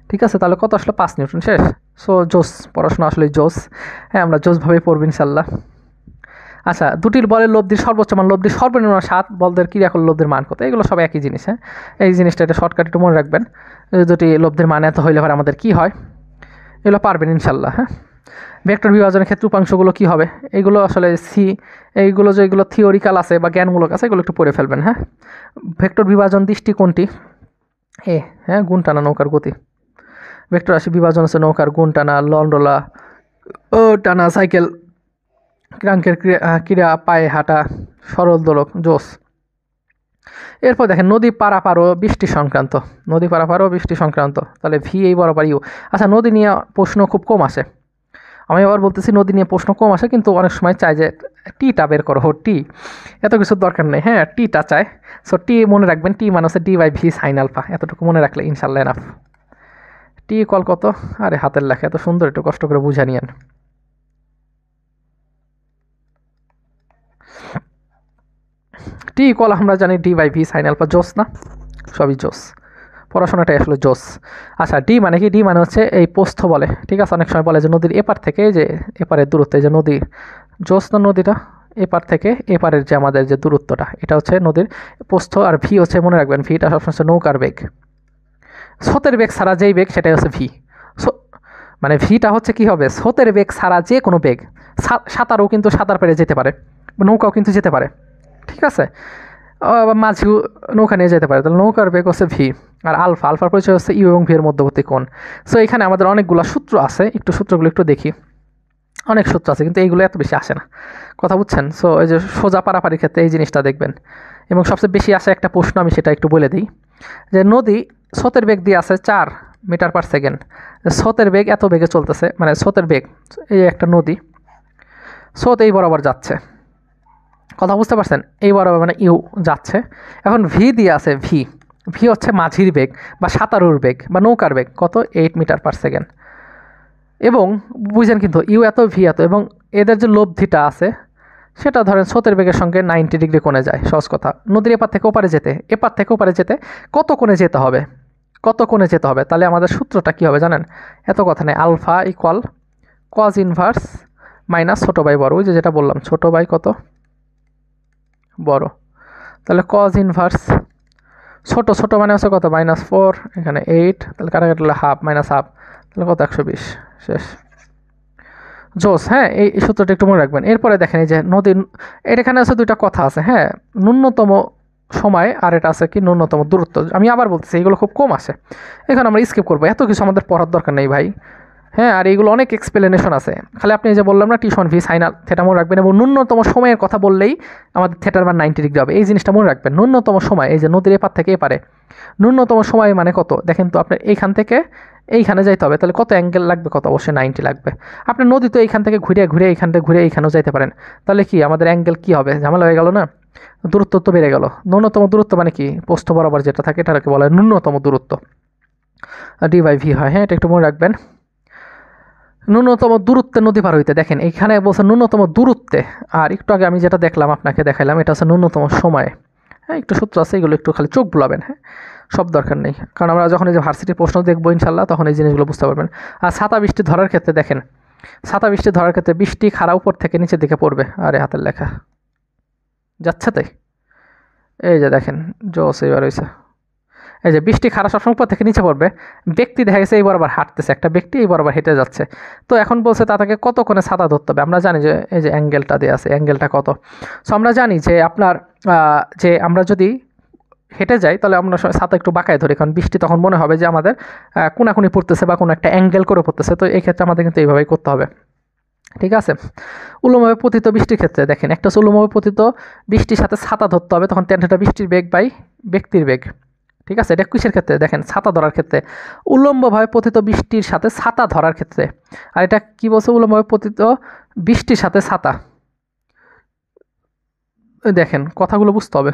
ঠিক আছে, তাহলে কত আসলো 5 নিউটন, শেষ। সো জোস, পড়াশোনা আসলে জোস, হ্যাঁ আমরা জোসভাবেই পড়বো ইনশাল্লাহ। আচ্ছা দুটির বলের লব্ধির সর্বোচ্চ মান, লব্ধির সর্বনিম্ন 7, বলদের ক্রিয়া করলে লব্ধির মান কত, এগুলো সব একই জিনিস। হ্যাঁ এই জিনিসটা এটা শর্টকাট একটু মনে রাখবেন, দুটি লব্ধির মান এত হইলে পরে আমাদের কী হয়, এগুলো পারবেন ইনশাল্লাহ। হ্যাঁ ভেক্টর বিভাজনের ক্ষেত্রে উপাংশগুলো কী হবে, এইগুলো আসলে এইগুলো যেগুলো থিওরিক্যাল আছে বা জ্ঞানমূলক আছে এগুলো একটু পড়ে ফেলবেন। হ্যাঁ ভেক্টর বিভাজন দৃষ্টিকোণটি হ্যাঁ গুণ টানা নৌকার গতি, ভেক্টর রাশি বিভাজন আছে নৌকার গুণ টানা, লন্ডলা ও টানা, সাইকেল ক্রাঙ্কের ক্রিয়া, পায়ে হাঁটা, সরল দোলক, জোস। এরপর দেখেন নদী পারাপারও বৃষ্টি সংক্রান্ত, নদী পারাপারও বৃষ্টি সংক্রান্ত, তাহলে ভি এই বরাবর ইউ। আচ্ছা নদী নিয়ে প্রশ্ন খুব কম আসে, আমি আবার বলতেছি নদী নিয়ে প্রশ্ন কম আসে, কিন্তু অনেক সময় চাই যে টিটা বের করো, টি এত কিছুর দরকার নেই, হ্যাঁ টিটা চায়। সো টি মনে রাখবেন, টি মানে হচ্ছে d/v সাইন আলফা, এতটুকু মনে রাখলে ইনশাল্লাহ এনাফ। টি কল কত, আরে হাতের লেখা এত সুন্দর, একটু কষ্ট করে বুঝা নিয়েন। টি কল আমরা জানি d/v সাইন আলফা, জোস না, সবই জোস, পড়াশোনাটাই আসলে জোস। আচ্ছা ডি মানে কি, ডি মানে হচ্ছে এই প্রস্থ বলে, ঠিক আছে। অনেক সময় বলে যে নদীর এপার থেকে যে এপারের দূরত্ব, যে নদী জোস না, নদীটা এপার থেকে এপারের যে আমাদের যে দূরত্বটা, এটা হচ্ছে নদীর প্রস্থ। আর ভি হচ্ছে মনে রাখবেন, ভিটা সবসময় হচ্ছে নৌকার বেগ, স্রোতের বেগ ছাড়া যেই বেগ সেটাই হচ্ছে ভি। মানে ভিটা হচ্ছে কি হবে, স্রোতের বেগ ছাড়া যে কোনো বেগ, সাঁতারও কিন্তু সাঁতার পেরে যেতে পারে, নৌকাও কিন্তু যেতে পারে, ঠিক আছে, মাঝিও নৌকা নিয়ে যেতে পারে, তাহলে নৌকার বেগ হচ্ছে ভি। আর আলফা, আলফার পরিচয় হচ্ছে ইউ এবং ভি এর মধ্যবর্তী কোণ। সো এখানে আমাদের অনেকগুলো সূত্র আছে, একটু সূত্রগুলো একটু দেখি, অনেক সূত্র আছে কিন্তু এইগুলো এত বেশি আসে না, কথা বুঝছেন। সো এই যে সোজা পারাপারির ক্ষেত্রে এই জিনিসটা দেখবেন, এবং সবচেয়ে বেশি আসে একটা প্রশ্ন, আমি সেটা একটু বলে দিই, যে নদী স্রোতের বেগ দিয়ে আছে 4 মিটার পার সেকেন্ড, স্রোতের বেগ এত বেগে চলতেছে, মানে স্রোতের বেগ, এই একটা নদী স্রোত এই বরাবর যাচ্ছে, কথা বুঝতে পারছেন, এই বরাবর মানে ইউ যাচ্ছে। এখন ভি দিয়ে আছে, ভি ভি হচ্ছে মাঝির বেগ বা সাঁতারুর বেগ বা নৌকার বেগ, কত 8 মিটার পার সেকেন্ড। এবং বুঝেন কিন্তু ইউ এত ভি এত, এবং এদের যে লব্ধিটা আছে সেটা ধরেন স্রোতের বেগের সঙ্গে 90 ডিগ্রি কোণে যায়। সহজ কথা, নদীর এপার থেকে ওপারে যেতে, এপার থেকে ওপারে যেতে কত কোণে যেতে হবে, কত কোণে যেতে হবে, তাহলে আমাদের সূত্রটা কী হবে জানেন, এত কথা নেই, alpha equal cos inverse minus ছোটো বাই বড়, ওই যে যেটা বললাম ছোটো বাই কত বড়, তাহলে কজ ইনভার্স ছোটো ছোটো মানে হচ্ছে কত -4, এখানে 8, তাহলে কাটাকাটি হলো হাফ, -হাফ, তাহলে কত 120, শেষ। জোস, হ্যাঁ এই সূত্রটা একটু মনে রাখবেন। এরপরে দেখেন এই যে নদীর, এখানে আছে দুইটা কথা আছে, হ্যাঁ ন্যূনতম সময় আর এটা আছে কি ন্যূনতম দূরত্ব। আমি আবার বলতেছি এগুলো খুব কম আসে, এখানে আমরা স্কিপ করবো, এত কিছু আমাদের পড়ার দরকার নেই ভাই। হ্যাঁ আর এইগুলো অনেক এক্সপ্লেনেশন আছে, খালি আপনি এই যে বললাম না টিউশন ফি সাইন থিটা মনে রাখবেন, এবং ন্যূনতম সময়ের কথা বললেই আমাদের থিটার মান 90 ডিগ্রি হবে, এই জিনিসটা মনে রাখবেন। ন্যূনতম সময়, এই যে নদীর এপার থেকে এপারে ন্যূনতম সময় মানে কত দেখেন তো, আপনার এইখান থেকে এইখানে যাইতে হবে, তাহলে কত অ্যাঙ্গেল লাগবে, কত অবশ্যই 90 লাগবে। আপনি নদী তো এইখান থেকে ঘুরে ঘুরে এইখান থেকে ঘুরে এইখানেও যাইতে পারেন, তাহলে কি আমাদের অ্যাঙ্গেল কি হবে, ঝামেলা হয়ে গেল না, দূরত্ব তো বেড়ে গেল। ন্যূনতম দূরত্ব মানে কি, প্রস্থ বরাবর যেটা থাকে এটাকে বলা হয় ন্যূনতম দূরত্ব, ডি/ভি হয়, হ্যাঁ এটা একটু মনে রাখবেন। ন্যূনতম দূরত্বে নদী পার হইতে, দেখেন এখানে বলছে ন্যূনতম দূরত্বে, আর একটু আগে আমি যেটা দেখলাম আপনাকে দেখাইলাম এটা হচ্ছে ন্যূনতম সময়ে। হ্যাঁ একটু সূত্র আছে, এগুলো একটু খালি চোখ বুলাবেন, হ্যাঁ সব দরকার নেই, কারণ আমরা যখন এই যে ভার্সিটির প্রশ্ন দেখবো ইনশাল্লাহ তখন এই জিনিসগুলো বুঝতে পারবেন। আর ছাতা বৃষ্টি ধরার ক্ষেত্রে দেখেন, ছাতা বৃষ্টি ধরার ক্ষেত্রে বৃষ্টি খাড়া উপর থেকে নিচের দিকে পড়বে, আরে হাতের লেখা যাচ্ছে তাই, এই যে দেখেন জোস এবার হয়েছে, এই যে বৃষ্টি খাড়া সবসময় উপর থেকে নিচে পড়বে, ব্যক্তি দেখা গেছে এই বরাবর হাঁটতেছে, একটা ব্যক্তি এই বরাবর হেঁটে যাচ্ছে, তো এখন বলছে তাকে কত কোণে ছাতা ধরতে হবে, আমরা জানি যে এই যে অ্যাঙ্গেলটা দেওয়া আছে, অ্যাঙ্গেলটা কত। সো আমরা জানি যে আপনার যে আমরা যদি হেঁটে যাই তাহলে আমরা ছাতা একটু বাঁকায় ধরি, কারণ বৃষ্টি তখন মনে হবে যে আমাদের কোনাকুনি পড়তেছে বা কোনো একটা অ্যাঙ্গেল করে পড়তেছে, তো এই ক্ষেত্রে আমাদের কিন্তু এইভাবেই করতে হবে, ঠিক আছে। উলম্বভাবে পতিত বৃষ্টির ক্ষেত্রে দেখেন, একটা হচ্ছে উলম্বভাবে পতিত বৃষ্টির সাথে ছাতা ধরতে হবে, তখন tan θ বৃষ্টির বেগ বাই ব্যক্তির বেগ, ঠিক আছে। এটা কিসের ক্ষেত্রে দেখেন, ছাতা ধরার ক্ষেত্রে, উলম্বভাবে পতিত বৃষ্টির সাথে ছাতা ধরার ক্ষেত্রে। আর এটা কি বলছে, উলম্বভাবে পতিত বৃষ্টির সাথে ছাতা, দেখেন কথাগুলো বুঝতে হবে।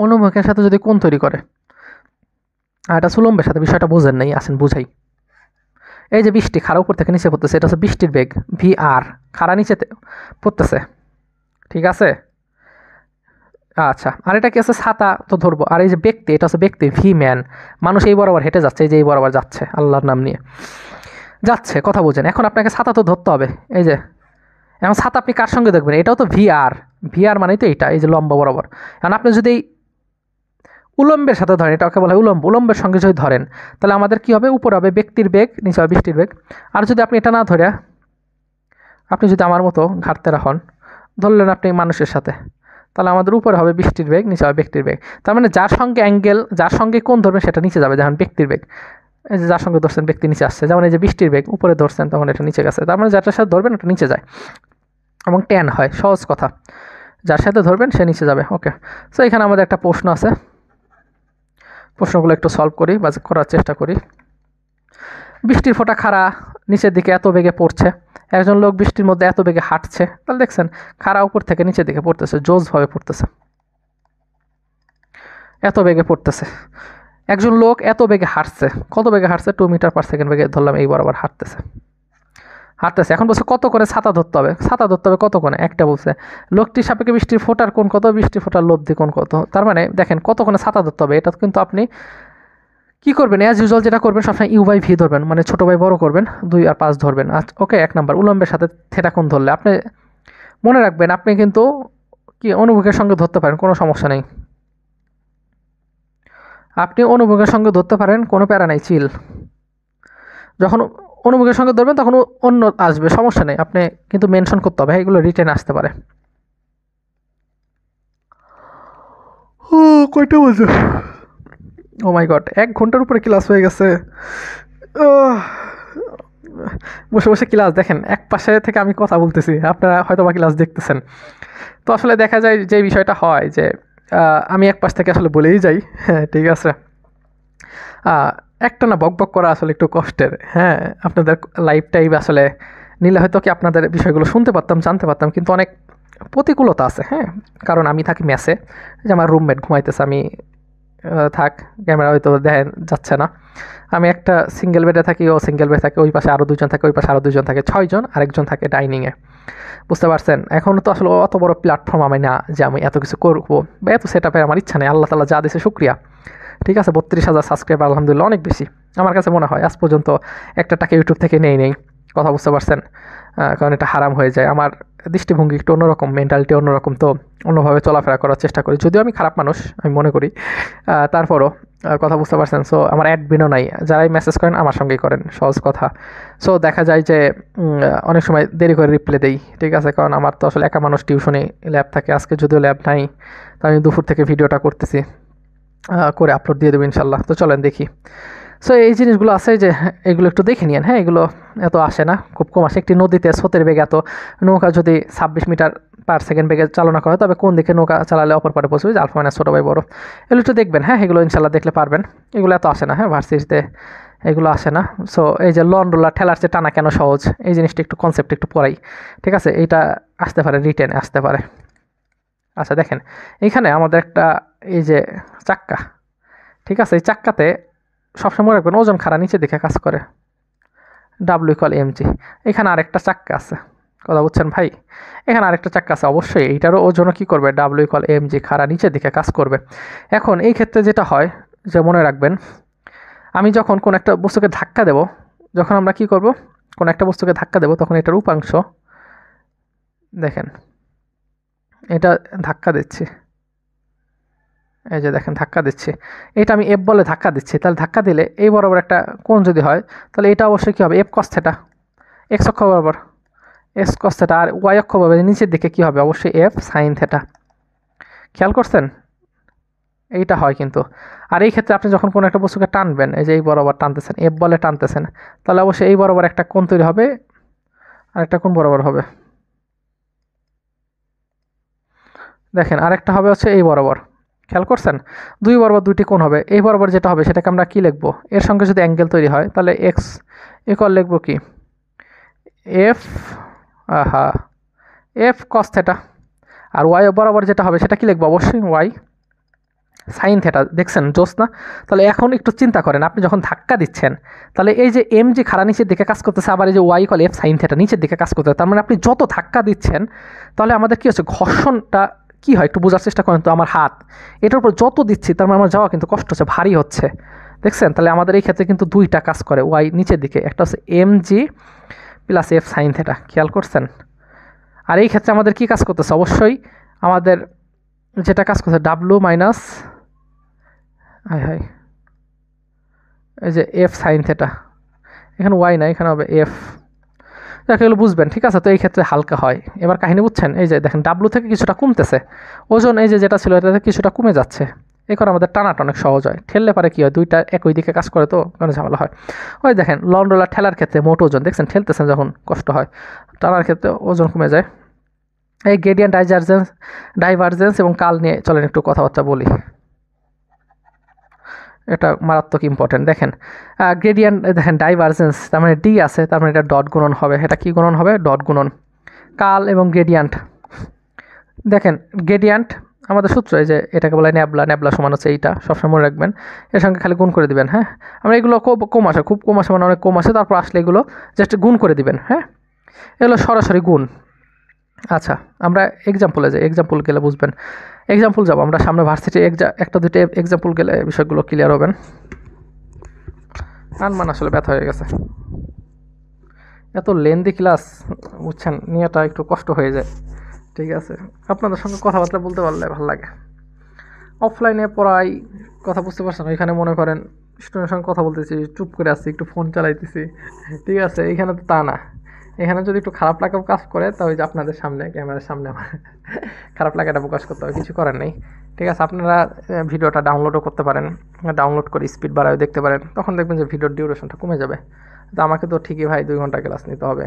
অনুভবের সাথে যদি কোণ তৈরি করে, আর এটা উলম্বের সাথে, বিষয়টা বোঝেন নাই, আসেন বুঝাই। এই যে বৃষ্টি খাড়া উপর থেকে নিচে পড়তেছে, এটা হচ্ছে বৃষ্টির বেগ VR, খাড়া নিচে পড়তেছে, ঠিক আছে। আচ্ছা আর এটা কি আছে, ছাতা তো ধরবো, আর এই যে ব্যক্তি, এটা হচ্ছে ব্যক্তি ভি ম্যান, মানুষ এই বরাবর হেঁটে যাচ্ছে, এই যে এই বরাবর যাচ্ছে আল্লাহর নাম নিয়ে যাচ্ছে, কথা বোঝেন। এখন আপনাকে ছাতা তো ধরতে হবে, এই যে এখন ছাতা আপনি কার সঙ্গে দেখবেন, এটাও তো VR মানেই তো এইটা, এই যে লম্বা বরাবর। এখন আপনি যদি উলম্বের সাথে ধরেন, এটাকে বলা হয় উলম্বের সঙ্গে যদি ধরেন তাহলে আমাদের কি হবে, উপরে হবে ব্যক্তির বেগ, নিচে হবে বৃষ্টির বেগ। আর যদি আপনি এটা না ধরে, আপনি যদি আমার মতো ঘাটতে রাখেন, ধরলেন আপনি মানুষের সাথে, তাহলে আমাদের উপরে হবে বৃষ্টির বেগ, নিচে হবে ব্যক্তির বেগ। তার মানে যার সঙ্গে অ্যাঙ্গেল, যার সঙ্গে কোণ ধরবেন সেটা নিচে যাবে, যেমন ব্যক্তির বেগ, এই যে যার সঙ্গে ধরছেন ব্যক্তি নিচে আসছে, যেমন এই যে বৃষ্টির বেগ উপরে ধরছেন তখন এটা নিচে গেছে, তার মানে যারটার সাথে ধরবেন এটা নিচে যায় এবং ট্যান হয়, সহজ কথা, যার সাথে ধরবেন সে নিচে যাবে। ওকে, সো এখানে আমাদের একটা প্রশ্ন আছে, প্রশ্নগুলো একটু সলভ করি বা করার চেষ্টা করি। বৃষ্টির ফোঁটা খাড়া নিচের দিকে এত বেগে পড়ছে, একজন লোক বৃষ্টির মধ্যে এত বেগে হাঁটছে, তাহলে দেখছেন খাড়া উপর থেকে নিচের দিকে পড়তেছে, জোসভাবে পড়তেছে, এত বেগে পড়তেছে। একজন লোক এত বেগে হাঁটছে, কত বেগে হাঁটছে, 2 মিটার পার সেকেন্ড বেগে ধরলাম, এই বরাবর হাঁটতেছে। এখন বলছে কত করে ছাতা ধরতে হবে, ছাতা ধরতে হবে কত কোণে, একটা বলছে লোকটির সাপেক্ষে বৃষ্টির ফোঁটার কোণ কত, বৃষ্টির ফোঁটার লব্ধি কোণ কত, তার মানে দেখেন কত কোণে ছাতা ধরতে হবে। এটা কিন্তু আপনি কি করবেন, অ্যাজ ইউজুয়াল যেটা করবেন সবসময় U/V ধরবেন, মানে ছোটো বাই বড় করবেন, 2 আর 5 ধরবেন। আচ্ছা ওকে, 1 নাম্বার উলম্বের সাথে থেটা কোণ ধরলে আপনি মনে রাখবেন, আপনি কিন্তু কি অনুভবের সঙ্গে ধরতে পারেন, কোনো সমস্যা নেই, আপনি অনুভবের সঙ্গে ধরতে পারেন, কোনো প্যারা নাই, চিল। যখন অনুভবের সঙ্গে ধরবেন তখন অন্য আসবে, সমস্যা নেই, আপনি কিন্তু মেনশন করতে হবে, এগুলো রিটেন আসতে পারে। ও কয়টা বলছে, ও মাই গড, 1 ঘন্টার উপরে ক্লাস হয়ে গেছে, বসে বসে ক্লাস দেখেন, এক পাশে থেকে আমি কথা বলতেছি, আপনারা হয়তো বা ক্লাস দেখতেছেন। তো আসলে দেখা যায় যে বিষয়টা হয় যে আমি এক পাশ থেকে আসলে বলেই যাই, হ্যাঁ ঠিক আছে। একটা না বক করা আসলে একটু কষ্টের, হ্যাঁ আপনাদের লাইফ টাইম আসলে নিলে হয়তো কি আপনাদের বিষয়গুলো শুনতে পারতাম, জানতে পারতাম, কিন্তু অনেক প্রতিকূলতা আছে, হ্যাঁ। কারণ আমি থাকি মেসে, যে আমার রুমমেট ঘুমাইতেছে, আমি থাক, ক্যামেরা হয়তো দেখা যাচ্ছে না, আমি একটা সিঙ্গেল বেডে থাকি, ও সিঙ্গেল বেড থাকে, ওই পাশে আরও 2 জন থাকে, ওই পাশে আরও 2 জন থাকে, 6 জন, আরেকজন থাকে ডাইনিংয়ে, বুঝতে পারছেন। এখন তো আসলে অত বড় প্ল্যাটফর্ম আমি না যে আমি এত কিছু করবো বা এত সেট আপের আমার ইচ্ছা নেই, আল্লাহ তাআলা যা দিয়েছে শুক্রিয়া, ঠিক আছে। 32,000 সাবস্ক্রাইবার আলহামদুলিল্লাহ অনেক বেশি আমার কাছে মনে হয়, আজ পর্যন্ত একটা টাকা ইউটিউব থেকে নেই, কথা বুঝতে পারছেন। কারণ এটা হারাম হয়ে যায়। আমার দৃষ্টিভঙ্গি একটু অন্যরকম, মেন্টালিটি অন্যরকম, তো অন্যভাবে চলাফেরা করার চেষ্টা করি। যদিও আমি খারাপ মানুষ, আমি মনে করি, তারপরও কথা বুঝতে পারছেন। সো আমার অ্যাডমিনও নাই, যারাই মেসেজ করেন আমার সঙ্গেই করেন, সহজ কথা। সো দেখা যায় যে অনেক সময় দেরি করে রিপ্লাই দেই, ঠিক আছে, কারণ আমার তো আসলে একা মানুষ, টিউশনে ল্যাব থাকে। আজকে যদিও ল্যাব নাই, তো আমি দুপুর থেকে ভিডিওটা করতেছি, করে আপলোড দিয়ে দেবো ইনশাল্লাহ। তো চলেন দেখি। সো এই জিনিসগুলো আছে যে এগুলো একটু দেখে নিন, হ্যাঁ, এগুলো এত আসে না, খুব কম আসে। একটি নদীতে স্রোতের বেগে এত, নৌকা যদি 26 মিটার/সেকেন্ড বেগে চালনা করে, তবে কোন দিকে নৌকা চালালে অপর পারে পৌঁছবে, যে আলফা মাইনাস ছোটো বাই বড়। এগুলো একটু দেখবেন, হ্যাঁ, এগুলো ইনশাল্লাহ দেখলে পারবেন। এগুলো এত আসে না, হ্যাঁ, ভার্সিটিতে এগুলো আসে না। সো এই যে লন রোলার ঠেলার চেয়ে টানা কেন সহজ, এই জিনিসটা একটু কনসেপ্ট একটু পড়াই, ঠিক আছে, এইটা আসতে পারে, রিটেনে আসতে পারে। আচ্ছা দেখেন, এইখানে আমাদের একটা এই যে চাক্কা, ঠিক আছে, এই চাক্কাতে সবসময় মনে রাখবেন ওজন খাড়া নিচে দিকে কাজ করে, W=mg। এখানে আরেকটা চাক্কা আছে, কথা বুঝছেন ভাই, এখানে আরেকটা চাক্কা আছে, অবশ্যই এইটারও ওজনও কী করবে, W=mg, খাড়া নিচের দিকে কাজ করবে। এখন এই ক্ষেত্রে যেটা হয়, যে মনে রাখবেন, আমি যখন কোন একটা বস্তুকে ধাক্কা দেব, যখন আমরা কি করব, কোন একটা বস্তুকে ধাক্কা দেব, তখন এটার উপাংশ, দেখেন, এটা ধাক্কা দিচ্ছি, এই যে দেখেন ধাক্কা দিচ্ছি, এটা আমি এফ বলে ধাক্কা দিচ্ছি। তাহলে ধাক্কা দিলে এই বরাবর একটা কোণ যদি হয়, তাহলে এটা অবশ্যই কী হবে, এফ কস থিটা, এক্স অক্ষ বরাবর এক্স কস থিটা, আর ওয়াই অক্ষ বরাবর নিচের দিকে কী হবে, অবশ্যই এফ সাইন থিটা। খেয়াল করছেন, এইটা হয় কিন্তু। আর এই ক্ষেত্রে আপনি যখন কোনো একটা বস্তুকে টানবেন, এই যে এই বরাবর টানতেছেন, এফ বলে টানতেছেন, তাহলে অবশ্যই এই বরাবর একটা কোণ তৈরি হবে, আর একটা কোণ বরাবর হবে, দেখেন, আরেকটা হবে হচ্ছে এই বরাবর। খেয়াল করছেন, দুই বরাবর দুইটি কোণ হবে। এই বরাবর যেটা হবে সেটাকে আমরা কি লিখবো, এর সঙ্গে যদি অ্যাঙ্গেল তৈরি হয়, তাহলে এক্স ইকুয়াল লিখবো কি, এফ, আহা, এফ কস থিটা। আর ওয়াই বরাবর যেটা হবে সেটা কি লিখবো, অবশ্যই ওয়াই সাইন থিটা। দেখছেন জোস না? তাহলে এখন একটু চিন্তা করেন, আপনি যখন ধাক্কা দিচ্ছেন, তাহলে এই যে এম জি খাড়া নিচের দিকে কাজ করতেছে, আবার এই যে Y equal F sine theta নিচের দিকে কাজ করতেছে, তার মানে আপনি যত ধাক্কা দিচ্ছেন, তাহলে আমাদের কী হচ্ছে, ঘর্ষণটা কী হয় একটু বোঝার চেষ্টা করেন তো। আমার হাত এটার উপর যত দিচ্ছি, তার মানে আমার যাওয়া কিন্তু কষ্ট হচ্ছে, ভারী হচ্ছে, দেখছেন? তাহলে আমাদের এই ক্ষেত্রে কিন্তু দুইটা কাজ করে, ওয়াই নিচের দিকে, একটা হচ্ছে M G plus F sine theta. খেয়াল করছেন? আর এই ক্ষেত্রে আমাদের কি কাজ করতেছে, অবশ্যই আমাদের যেটা কাজ করছে ডাব্লু মাইনাস, হাই হাই, এই যে এফ সাইন থিটা, এখানে ওয়াই না, এখানে হবে এফ। যাকে এগুলো বুঝবেন, ঠিক আছে? তো এই ক্ষেত্রে হালকা হয়। এবার কাহিনী বুঝছেন, এই যে দেখেন ডাব্লু থেকে কিছুটা কমতেছে ওজন, এই যে যেটা ছিল এটা থেকে কিছুটা কমে যাচ্ছে। এই করে আমাদের টানাটা অনেক সহজ হয়। ঠেললে পারে কি হয়, দুইটা একই দিকে কাজ করে, তো কোনো ঝামেলা হয়। ওই দেখেন লন রোলার ঠেলার ক্ষেত্রে মোট ওজন, দেখছেন ঠেলতেছেন যখন কষ্ট হয়, টানার ক্ষেত্রে ওজন কমে যায়। এই গ্রেডিয়েন্ট ডাইভারজেন্স এবং কাল নিয়ে চলেন একটু কথাবার্তা বলি, এটা মারাত্মক ইম্পর্টেন্ট। দেখেন গ্রেডিয়েন্ট, দেখেন ডাইভারজেন্স, তার মানে ডি আছে, তার মানে এটা ডট গুণন হবে। এটা কি গুণন হবে, ডট গুণন। কাল এবং গ্রেডিয়েন্ট, দেখেন গ্রেডিয়েন্ট আমাদের সূত্র, এই যে এটাকে বলে ন্যাবলা, ন্যাবলা সমান হচ্ছে এইটা, সবসময় মনে রাখবেন। এর সঙ্গে খালি গুণ করে দিবেন, হ্যাঁ। আমরা এগুলো খুব কম আসে, খুব কম আসে, মানে অনেক কম আসে, তারপর আসলে এগুলো জাস্ট গুণ করে দিবেন, হ্যাঁ। এগুলো সরাসরি গুণ। আচ্ছা, আমরা এক্সাম্পলে যাই, এক্সাম্পল গেলে বুঝবেন। এক্সাম্পল যাবো আমরা সামনে, ভার্সিটি একটা দুটো এক্সাম্পল গেলে বিষয়গুলো ক্লিয়ার হবেন। মান আসলে ব্যথা হয়ে গেছে, এত লেন্দি ক্লাস, বুঝছেন, নিয়েটা একটু কষ্ট হয়ে যায়, ঠিক আছে। আপনাদের সঙ্গে কথাবার্তা বলতে পারলে ভালো লাগে। অফলাইনে পড়াই, কথা বুঝতে পারছেন, ওইখানে মনে করেন স্টুডেন্টের সঙ্গে কথা বলতেছি, চুপ করে আসছি, একটু ফোন চালাইতেছি, ঠিক আছে। এইখানে তো তা না, এখানে যদি একটু খারাপ লাগাও কাজ করে, তাহলে যে আপনাদের সামনে, ক্যামেরার সামনে আমার খারাপ লাগাটা প্রকাশ করতে হবে, কিছু করার নেই, ঠিক আছে। আপনারা ভিডিওটা ডাউনলোডও করতে পারেন, ডাউনলোড করে স্পিড বাড়ায় দেখতে পারেন, তখন দেখবেন যে ভিডিওর ডিউরেশনটা কমে যাবে। তো আমাকে তো ঠিকই ভাই 2 ঘন্টা ক্লাস নিতে হবে,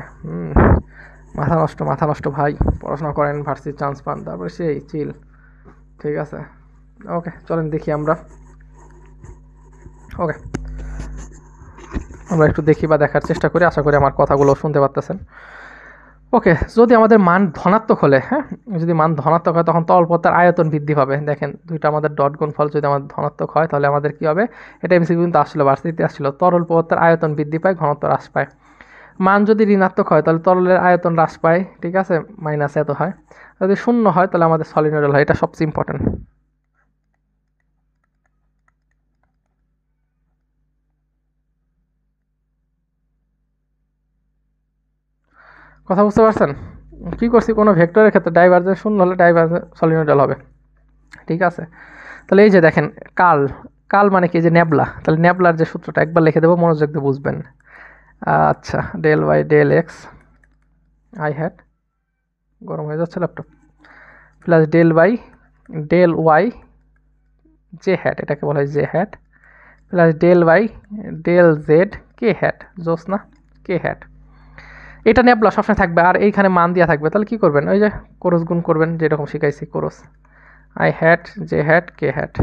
মাথা নষ্ট, মাথা নষ্ট ভাই। পড়াশোনা করেন, ভার্সিটির চান্স পান, তারপরে সেই চিল, ঠিক আছে। ওকে, চলেন দেখি আমরা, ওকে, আমরা একটু দেখি বা দেখার চেষ্টা করি, আশা করি আমার কথাগুলো শুনতে পারতেছেন। ওকে, যদি আমাদের মান ধনাত্মক হলে, হ্যাঁ, যদি মান ধনাত্মক হয়, তখন তরল পদার্থের আয়তন বৃদ্ধি পাবে। দেখেন দুইটা আমাদের ডট গুণফল যদি আমাদের ধনাত্মক হয়, তাহলে আমাদের কি হবে, এটা এমসিকিউ কিন্তু আসছিল, ভার্সিটিতে আসছিল, তরল পদার্থের আয়তন বৃদ্ধি পায়, ঘনত্ব হ্রাস পায়। মান যদি ঋণাত্মক হয়, তাহলে তরলের আয়তন হ্রাস পায়, ঠিক আছে, মাইনাস এত হয়। যদি শূন্য হয়, তাহলে আমাদের সলিনয়েড হয়, এটা সবচেয়ে ইম্পর্টেন্ট। কথা বুঝতে পারছেন? কী করছি, কোনো ভেক্টরের ক্ষেত্রে ডাইভারজেন্স শূন্য হলে ডাইভারজেন্স সলিনয়েডাল হবে। ঠিক আছে, তাহলে এই যে দেখেন কাল, কাল মানে কি, যে নেবলা, তাহলে নেবলার যে সূত্রটা একবার লিখে দেবো, মনোযোগ দিয়ে বুঝবেন। আচ্ছা, del Y del X i hat, গরম হয়ে যাচ্ছে laptop, plus del by del Y j hat, এটাকে বলা হয় j hat, plus del by del Z k hat, জোস না, কে হ্যাট। এটা নেবলা সবসময় থাকবে, আর এইখানে মান দেওয়া থাকবে। তাহলে কি করবেন, ওই যে কোরস গুণ করবেন, যেরকম শিখাইছি cross, i hat j hat k hat.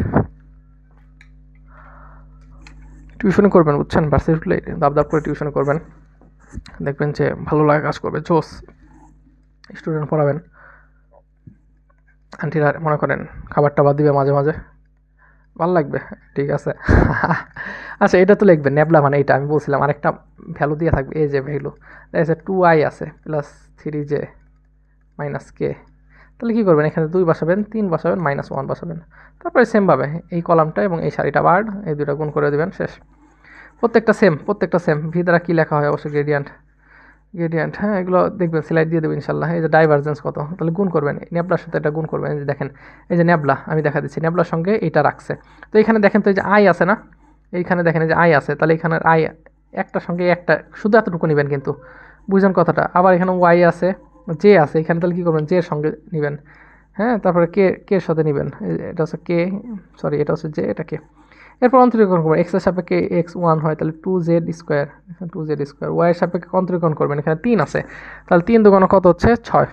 টিউশনি করবেন, বুঝছেন, ভার্সিটি দাব দাব করে টিউশনি করবেন, দেখবেন যে ভালো লাগা কাজ করবে, জোস। স্টুডেন্ট পড়াবেন, আন্টিরা মনে করেন খাবার টাবার দিবে মাঝে মাঝে, ভালো লাগবে। ঠিক আছে। আচ্ছা, এটা তো লিখবেন নেবলা মানে এটা আমি বলছিলাম, আরেকটা ভ্যালু দিয়ে থাকবে, এই যে ভ্যালু আছে 2i আছে প্লাস 3j মাইনাস কে। তাহলে কী করবেন, এখানে 2 বসাবেন, 3 বসাবেন, -1 বসাবেন, তারপরে সেমভাবে এই কলামটা এবং এই সারিটা বার্ড, এই দুটো গুণ করে দেবেন, শেষ। প্রত্যেকটা সেম। ভি দ্বারা কী লেখা হয়, অবশ্যই গ্রেডিয়েন্ট। হ্যাঁ, এগুলো দেখবেন স্লাইড দিয়ে দেবেন ইনশাল্লাহ। এই যে ডাইভারজেন্স কত, তাহলে গুণ করবেন, নেবলার সাথে এটা গুণ করবেন। এই যে দেখেন, এই যে নেবলা আমি দেখা দিচ্ছি, নেবলার সঙ্গে এইটা রাখছে। তো এখানে দেখেন তো এই যে আই আছে না, এইখানে দেখেন এই যে আই আছে, তাহলে এখানে আই একটার সঙ্গে একটা, শুধু এতটুকু নেবেন কিন্তু, বুঝলেন কথাটা। আবার এখানে ওয়াই আছে, জে আছে, এখানে তাহলে কী করবেন, জে এর সঙ্গে নেবেন। হ্যাঁ, তারপরে কে এর সাথে নেবেন, এটা হচ্ছে কে, সরি এটা হচ্ছে জে, এটা কে। এরপর অন্তরীকরণ করবেন, এক্সের সাপেক্ষে x1 হয়, তাহলে 2z স্কোয়ার, 2z স্কোয়ার। ওয়াইয়ের সাপেক্ষে অন্তরীকরণ করবেন, এখানে 3 আছে, তাহলে 3 দুগুণ কত হচ্ছে 6।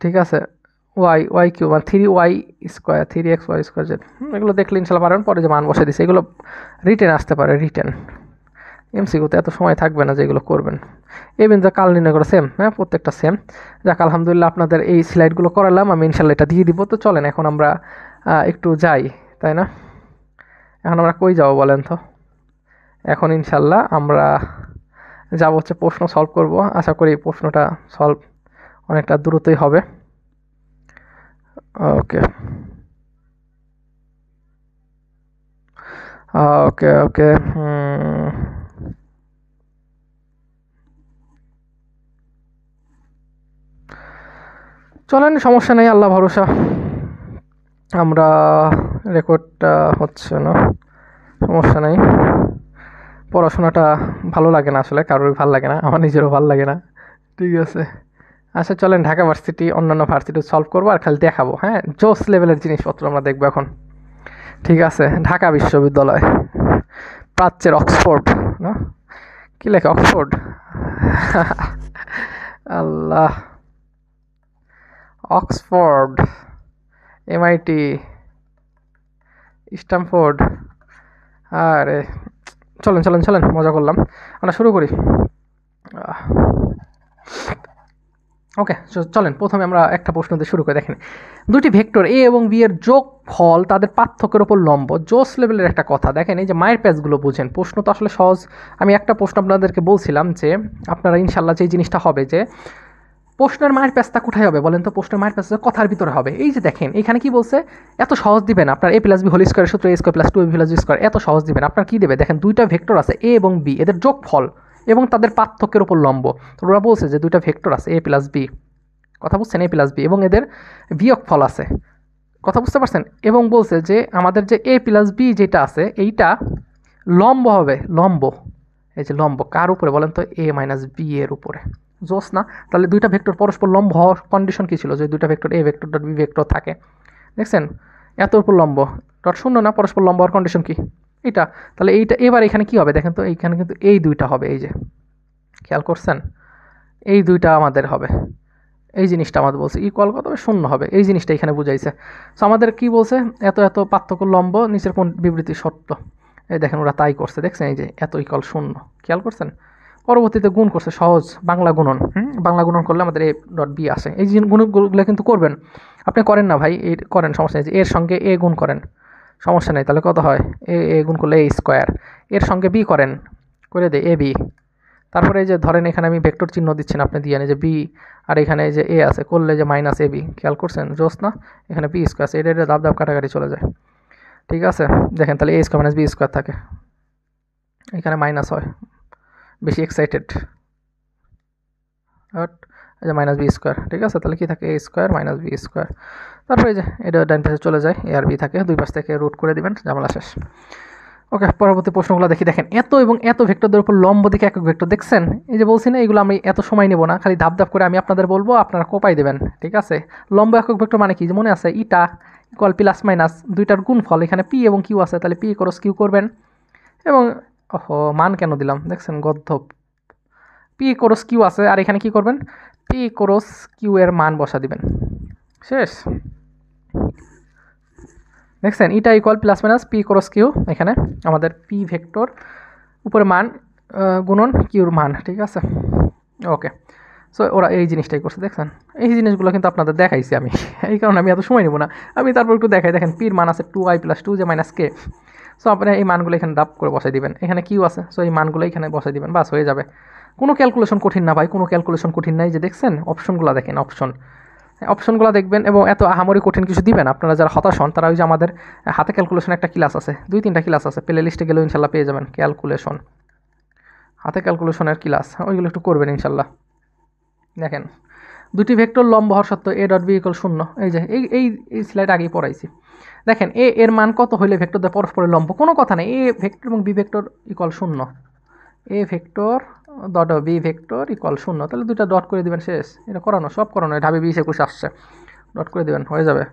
ঠিক আছে, ওয়াই কিউ মানে 3y square, 3xy square Z. এগুলো দেখলে ইনশাল্লাহ পারবেন, পরে যে মান বসে দিচ্ছে, এগুলো রিটেন আসতে পারে, রিটেন এমসিকিউতে এত সময় থাকবে না যেগুলো করবেন। এই বিন্দু কাল নির্ণয় করা সেম, হ্যাঁ প্রত্যেকটা সেম। যাক আলহামদুলিল্লাহ, আপনাদের এই স্লাইডগুলো করালাম, আমি ইনশাল্লাহ এটা দিয়ে দিব। তো চলেন এখন আমরা একটু যাই, তাই না? এখন আমরা কই যাব বলেন তো? এখন ইনশাল্লাহ আমরা যাব হচ্ছে প্রশ্ন সলভ করব। আশা করি প্রশ্নটা সলভ অনেকটা দ্রুতই হবে। ওকে ওকে ওকে চলেন, সমস্যা নেই, আল্লাহ ভরসা। আমরা রেকর্ডটা হচ্ছে না, সমস্যা নেই। পড়াশোনাটা ভালো লাগে না আসলে, কারোরই ভালো লাগে না, আমার নিজেরও ভালো লাগে না। ঠিক আছে, আচ্ছা চলেন ঢাকা ভার্সিটি অন্যান্য ভার্সিটি সলভ করবো, আর খালি দেখাবো। হ্যাঁ, জোস লেভেলের জিনিসপত্র আমরা দেখবো এখন। ঠিক আছে, ঢাকা বিশ্ববিদ্যালয়, প্রাচ্যের অক্সফোর্ড না, কী লেখে অক্সফোর্ড? আল্লাহ, অক্সফোর্ড, এমআইটি, স্ট্যামফোর্ড। আরে চলেন চলেন চলেন, মজা করলাম, আমরা শুরু করি। ওকে, চলেন প্রথমে আমরা একটা প্রশ্ন দিয়ে শুরু করে। দেখেন, দুটি ভেক্টর এ এবং বি এর যোগফল তাদের পার্থক্যের ওপর লম্ব। জোস লেভেলের একটা কথা। দেখেন, এই যে মায়ের প্যাচগুলো বুঝেন, প্রশ্ন তো আসলে সহজ। আমি একটা প্রশ্ন আপনাদেরকে বলছিলাম যে আপনারা ইনশাল্লাহ যে জিনিসটা হবে, যে প্রশ্নের মায়ের প্যাচটা কোথায় হবে বলেন তো? প্রশ্নের মায়ের প্যাচটা কথার ভিতরে হবে। এই যে দেখেন, এখানে কি বলছে, এত সহজ দিবেন আপনার A plus B whole square সূত্র, A square plus 2b plus B square, এত সহজ দিবেন আপনার কি দেবে? দেখেন, দুইটা ভেক্টর আছে এ এবং বি, এদের যোগফল এবং তাদের পার্থক্যের ওপর লম্ব। তো ওরা বলছে যে দুইটা ভেক্টর আছে এ প্লাস বি, কথা বুঝছেন, এ প্লাস বি, এবং এদের বিয়োগফল আছে, কথা বুঝতে পারছেন। এবং বলছে যে আমাদের যে এ প্লাস বি যেটা আছে, এইটা লম্ব হবে, লম্ব। এই যে লম্ব কার উপরে বলেন তো? এ মাইনাস বি এর উপরে। জোস না? তাহলে দুইটা ভেক্টর পরস্পর লম্ব হওয়ার কন্ডিশন কী ছিল? যে দুইটা vector A vector dot B vector থাকে, দেখছেন, এত উপর লম্ব, ডট শূন্য না, পরস্পর লম্ব হওয়ার কন্ডিশন কি? এটা। তাহলে এইটা এবার এখানে কি হবে দেখেন তো, এইখানে কিন্তু এই দুইটা হবে, এই যে খেয়াল করছেন, এই দুইটা আমাদের হবে। এই জিনিসটা আমাদের বলছে ইকুয়াল কত হবে? শূন্য হবে। এই জিনিসটা এখানে বুঝাইছে। সো আমাদের কি বলছে, এত এত পার্থক্য লম্ব, নিচের কোন বিবৃতি সত্য। এই দেখেন ওরা তাই করছে, দেখছেন, এই যে এত ইকুয়াল শূন্য, খেয়াল করছেন। পরবর্তীতে গুণ করছে, সহজ বাংলা গুণন। বাংলা গুণন করলে আমাদের এ ডট বি আসে। এই গুণগুলো কিন্তু করবেন, আপনি করেন না ভাই, এই করেন, সমস্যা নেই। যে এর সঙ্গে এ গুণ করেন, সমস্যা নেই, তাহলে কত হয়? এ গুণ করলে এ স্কোয়ার। এর সঙ্গে বি করেন, করে দে এ বি। তারপরে এই যে ধরেন এখানে আমি ভেক্টর চিহ্ন দিচ্ছি না, আপনি দিয়ে যে বি, আর এখানে যে এ আছে, করলে যে মাইনাস এ বি, খেয়াল করছেন জোস না? এখানে বি স্কোয়ার আছে, এটা দাব দাব কাটাকাটি চলে যায়। ঠিক আছে, দেখেন তাহলে এ স্কোয়ার মাইনাস বি স্কোয়ার থাকে, এখানে মাইনাস হয়, বেশি এক্সাইটেড। বাট এই যে মাইনাস বি স্কোয়ার, ঠিক আছে, তাহলে কি থাকে এ স্কোয়ার মাইনাস বি স্কোয়ার। তারপরে এই যে এটা ডান পাশে চলে যায়, এ আর বি থাকে, দুই পাশ থেকে রুট করে দিবেন, ঝামেলা শেষ। ওকে, পরবর্তী প্রশ্নগুলো দেখি। দেখেন এত এবং এত ভেক্টরদের উপর লম্ব দিকে একক ভেক্টর দেখছেন, এই যে বলছি না এগুলো আমি এত সময় নেব না, খালি ধাপ ধাপ করে আমি আপনাদের বলবো, আপনারা কোপাই দেবেন, ঠিক আছে। লম্ব একক ভেক্টর মানে কি, যে মনে আছে ইটা ইকুয়াল প্লাস মাইনাস দুইটার গুণফল, এখানে পি এবং কিউ আছে, তাহলে পি ক্রস কিউ করবেন এবং মান কেন দিলাম দেখছেন গদ্ধব, পি ক্রস কিউ আছে আর এখানে কি করবেন, পি ক্রস কিউ এর মান বসা দিবেন, শেষ। দেখছেন eta equal plus minus P cross Q, এখানে আমাদের পি ভেক্টর উপরে মান গুণন কিউর মান, ঠিক আছে। ওকে, সো ওরা এই জিনিসটাই করছে, দেখছেন এই জিনিসগুলো কিন্তু আপনাদের দেখাইছি আমি, এই কারণে আমি এত সময় নেব না, আমি তারপর একটু দেখাই। দেখেন পির মান আছে 2i + 2j - k, সো আপনারা এই মানগুলো এখানে ডাপ করে বসাই দিবেন, এখানে কিউ আছে, সো এই মানগুলো এখানে বসাই দিবেন, বাস হয়ে যাবে। কোনো ক্যালকুলেশন কঠিন না ভাই, কোনো ক্যালকুলেশন কঠিন নাই। যে দেখছেন অপশনগুলো দেখেন, অপশনগুলো দেখবেন এবং এত আহামরি কঠিন কিছু দিবেন। আপনারা যারা হতাশ হন তারা ওই যে আমাদের হাতে ক্যালকুলেশন একটা ক্লাস আছে, 2-3টা ক্লাস আছে, প্লে লিস্টে গেলেও ইনশাল্লাহ পেয়ে যাবেন ক্যালকুলেশন, হাতে ক্যালকুলেশনের ক্লাস, ওইগুলো একটু করবেন ইনশাল্লাহ। দেখেন দুটি ভেক্টর লম্ব হওয়ার সত্ত্বেও এ ডট বি ইকুয়াল 0, এই যে এই স্লাইড আগেই পড়াইছি। দেখেন এ এর মান কত হইলে ভেক্টরদের পরস্পরের লম্ব, কোনো কথা নেই, এ ভেক্টর এবং B vector equal 0, A vector dot B vector equal 0, তাহলে দুইটা ডট করে দিবেন, শেষ। এটা করানো, সব করানো, ঢাবি 20-21 আসছে, ডট করে দেবেন, হয়ে যাবে।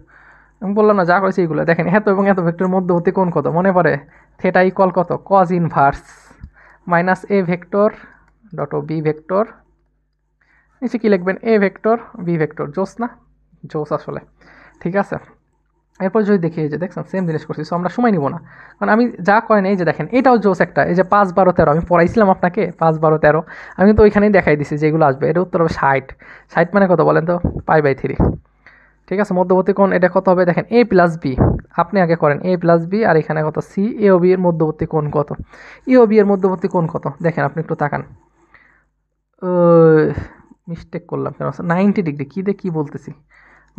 আমি বললাম না যা করেছি এইগুলো। দেখেন এত এবং এত ভেক্টরের মধ্যবর্তী কোণ কত মনে পড়ে, থিটা ইকুয়াল কত, cos inverse minus A vector dot B vector, নিচে কি লিখবেন, এ ভেক্টর বি ভেক্টর, জোস না, জোস আসলে, ঠিক আছে। এরপর যদি দেখি এই যে দেখছেন সেম জিনিস করছি, সো আমরা সময় নিব না, কারণ আমি যা করেন এই যে দেখেন এটাও জোস একটা, এই যে 5, 12, 13 আমি পড়াইছিলাম আপনাকে, 5, 12, 13 আমি তো ওইখানেই দেখাই দিছি যেগুলো আসবে। এটা উত্তর হবে 60, 60 মানে কত বলেন তো, π/3, ঠিক আছে। মধ্যবর্তী কোণ এটা কত হবে, দেখেন এ প্লাস বি, আপনি আগে করেন এ প্লাস বি, আর এখানে কত সি, এ ও বি এর মধ্যবর্তী কোণ কত, এ ও বি এর মধ্যবর্তী কোণ কত, দেখেন আপনি একটু তাকান, মিস্টেক করলাম কেন, 90 ডিগ্রি, কী দিয়ে কী বলতেছি,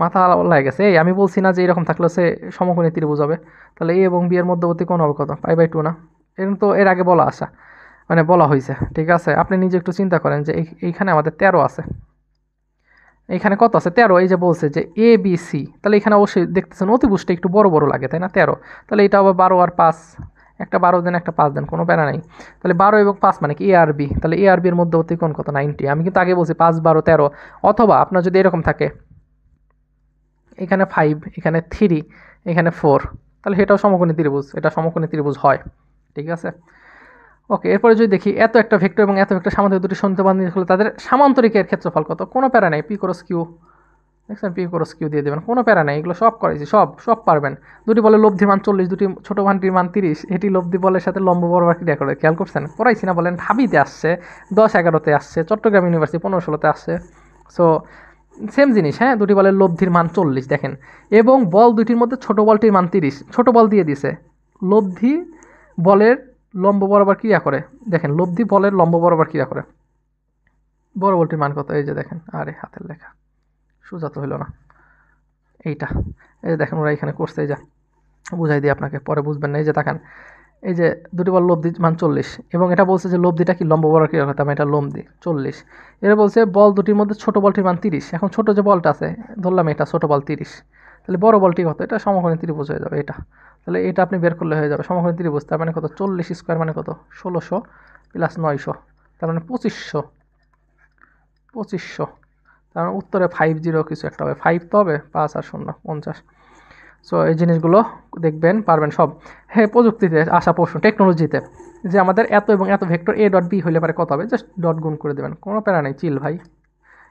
মাথা লাগে গেছে। এই আমি বলছি না যে এরকম থাকলে সে সমকোণী ত্রিভুজ হবে, তাহলে এ এবং বি এর মধ্যবর্তী কোণ হবে কত, π/2 না, এরকম তো এর আগে বলা আসা, মানে বলা হয়েছে, ঠিক আছে। আপনি নিজে একটু চিন্তা করেন যে এইখানে আমাদের 13 আছে, এইখানে কত আছে 13, এই যে বলছে যে এ বি সি, তাহলে এখানে অবশ্যই দেখতেছেন অতিভুজটা একটু বড় বড় লাগে, তাই না, 13, তাহলে এটা আবার 12 আর 5, একটা 12 দেন একটা 5 দেন, কোনো প্যারা নাই, তাহলে 12 এবং 5 মানে কি এ আর বি, তাহলে এ আর বি এর মধ্যবর্তী কোণ কত, 90। আমি কিন্তু আগে বলছি 5, 12, 13, অথবা আপনার যদি এরকম থাকে এখানে 5, এখানে 3, এখানে 4, তাহলে এটাও সমকোণী ত্রিভুজ, এটা সমকোণী ত্রিভুজ হয়, ঠিক আছে। ওকে, এরপরে যদি দেখি এত একটা ভেক্টর এবং এত ভেক্টর সামান্তরিক দুটি সন্তুবান্ধী হলে তাদের সামান্তরিকের ক্ষেত্রফল কত, কোনো প্যারা নেই, পি ক্রস কিউ, দেখছেন পি ক্রস কিউ দিয়ে দেবেন, কোনো প্যারা নেই, এগুলো সব করেছি, সব পারবেন। দুটি বলে লব্ধির মান 40, দুটি ছোট মানটির মান 30, এটি লব্ধি বলের সাথে লম্ব বরাবর ক্রিয়া করে, খেয়াল করছেন, পড়াইছি না বলেন, ঢাবিতে আসছে 10, 11তে আসছে, চট্টগ্রাম ইউনিভার্সিটি 15, 16তে আসছে, সো সেম জিনিস, হ্যাঁ, দুটি বলের লব্ধির মান 40, দেখেন, এবং বল দুটির মধ্যে ছোট বলটির মান 30, ছোট বল দিয়ে দিছে, লব্ধি বলের লম্ব বরাবর ক্রিয়া করে, দেখেন লব্ধি বলের লম্ব বরাবর ক্রিয়া করে, বড় বলটির মান কত, এই যে দেখেন, আরে হাতের লেখা সোজা তো হলো না, এইটা, এই যে দেখেন ওরা এখানে করছে, এই যে বুঝাই দিই আপনাকে, পরে বুঝবেন না, এই যে দেখেন, এই যে দুটি বল লব্ধি মান 40, এবং এটা বলছে যে লব্ধিটা কি লম্ব বরাবর ক্রিয়া করতে, আমি এটা লব্ধি 40, এটা বলছে বল দুটির মধ্যে ছোট বলটির মান 30, এখন ছোট যে বলটা আছে ধরলাম এটা ছোট বল 30, তাহলে বড় বলটি কত, এটা সমকোণী ত্রিভুজ হয়ে যাবে এটা, তাহলে এটা আপনি বের করলে হয়ে যাবে সমকোণী ত্রিভুজ, তার মানে কত, 40 স্কোয়ার মানে কত, 1600 প্লাস 900, তার মানে 2500, তার মানে উত্তরে 50 কিছু একটা হবে, 5 তো হবে, 5 আর 0 50। সো এই জিনিসগুলো দেখবেন পারবেন সব। হ্যাঁ, প্রযুক্তিতে আসা প্রশ্ন, টেকনোলজিতে, যে আমাদের এত এবং এত ভেক্টর এ ডট বি হইলে পারে কত হবে, জাস্ট ডট গুণ করে দেবেন, কোনো প্যারা নেই, চিল ভাই,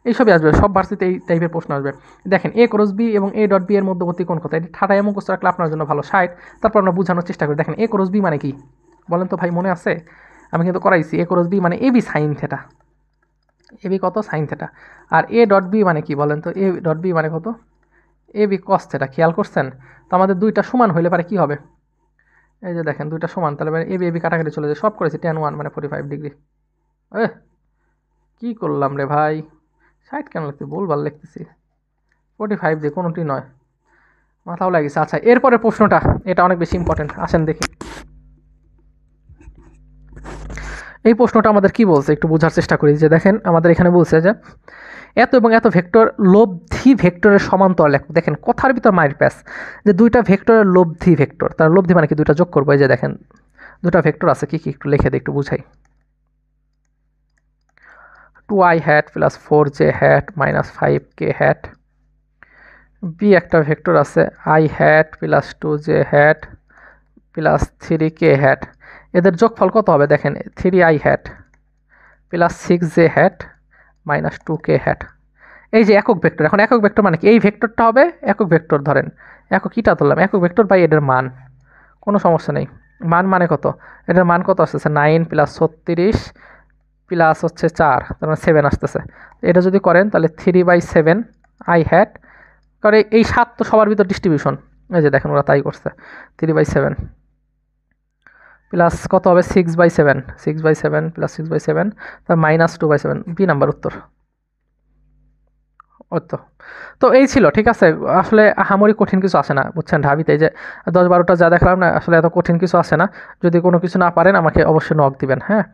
এইসবই আসবে, সব ভার্সিতে এই টাইপের প্রশ্ন আসবে। দেখেন এ ক্রস বি এবং এ ডট বি এর মধ্যবর্তী কোণ কত, এটি ঠাটায় মুখস্থ রাখলে আপনার জন্য ভালো, 60। তারপর আমরা বোঝানোর চেষ্টা করি, দেখেন এ ক্রস বি মানে কি বলেন তো ভাই, মনে আছে, আমি কিন্তু করাইছি, এ ক্রস বি মানে A B sine theta, A B কত, সাইন থেটা, আর এ ডট বি মানে কি বলেন তো, এ ডট বি মানে কত, এ বি কস থেটা, খেয়াল করছেন, তো আমাদের দুইটা সমান হইলে পারে কি হবে, এই যে দেখেন দুইটা সমান, তাহলে এ বি কাটাকাটি চলে যায়, সব করেছি, tan 1 মানে 45 ডিগ্রি, কি করলাম রে ভাই, 60 কেন লিখতে ভুলভাল লিখতেছি, 45 দিয়ে কোনোটি নয়, মাথাও লাগিয়েছে। আচ্ছা, এরপরে প্রশ্নটা, এটা অনেক বেশি ইম্পর্টেন্ট, আসেন দেখি। এই প্রশ্নটা আমাদের কি বলছে একটু বোঝার চেষ্টা করি। যে দেখেন আমাদের এখানে বলছে যে এত এবং এত ভেক্টর লব্ধি ভেক্টরের সমান্তরাল লেখ। দেখেন কথার ভিতর মাইর প্যাস, যে দুইটা ভেক্টরের লব্ধি ভেক্টর, তার লব্ধি মানে কি দুইটা যোগ করবো। এই যে দেখেন দুটা ভেক্টর আছে, কি কি একটু লিখে দিই একটু বুঝাই। 2i hat plus 4j hat minus 5k hat, B একটা ভেক্টর আছে i hat plus 2j hat plus 3k hat, এদের যোগফল কত হবে দেখেন 3i hat plus 6j hat minus 2k hat। এই যে একক ভেক্টর, এখন একক ভেক্টর মানে কি, এই ভেক্টরটা হবে একক ভেক্টর, ধরেন একক কীটা ধরলাম একক ভেক্টর বাই এদের মান, কোনো সমস্যা নেই। মান মানে কত, এটার মান কত আসতেছে 9 প্লাস 36 প্লাস হচ্ছে 4, তার মানে 7 আসতেছে। এটা যদি করেন তাহলে 3/7 i hat, কারণ এই 7 তো সবার ভিতর ডিস্ট্রিবিউশন, এই যে দেখেন ওরা তাই করছে 3/7 প্লাস কত হবে 6/7, 6/7 প্লাস 6/7 তার মাইনাস 2/7, বি নাম্বার উত্তর। ও তো এই ছিল, ঠিক আছে। আসলে আহামরি কঠিন কিছু আসে না বুঝছেন, ঢাবিতে এই যে 10-12টা যা দেখলাম না, আসলে এত কঠিন কিছু আসে না। যদি কোনো কিছু না পারেন আমাকে অবশ্যই নক দিবেন, হ্যাঁ।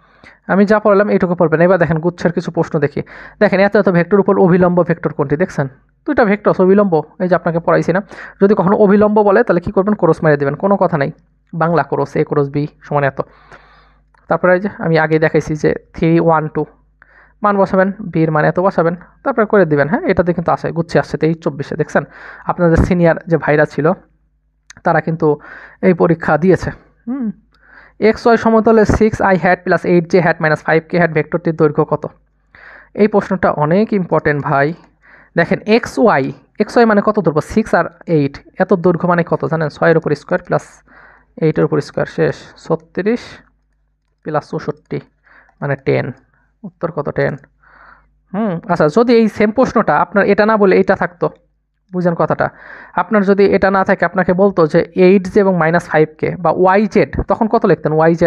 আমি যা পড়লাম এইটুকু পড়বেন। এবার দেখেন গুচ্ছের কিছু প্রশ্ন দেখি। দেখেন এত এত ভেক্টর উপর অভিলম্ব ভেক্টর কোনটি, দেখছেন দুইটা ভেক্টর অভিলম্ব, এই যে আপনাকে পড়াইছি না। যদি কখনো অভিলম্ব বলে তাহলে কী করবেন, ক্রস মেরে দেবেন, কোনো কথা নেই। বাংলা ক্রস, এ ক্রস বি সমান এত। তারপরে এই যে আমি আগে দেখাইছি যে 3 1 2 মান বসাবেন, বির মান এত বসাবেন, তারপরে করে দিবেন, হ্যাঁ। এটাতে কিন্তু আসে গুচ্ছে আসছে 23-24-এ, দেখছেন আপনাদের সিনিয়র যে ভাইরা ছিল তারা কিন্তু এই পরীক্ষা দিয়েছে। XY সমতলে 6i hat plus 8j hat minus 5k hat ভেক্টরটির দৈর্ঘ্য কত। এই প্রশ্নটা অনেক ইম্পর্টেন্ট ভাই। দেখেন XY মানে কত ধরবো, 6 আর 8, এত দৈর্ঘ্য মানে কত জানেন, 6-এর উপর স্কোয়ার প্লাস 8-এর উপর স্কোয়ার, শেষ 36 প্লাস 64 মানে 10, উত্তর কত 10। আচ্ছা, যদি এই সেম প্রশ্নটা আপনার এটা না বলে এইটা থাকতো, বুঝেন কথাটা, আপনার যদি এটা না থাকে আপনাকে বলতো যে 8j এবং মাইনাস 5k বা YZ, তখন কত লিখতেন YZ,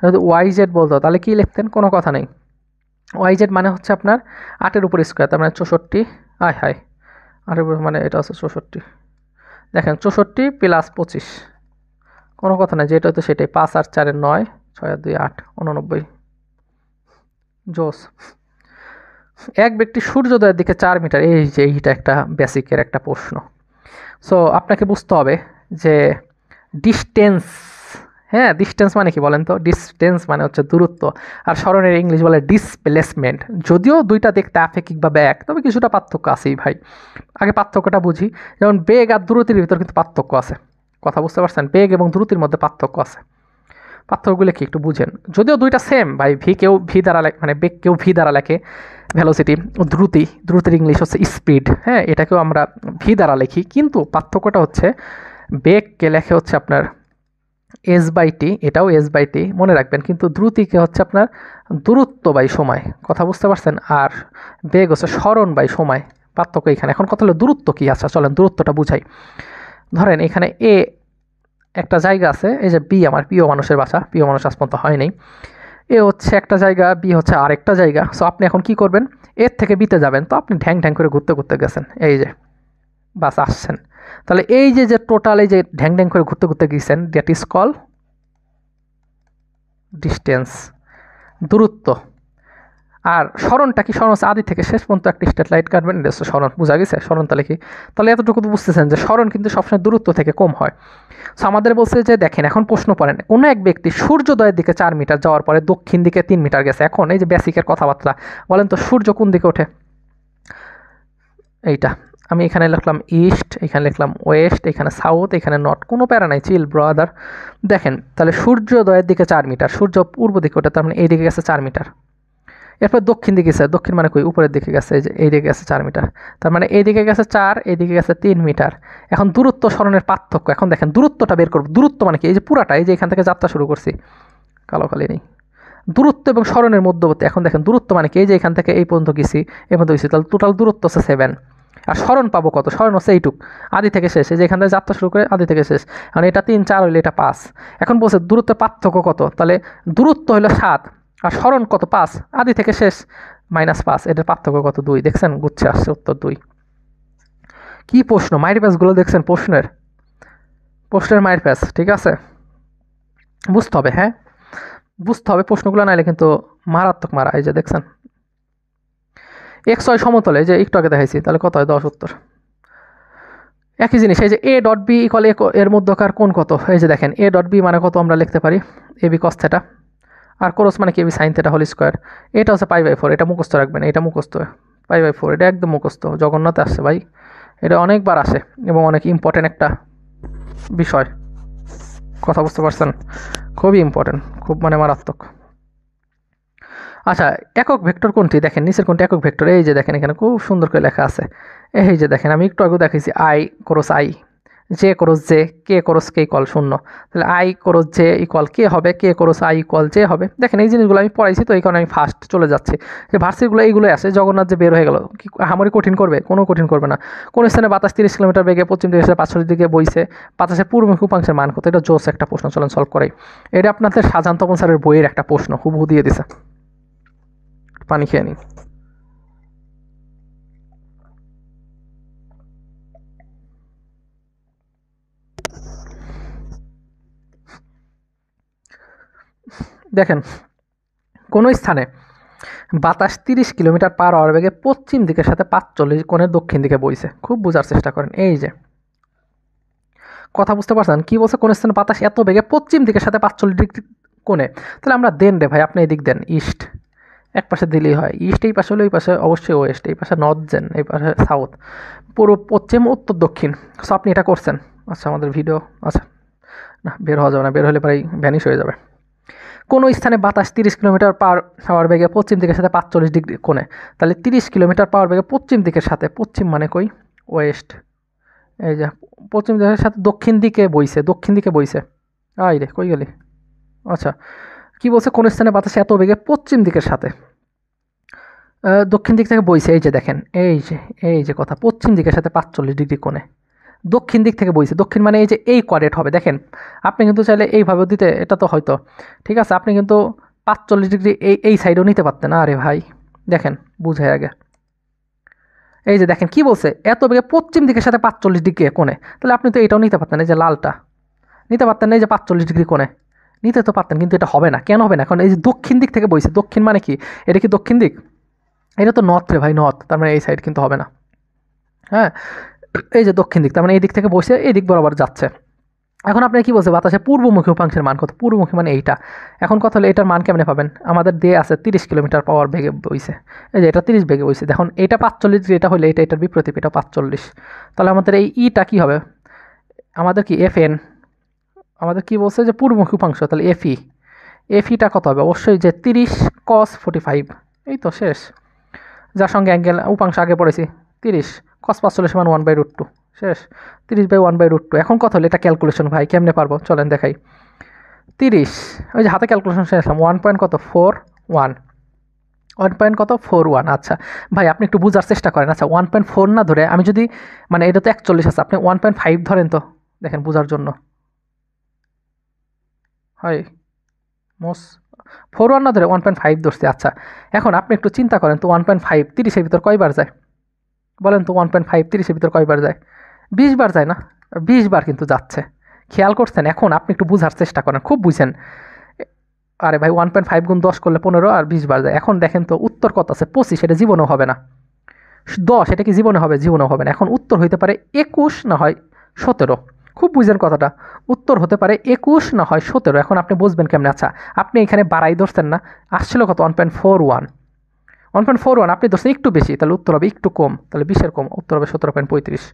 যদি YZ বলতো তাহলে কি লিখতেন, কোনো কথা নেই। YZ মানে হচ্ছে আপনার 8-এর উপর স্কোয়ার, তার মানে 64, আয় হায় 8-এর উপর মানে এটা হচ্ছে 64, দেখেন 64 প্লাস 25, কোনো কথা নেই, যেটা হয়তো সেটাই, 5 আর 4 9, 6 আর 2 8, 89, জোস। এক ব্যক্তি সূর্যোদয়ের দিকে 4 মিটার, এই যে এইটা একটা বেসিকের একটা প্রশ্ন। সো আপনাকে বুঝতে হবে যে ডিস্টেন্স, হ্যাঁ ডিস্টেন্স মানে কি বলেন তো, ডিস্টেন্স মানে হচ্ছে দূরত্ব, আর স্মরণের ইংলিশ বলে ডিসপ্লেসমেন্ট। যদিও দুইটা দেখতে আপেক্ষিকভাবে এক, তবে কিছুটা পার্থক্য আছেই ভাই। আগে পার্থক্যটা বুঝি, যেমন বেগ আর দ্রুতির ভিতর কিন্তু পার্থক্য আছে, কথা বুঝতে পারছেন, বেগ এবং দ্রুতির মধ্যে পার্থক্য আছে। পার্থক্যগুলো কি একটু বুঝেন, যদিও দুইটা সেম ভাই, কেউ ভি দ্বারা লেখে, মানে বেগ কেউ ভি দ্বারা লেখে, ভেলোসিটি, দ্রুতির ইংলিশ হচ্ছে স্পিড, হ্যাঁ এটাকেও আমরা ভি দ্বারা লিখি, কিন্তু পার্থক্যটা হচ্ছে বেগকে লেখে হচ্ছে আপনার s/t, এটাও s/t মনে রাখবেন, কিন্তু দ্রুতিকে হচ্ছে আপনার দূরত্ব বাই সময়, কথা বুঝতে পারছেন, আর বেগ হচ্ছে স্মরণ বাই সময়, পার্থক্য এখানে। এখন কথা হলো দূরত্ব কী, আচ্ছা চলেন দূরত্বটা বুঝাই। ধরেন এখানে এ একটা জায়গা আছে, এই যে বি আমার প্রিয় মানুষের বাসা, প্রিয় মানুষ আজ পর্যন্ত হয় নাই, এ হচ্ছে একটা জায়গা, বি হচ্ছে আরেকটা জায়গা। সো আপনি এখন কি করবেন, এর থেকে বিতে যাবেন, তো আপনি ঢ্যাং ঢ্যাং করে ঘুরতে ঘুরতে গেছেন, এই যে বাস আসছেন, তাহলে এই যে যে টোটাল এই যে ঢ্যাং ঢ্যাং করে ঘুরতে ঘুরতে গিয়েছেন, দ্যাট ইজ কল ডিস্টেন্স, দূরত্ব। আর স্মরণটা কি, স্মরণ হচ্ছে আদি থেকে শেষ পর্যন্ত একটা স্ট্রেট লাইট কাটবেন, এটা হচ্ছে স্মরণ, বোঝা গেছে স্মরণ তাহলে কি। তাহলে এতটুকু তো বুঝতেছেন যে স্মরণ কিন্তু সবসময় দূরত্ব থেকে কম হয়। সো আমাদের বলছে যে দেখেন এখন প্রশ্ন পড়েন, কোনো এক ব্যক্তি সূর্যোদয়ের দিকে 4 মিটার যাওয়ার পরে দক্ষিণ দিকে 3 মিটার গেছে। এখন এই যে বেসিকের কথাবার্তা বলেন তো, সূর্য কোন দিকে ওঠে, এইটা আমি এখানে লিখলাম ইস্ট, এখানে লিখলাম ওয়েস্ট, এখানে সাউথ, এখানে নর্থ, কোনো প্যারা নাই, চিল ব্রাদার। দেখেন তাহলে সূর্যোদয়ের দিকে 4 মিটার, সূর্য পূর্ব দিকে ওঠে, তার মানে এই দিকে গেছে 4 মিটার। এরপর দক্ষিণ দিকে গেছে, দক্ষিণ মানে কই, উপরের দিকে গেছে, এই যে এই দিকে গেছে 4 মিটার, তার মানে এই দিকে গেছে 4, এই দিকে গেছে 3 মিটার। এখন দূরত্ব স্মরণের পার্থক্য, এখন দেখেন দূরত্বটা বের করব। দূরত্ব মানে কি, এই যে পুরাটা, এই যে এখান থেকে যাত্রা শুরু করছি, কালো কালি নেই, দূরত্ব এবং স্মরণের মধ্যবর্তী। এখন দেখেন দূরত্ব মানে কি, এই যে এখান থেকে এই পর্যন্ত গেছি, এই পর্যন্ত গেছি, তাহলে টোটাল দূরত্ব হচ্ছে 7। আর স্মরণ পাবো কত, স্মরণ হচ্ছে এইটুক, আদি থেকে শেষ, এই যে এখান থেকে যাত্রা শুরু করে আদি থেকে শেষ, মানে এটা 3 4 হইলে এটা 5। এখন বলছে দূরত্বের পার্থক্য কত, তাহলে দূরত্ব হলো 7 আর স্মরণ কত 5, আদি থেকে শেষ -5, এটার পার্থক্য কত 2। দেখছেন গুচ্ছে আসছে উত্তর 2। কি প্রশ্ন, মাইর প্যাসগুলো দেখছেন, প্রশ্নের মাইর প্যাস, ঠিক আছে বুঝতে হবে, হ্যাঁ। বুঝতে হবে প্রশ্নগুলো, নাইলে কিন্তু মারাত্মক মারা। এই যে দেখছেন XY সমতলে, যে একটু আগে দেখাইছি, তাহলে কত হয় 10 উত্তর। একই জিনিস, এই যে A ডট বি ইকুয়াল এর মধ্যকার কোণ কত, এই যে দেখেন A ডট বি মানে কত আমরা লিখতে পারি AB cos থিটা, আর ক্রস মানে কি AB sin theta whole square. এটা হচ্ছে π/4, এটা মুখস্থ রাখবেন, এটা মুখস্থ π/4, এটা একদম মুখস্থ, জগন্নাথে আসছে ভাই, এটা অনেকবার আসে এবং অনেক ইম্পর্টেন্ট একটা বিষয়, কথা বুঝতে পারছেন, খুবই ইম্পর্টেন্ট, খুব মানে মারাত্মক। আচ্ছা, একক ভেক্টর কোনটি, দেখেন নিচের কোনটি একক ভেক্টর, এই যে দেখেন এখানে খুব সুন্দর করে লেখা আছে, এই যে দেখেন আমি একটু আগে দেখাইছি I cross I, J cross J, K cross K equal 0, তাহলে I ক্রস জে ইকুয়াল কে হবে, কে ক্রস I ইকুয়াল জে হবে। দেখেন এই জিনিসগুলো আমি পড়াইছি, তো এই কারণে আমি ফার্স্ট চলে যাচ্ছি, যে ভার্সিগুলো এইগুলোই আসে। জগন্নাথ যে বের হয়ে গেল, কি আমারই কঠিন করবে, কোনো কঠিন করবে না। কোন স্থানে বাতাস 30 কিলোমিটার বেগে পশ্চিম দিকে 540 দিকে বইছে, বাতাসের পূর্বমুখী উপাংশের মান কত, এটা জোস একটা প্রশ্ন, চলেন সলভ করাই। এটা আপনাদের শাহজাহান তপন স্যারের বইয়ের একটা প্রশ্ন, হুবহু দিয়ে দিছে। পানি খেয়ে নিই। দেখেন কোন স্থানে বাতাস 30 কিলোমিটার পার আওয়ার বেগে পশ্চিম দিকের সাথে 45 কোণের দক্ষিণ দিকে বইছে, খুব বোঝার চেষ্টা করেন। এই যে কথা বুঝতে পারছেন কি বলছে, কোন স্থানে বাতাস এত বেগে পশ্চিম দিকের সাথে 45 ডিগ্রি কোণে, তাহলে আমরা দেন রে ভাই, আপনি এদিক দেন ইস্ট, এক পাশে দিলেই হয়, ইস্ট এই পাশে হলে এই পাশে অবশ্যই ওয়েস্ট, এই পাশে নর্থ দেন, এই পাশে সাউথ, পুরো পশ্চিম উত্তর দক্ষিণ। সো আপনি এটা করছেন। আচ্ছা আমাদের ভিডিও, আচ্ছা না বের হওয়া যাবে না, বের হলে প্রায় ভ্যানিশ হয়ে যাবে। কোনো স্থানে বাতাস 30 কিলোমিটার পার আওয়ার বেগে পশ্চিম দিকের সাথে 45 ডিগ্রি কোণে, তাহলে 30 কিলোমিটার পার বেগে পশ্চিম দিকের সাথে, পশ্চিম মানে কই ওয়েস্ট, এই যে পশ্চিম দিকের সাথে দক্ষিণ দিকে বইছে, দক্ষিণ দিকে বইছে, আই রে কই গেলি। আচ্ছা কি বলছে, কোন স্থানে বাতাস এত বেগে পশ্চিম দিকের সাথে দক্ষিণ দিক থেকে বইছে, এই যে দেখেন এই যে কথা, পশ্চিম দিকের সাথে 45 ডিগ্রি কোণে দক্ষিণ দিক থেকে বইছে, দক্ষিণ মানে এই যে এই কোয়াড্রেট হবে। দেখেন আপনি কিন্তু চাইলে এইভাবেও দিতে, এটা তো হয়তো ঠিক আছে, আপনি কিন্তু 45 ডিগ্রি এই সাইডেও নিতে পারতেন। আরে ভাই দেখেন বুঝে আগে, এই যে দেখেন কি বলছে, এত বেগে পশ্চিম দিকের সাথে 45 ডিগ্রি কোণে, তাহলে আপনি তো এটাও নিতে পারতেন, এই যে লালটা নিতে পারতেন, এই যে 45 ডিগ্রি কোণে নিতে তো পারতেন, কিন্তু এটা হবে না। কেন হবে না, এখন এই যে দক্ষিণ দিক থেকে বইছে, দক্ষিণ মানে কি, এটা কি দক্ষিণ দিক, এটা তো নর্থ রে ভাই, নর্থ, তার মানে এই সাইড কিন্তু হবে না। হ্যাঁ এই যে দক্ষিণ দিক, তার মানে এই দিক থেকে বসে এই দিক বরাবর যাচ্ছে। এখন আপনি কি বলছে, বাতাসে পূর্বমুখী উপাংশের মান কত, পূর্বমুখী মানে এইটা। এখন কথা হলো এটার মান কেমনে পাবেন, আমাদের দিয়ে আছে 30 কিলোমিটার পাওয়ার বেগে বইছে, এই যে এটা 30 বেগে বইছে, দেখুন এটা 45 ডিগ্রি, এটা হলে এটার বিপরীত, এটা 45, তাহলে আমাদের এই ইটা কি হবে, আমাদের কি FN, আমাদের কি বলছে যে পূর্বমুখী উপাংশ, তাহলে এফিটা কত হবে, অবশ্যই যে 30 cos 45, এই তো শেষ, যার সঙ্গে অ্যাঙ্গেল উপাংশ আগে পড়েছি 30 cos 45 সমান 1/√2, শেষ, 30/1/√2। এখন কথা হলো এটা ক্যালকুলেশন ভাই, কেমনে পারবো চলেন দেখাই। 30, ওই যে হাতে ক্যালকুলেশন শেষলাম, 1 পয়েন্ট কত 41, 1 পয়েন্ট কত 41। আচ্ছা ভাই আপনি একটু বোঝার চেষ্টা করেন, আচ্ছা 1.4 না ধরে আমি যদি, মানে এটা তো 41 আছে, আপনি 1.5 ধরেন তো, দেখেন বোঝার জন্য হয় মোস 41 না ধরে 1.5 ধরছি। আচ্ছা এখন আপনি একটু চিন্তা করেন তো, 1.5 30-এর ভিতর কয়বার যায় বলেন তো, 1.5 30-এর ভিতর কয়বার যায়, 20 বার যায় না, 20 বার কিন্তু যাচ্ছে, খেয়াল করছেন। এখন আপনি একটু বোঝার চেষ্টা করেন, খুব বুঝেন। আরে ভাই 1.5 গুণ 10 করলে 15 আর 20 বার যায়। এখন দেখেন তো উত্তর কত আছে, 25, এটা জীবনেও হবে না। 10 এটা কি জীবনে হবে, জীবনেও হবে না। এখন উত্তর হইতে পারে 21 না হয় 17, খুব বুঝেন কথাটা, উত্তর হতে পারে 21 না হয় 17। এখন আপনি বুঝবেন কেমনে, আচ্ছা আপনি এখানে বাড়াই ধরছেন না, আসছিল কত 1.41, 1.41 আপনি ধরছেন একটু বেশি, তাহলে উত্তর হবে একটু কম, তাহলে 20-এর কম, উত্তর হবে 17.35।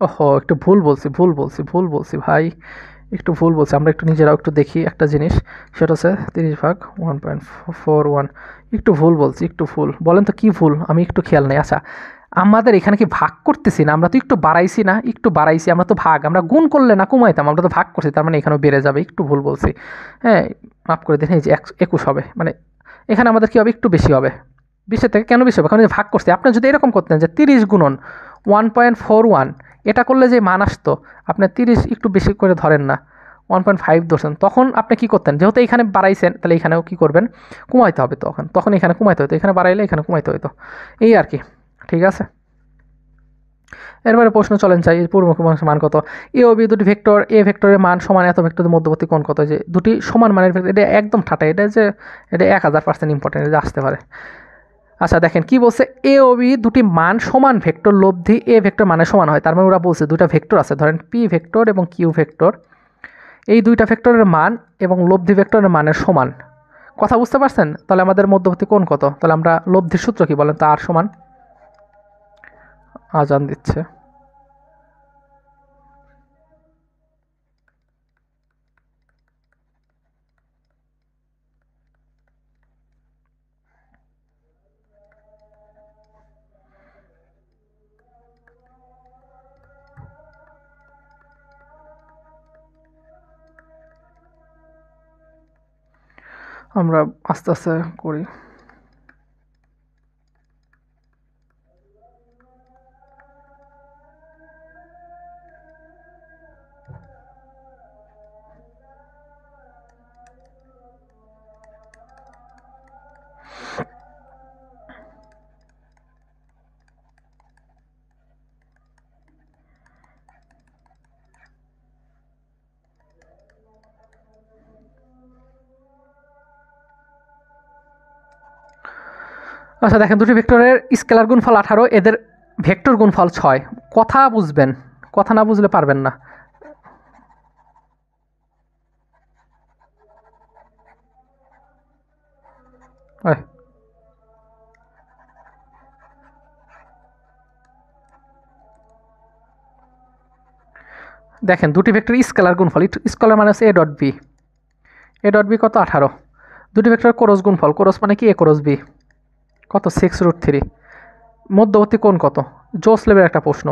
ওহো একটু ভুল বলছি ভাই, একটু ভুল বলছি, আমরা একটু নিজেরাও একটু দেখি একটা জিনিস, সেটা হচ্ছে 30/1.41, একটু ভুল বলছি, একটু ভুল, বলেন তো কি ভুল, আমি একটু খেয়াল নেই। আচ্ছা আমাদের এখানে কি ভাগ করতেছি না, আমরা তো একটু বাড়াইছি না, একটু বাড়াইছি, আমরা তো ভাগ, আমরা গুণ করলে না কমাইতাম, আমরা তো ভাগ করছি, তার মানে এখানেও বেড়ে যাবে, একটু ভুল বলছি। হ্যাঁ মাফ করে দিন, এই যে 21 হবে, মানে এখানে আমাদের কী হবে, একটু বেশি হবে, 20-এর থেকে কেন বেশি হবে, কারণ ভাগ করছি। আপনি যদি এরকম করতেন যে 30 গুণন 1.41, এটা করলে যে মান আসতো, আপনি 30 একটু বেশি করে ধরেন না, 1.5 ধরছেন, তখন আপনি কী করতেন, যেহেতু এখানে বাড়াইছেন তাহলে এখানেও কী করবেন, কমাইতে হবে, তখন এখানে কমাইতে হতো, এখানে বাড়াইলে এখানে কমাইতে হতো, এই আর কি, ঠিক আছে। এরপরে প্রশ্ন চলেন চাই পূর্বমুখী ভগ্নাংশের মান কত। এ ও বি দুটি ভেক্টর, এ ভেক্টরের মান সমান এত ভেক্টরের মধ্যবর্তী কোণ কত। যে দুটি সমান মানের ভেক্টর, এটা একদম ঠাটা, এটা যে এটা 1000% ইম্পর্টেন্ট, এটা আসতে পারে। আচ্ছা দেখেন কি বলছে, এ ও বি দুটি মান সমান ভেক্টর লব্ধি এ ভেক্টর মানের সমান হয়। তার মানে ওরা বলছে দুইটা ভেক্টর আছে, ধরেন পি ভেক্টর এবং কিউ ভেক্টর, এই দুইটা ভেক্টরের মান এবং লব্ধি ভেক্টরের মানের সমান। কথা বুঝতে পারছেন? তাহলে আমাদের মধ্যবর্তী কোণ কত? তাহলে আমরা লব্ধির সূত্র কি বলেন তো? আর সমান, আজান দিচ্ছে। আমরা আস্তে আস্তে করি। আচ্ছা দেখেন, দুটি ভেক্টরের স্কেলার গুণফল 18, এদের ভেক্টর গুণফল 6। কথা বুঝবেন, কথা না বুঝলে পারবেন না। দেখেন দুটি ভেক্টর স্কেলার গুণফল, স্কেলার মানে হচ্ছে A dot B, A dot B কত 18। দুটি ভেক্টর ক্রস গুণফল, ক্রস মানে কি এ ক্রস বি, কত 6√3। মধ্যবর্তী কোণ কত? জোস লেভেলের একটা প্রশ্ন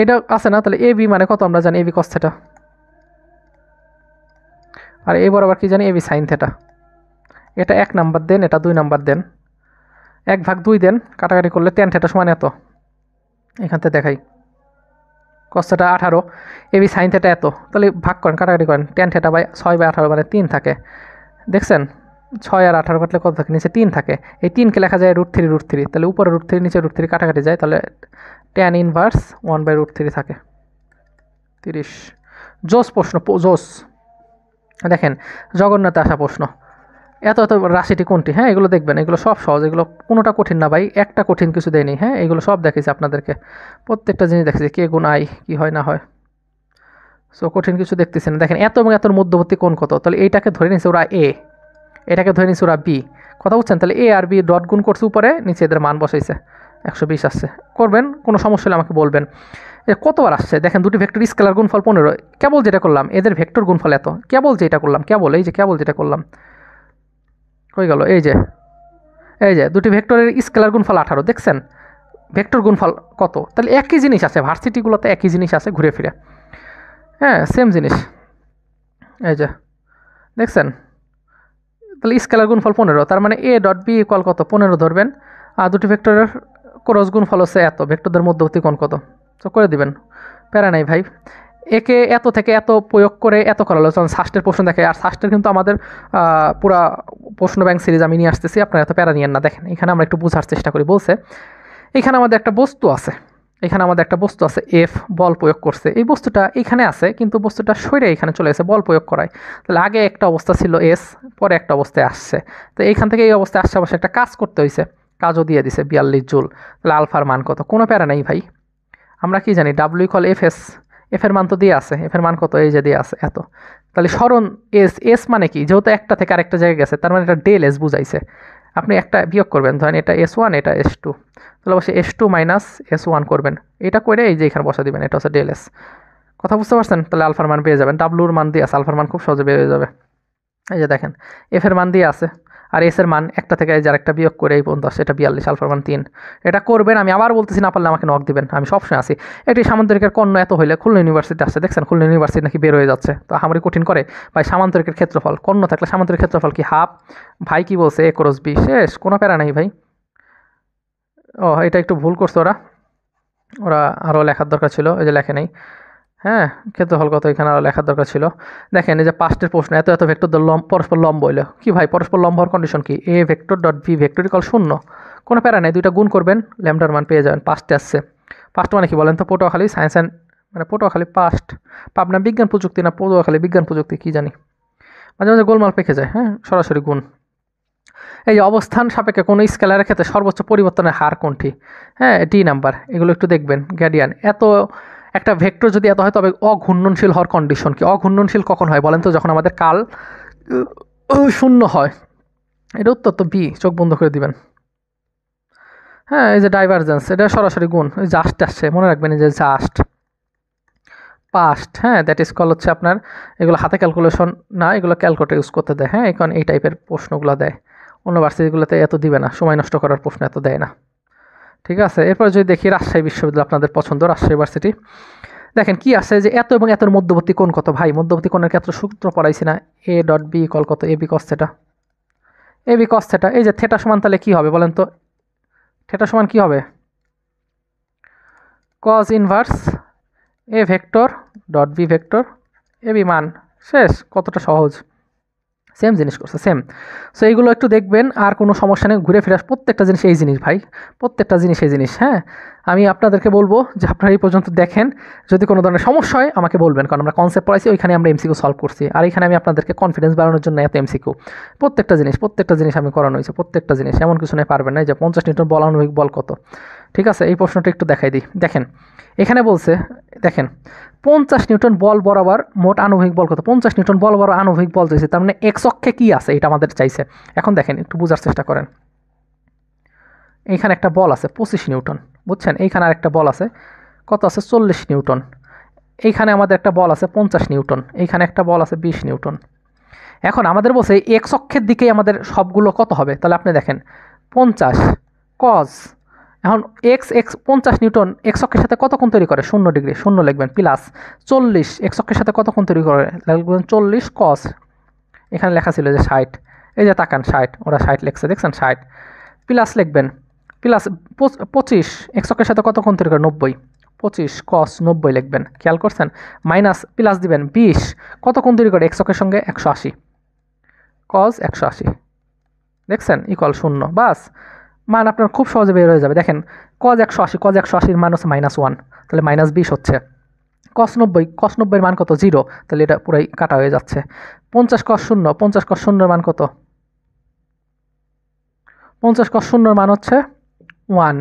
এটা আছে না? তাহলে এ বি মানে কত আমরা জানি, এ বি কস থেটা, আর এ বরাবর কি জানি, এ বি সাইন থেটা। এটা 1 নাম্বার দেন, এটা 2 নাম্বার দেন, 1/2 দেন, কাটাকাটি করলে ট্যান থেটা সমান এত। এখান থেকে দেখাই, কস থেটা 18, এ বি সাইন থেটা এত, তাহলে ভাগ করেন, কাটাকাটি করেন, ট্যান থেটা বাই 6/18 মানে 3 থাকে। দেখছেন 6 আর 18 কাটলে কত থাকে? নিচে 3 থাকে। এই 3কে লেখা যায় √3, তাহলে উপরে √3 নিচে √3 কাটাকাটি যায়, তাহলে ট্যান ইনভার্স 1/√3 থাকে 30। জোস প্রশ্ন, জোস। দেখেন জগন্নাথে আসা প্রশ্ন, এত এত রাশিটি কোনটি? হ্যাঁ এগুলো দেখবেন, এগুলো সব সহজ, এগুলো কোনোটা কঠিন না ভাই, একটা কঠিন কিছু দেয়নি। হ্যাঁ এগুলো সব দেখেছি আপনাদেরকে, প্রত্যেকটা জিনিস দেখেছি, কে গুণ আই কী হয় না হয়। সো কঠিন কিছু দেখতেছেন। দেখেন এত এবং এতর মধ্যবর্তী কোণ কত? তাহলে এইটাকে ধরে নিচ্ছে ওরা এ, এটাকে ধরে নিচ্ছে ওরা বি। কথা বুঝছেন? তাহলে এ আর বি ডট গুণ করছে উপরে, নিচে এদের মান বসাইছে, 120 আসছে। করবেন, কোনো সমস্যা হলে আমাকে বলবেন। কতবার আসছে দেখেন, দুটি ভেক্টর স্কেলার গুণফল 15, কেবল যেটা করলাম এদের ভেক্টর গুণফল এত, কেবল যেটা করলাম, কেবল এই যে কেবল যেটা করলাম, হয়ে গেল। এই যে দুটি ভেক্টরের স্কেলার গুণফল 18, দেখছেন ভেক্টর গুণফল কত? তাহলে একই জিনিস আছে, ভার্সিটিগুলোতে একই জিনিস আছে ঘুরে ফিরে, হ্যাঁ সেম জিনিস। এই যে দেখছেন, তাহলে স্কেলার গুণফল 15, তার মানে এ ডট বি ইকুয়াল কত? 15 ধরবেন। আর দুটি ভেক্টরের ক্রস গুণফল হচ্ছে এত, ভেক্টরদের মধ্যবর্তী কোণ কত? তো করে দিবেন, প্যারা নাই ভাই। একে এত থেকে এত প্রয়োগ করে এত করা হলো, যখন ষষ্ঠের প্রশ্ন দেখে, আর ষষ্ঠের কিন্তু আমাদের পুরা প্রশ্ন ব্যাংক সিরিজ আমি নিয়ে আসতেছি, আপনারা এত প্যারা নিয়েন না। দেখেন এখানে আমরা একটু বোঝার চেষ্টা করি। বলছে এখানে আমাদের একটা বস্তু আছে, এখানে আমাদের একটা বস্তু আছে এফ, বল প্রয়োগ করছে, এই বস্তুটা এখানে আছে কিন্তু বস্তুটা সরে এখানে চলে গেছে, বল প্রয়োগ করায়। তাহলে আগে একটা অবস্থা ছিল এস, পরে একটা অবস্থায় আসছে, তো এইখান থেকে এই অবস্থায় আসছে, অবশ্যই একটা কাজ করতে হয়েছে, কাজও দিয়ে দিছে 42 জুল। তাহলে আলফার মান কত? কোনো প্যারা নেই ভাই, আমরা কি জানি W equal F S, F এর মান তো দিয়ে আছে, এফ এর মান কত? এই যে দিয়ে আছে এত। তাহলে স্মরণ এস, এস মানে কি? যেহেতু একটা থেকে আরেকটা জায়গায় গেছে, তার মানে এটা ডেল এস বুঝাইছে। আপনি একটা বিয়োগ করবেন, ধরেন এটা S1, এটা S2, তাহলে অবশ্যই S2 মাইনাস S1 করবেন, এটা করে এই যে এখানে বসা দিবেন, এটা হচ্ছে ডেল এস। কথা বুঝতে পারছেন? তাহলে আলফার মান পেয়ে যাবেন, ডাব্লুর মান দিয়ে আছে, আলফার মান খুব সহজে বেরিয়ে যাবে। এই যে দেখেন এফ এর মান দিয়ে আছে, আর এস এর মান একটা থেকে এই যে আরেকটা বিয়োগ করে এই পর্যন্ত আসে, এটা 42, আলফার মান 3। এটা করবেন, আমি আবার বলতেছি, না পারলে আমাকে নক দিবেন, আমি সবসময় আসি। এটি সামান্তরিকের কর্ণ এত হইলে খুলনা ইউনিভার্সিটি আসছে, দেখছেন খুলনা ইউনিভার্সিটি নাকি বের হয়ে যাচ্ছে, তো আমারই কঠিন করে ভাই। সামান্তরিকের ক্ষেত্রফল কর্ণ থাকলে সামান্তরিক ক্ষেত্রফল কি? হাফ। ভাই কি বলছে? এ ক্রস বি, শেষ, কোনো প্যারা নাই ভাই। ও এটা একটু ভুল করছে ওরা, ওরা আরও লেখার দরকার ছিল, এই যে লেখে নেই। হ্যাঁ ক্ষেত্রফল কত এখানে আরও লেখার দরকার ছিল। দেখেন এই যে পাঁচটের প্রশ্ন, এত এত ভেক্টর পরস্পর লম্ব হইলো কি ভাই? পরস্পর লম্ব হওয়ার কন্ডিশন কি? A vector dot B vector equal 0, কোনো প্যারা নেই, দুইটা গুণ করবেন, ল্যামডার মান পেয়ে যাবেন, 5টে আসছে। পাস্ট মানে কি বলেন তো? পটুয়াখালী সায়েন্স অ্যান্ড মানে পটুয়াখালী পাস্ট, পাবনা বিজ্ঞান প্রযুক্তি না পটুয়াখালী বিজ্ঞান প্রযুক্তি কী জানি, মাঝে মাঝে গোলমাল পেকে যায়। হ্যাঁ, সরাসরি গুণ। এই যে অবস্থান সাপেক্ষে কোনো স্কেলারের ক্ষেত্রে সর্বোচ্চ পরিবর্তনের হার কোনটি? হ্যাঁ, ডি নাম্বার। এগুলো একটু দেখবেন। গ্রেডিয়ান্ট এত একটা ভেক্টর যদি এত হয় তবে অঘূর্ণনশীল হওয়ার কন্ডিশন কি? অঘূর্ণনশীল কখন হয় বলেন তো? যখন আমাদের কাল শূন্য হয়। এটা উত্তর তো বি, চোখ বন্ধ করে দিবেন। হ্যাঁ, এই যে ডাইভারজেন্স, এটা সরাসরি গুণ। ওই জাস্ট আসছে, মনে রাখবেন, এই যে জাস্ট। পাস্ট, হ্যাঁ, দ্যাট ইজ কল হচ্ছে আপনার, এগুলো হাতে ক্যালকুলেশন না, এগুলো ক্যালকুলেটর ইউজ করতে দেয়। হ্যাঁ, কারণ এই টাইপের প্রশ্নগুলো দেয়। অন্য ভার্সিটিগুলোতে এত দিবে না, সময় নষ্ট করার প্রশ্ন এত দেয় না। ঠিক আছে, এরপর যদি দেখি রাজশাহী বিশ্ববিদ্যালয়, আপনাদের পছন্দ রাজশাহী ইউনিভার্সিটি। দেখেন কি আসে যে এত এবং এতর মধ্যবর্তী কোণ কত? ভাই মধ্যবর্তী কোণের ক্ষেত্রে সূত্র পড়াইছি না, এ ডট বি ইকুয়াল কত? এ B cos theta. A B cos theta. এই যে থেটা সমান তাহলে কী হবে বলেন তো? থেটা সমান কী হবে? Cos inverse A vector dot B vector A B মান। শেষ। কতটা সহজ, সেম জিনিস করছে, সেম। সো এইগুলো একটু দেখবেন, আর কোনো সমস্যা নেই। ঘুরে ফিরে প্রত্যেকটা জিনিস এই জিনিস ভাই, প্রত্যেকটা জিনিস এই জিনিস। হ্যাঁ, আমি আপনাদেরকে বলবো যে আপনারা এই পর্যন্ত দেখেন, যদি কোনো ধরনের সমস্যা হয় আমাকে বলবেন, কারণ আমরা কনসেপ্ট পড়াইছি, ওইখানে আমরা এমসিকিউ সলভ করছি, আর এখানে আমি আপনাদেরকে কনফিডেন্স বাড়ানোর জন্য এত এমসিকিউ। প্রত্যেকটা জিনিস আমি করানো হয়েছে, প্রত্যেকটা জিনিস, এমন কিছু নয় পারবেন না। যে 50 নিউটন বল আণবিক বল কত? ঠিক আছে, এই প্রশ্নটা একটু দেখাই দিই। দেখেন এখানে বলছে, দেখেন 50 নিউটন বল বরাবর মোট আণবিক বল কত? 50 নিউটন বল বরাবর আণবিক বল চাইছে, তার মানে এক্স অক্ষে কী আছে এটা আমাদের চাইছে। এখন দেখেন একটু বোঝার চেষ্টা করেন। এইখানে একটা বল আছে 25 নিউটন, বুঝছেন? এইখানে আর একটা বল আছে কত আছে? 40 নিউটন। এইখানে আমাদের একটা বল আছে 50 নিউটন, এইখানে একটা বল আছে 20 নিউটন। এখন আমাদের বলছে এক্স অক্ষের দিকেই আমাদের সবগুলো কত হবে? তাহলে আপনি দেখেন 50 কজ, এখন এক্স এক্স 50 নিউটন এক্স অক্ষের সাথে কত কোণ তৈরি করে? 0 ডিগ্রি, 0 লিখবেন। প্লাস 40 এক্স অক্ষের সাথে কত কোণ তৈরি করে? লিখবেন 40 কস। এখানে লেখা ছিল যে 60, এই যে তাকান 60, ওরা 60 লিখছে, দেখছেন 60। প্লাস লিখবেন, প্লাস 25 এক্স অক্ষের সাথে কত কোণ তৈরি করে? 90, 25 কস 90 লিখবেন, খেয়াল করছেন? মাইনাস প্লাস দিবেন 20 কত কোণ তৈরি করে? এক্স অক্ষের সঙ্গে 180, কস 180, দেখছেন? ইকুয়াল 0। বাস, মান আপনার খুব সহজে বের হয়ে যাবে। দেখেন কজ 180, কজ 180 মান হচ্ছে -1, তাহলে -20 হচ্ছে। কস 90, কস 90 মান কত? 0, তাহলে এটা পুরাই কাটা হয়ে যাচ্ছে। 50 কস 0, 50 কস 0 মান কত? 50 কস 0 মান হচ্ছে 1,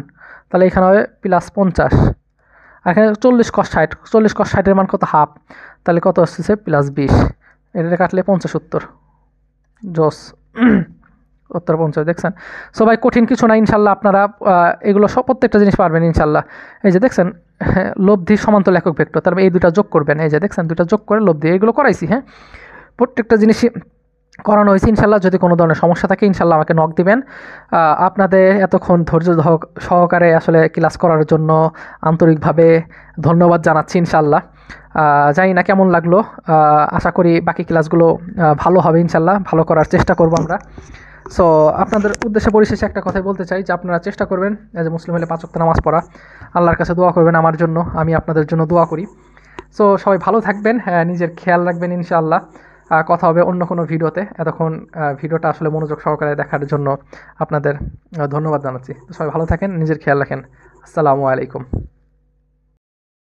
তাহলে এখানে হবে +50। আর এখানে 40 কস 60, 40 কস 60 মান কত? হাফ, তাহলে কত আসছে? +20। এটা কাটলে 50 উত্তর। জোস। উত্তর 50, দেখছেন? সো ভাই কঠিন কিছু না ইনশাল্লাহ, আপনারা এগুলো সব প্রত্যেকটা জিনিস পারবেন ইনশাল্লাহ। এই যে দেখছেন লব্ধি সমান্তরাল একক ভেক্টর, তারপরে এই দুটা যোগ করবেন, এই যে দেখছেন দুটা যোগ করে লব্ধি, এগুলো করাইছি। হ্যাঁ, প্রত্যেকটা জিনিসই করানো হয়েছে ইনশাল্লাহ। যদি কোনো ধরনের সমস্যা থাকে ইনশাল্লাহ আমাকে নক দিবেন। আপনাদের এতক্ষণ ধৈর্য সহকারে আসলে ক্লাস করার জন্য আন্তরিকভাবে ধন্যবাদ জানাচ্ছি ইনশাল্লাহ। জানি না কেমন লাগলো, আশা করি বাকি ক্লাসগুলো ভালো হবে ইনশাল্লাহ, ভালো করার চেষ্টা করবো আমরা। সো আপনাদের উদ্দেশ্যে পরিশেষে একটা কথাই বলতে চাই যে আপনারা চেষ্টা করবেন এজ এ মুসলিম হলে 5 ওয়াক্ত নামাজ পড়া, আল্লাহর কাছে দোয়া করবেন আমার জন্য, আমি আপনাদের জন্য দোয়া করি। সো সবাই ভালো থাকবেন, নিজের খেয়াল রাখবেন ইনশাআল্লাহ। কথা হবে অন্য কোনো ভিডিওতে। এতক্ষণ ভিডিওটা আসলে মনোযোগ সহকারে দেখার জন্য আপনাদের ধন্যবাদ জানাচ্ছি। তো সবাই ভালো থাকেন, নিজের খেয়াল রাখেন। আসসালামু আলাইকুম।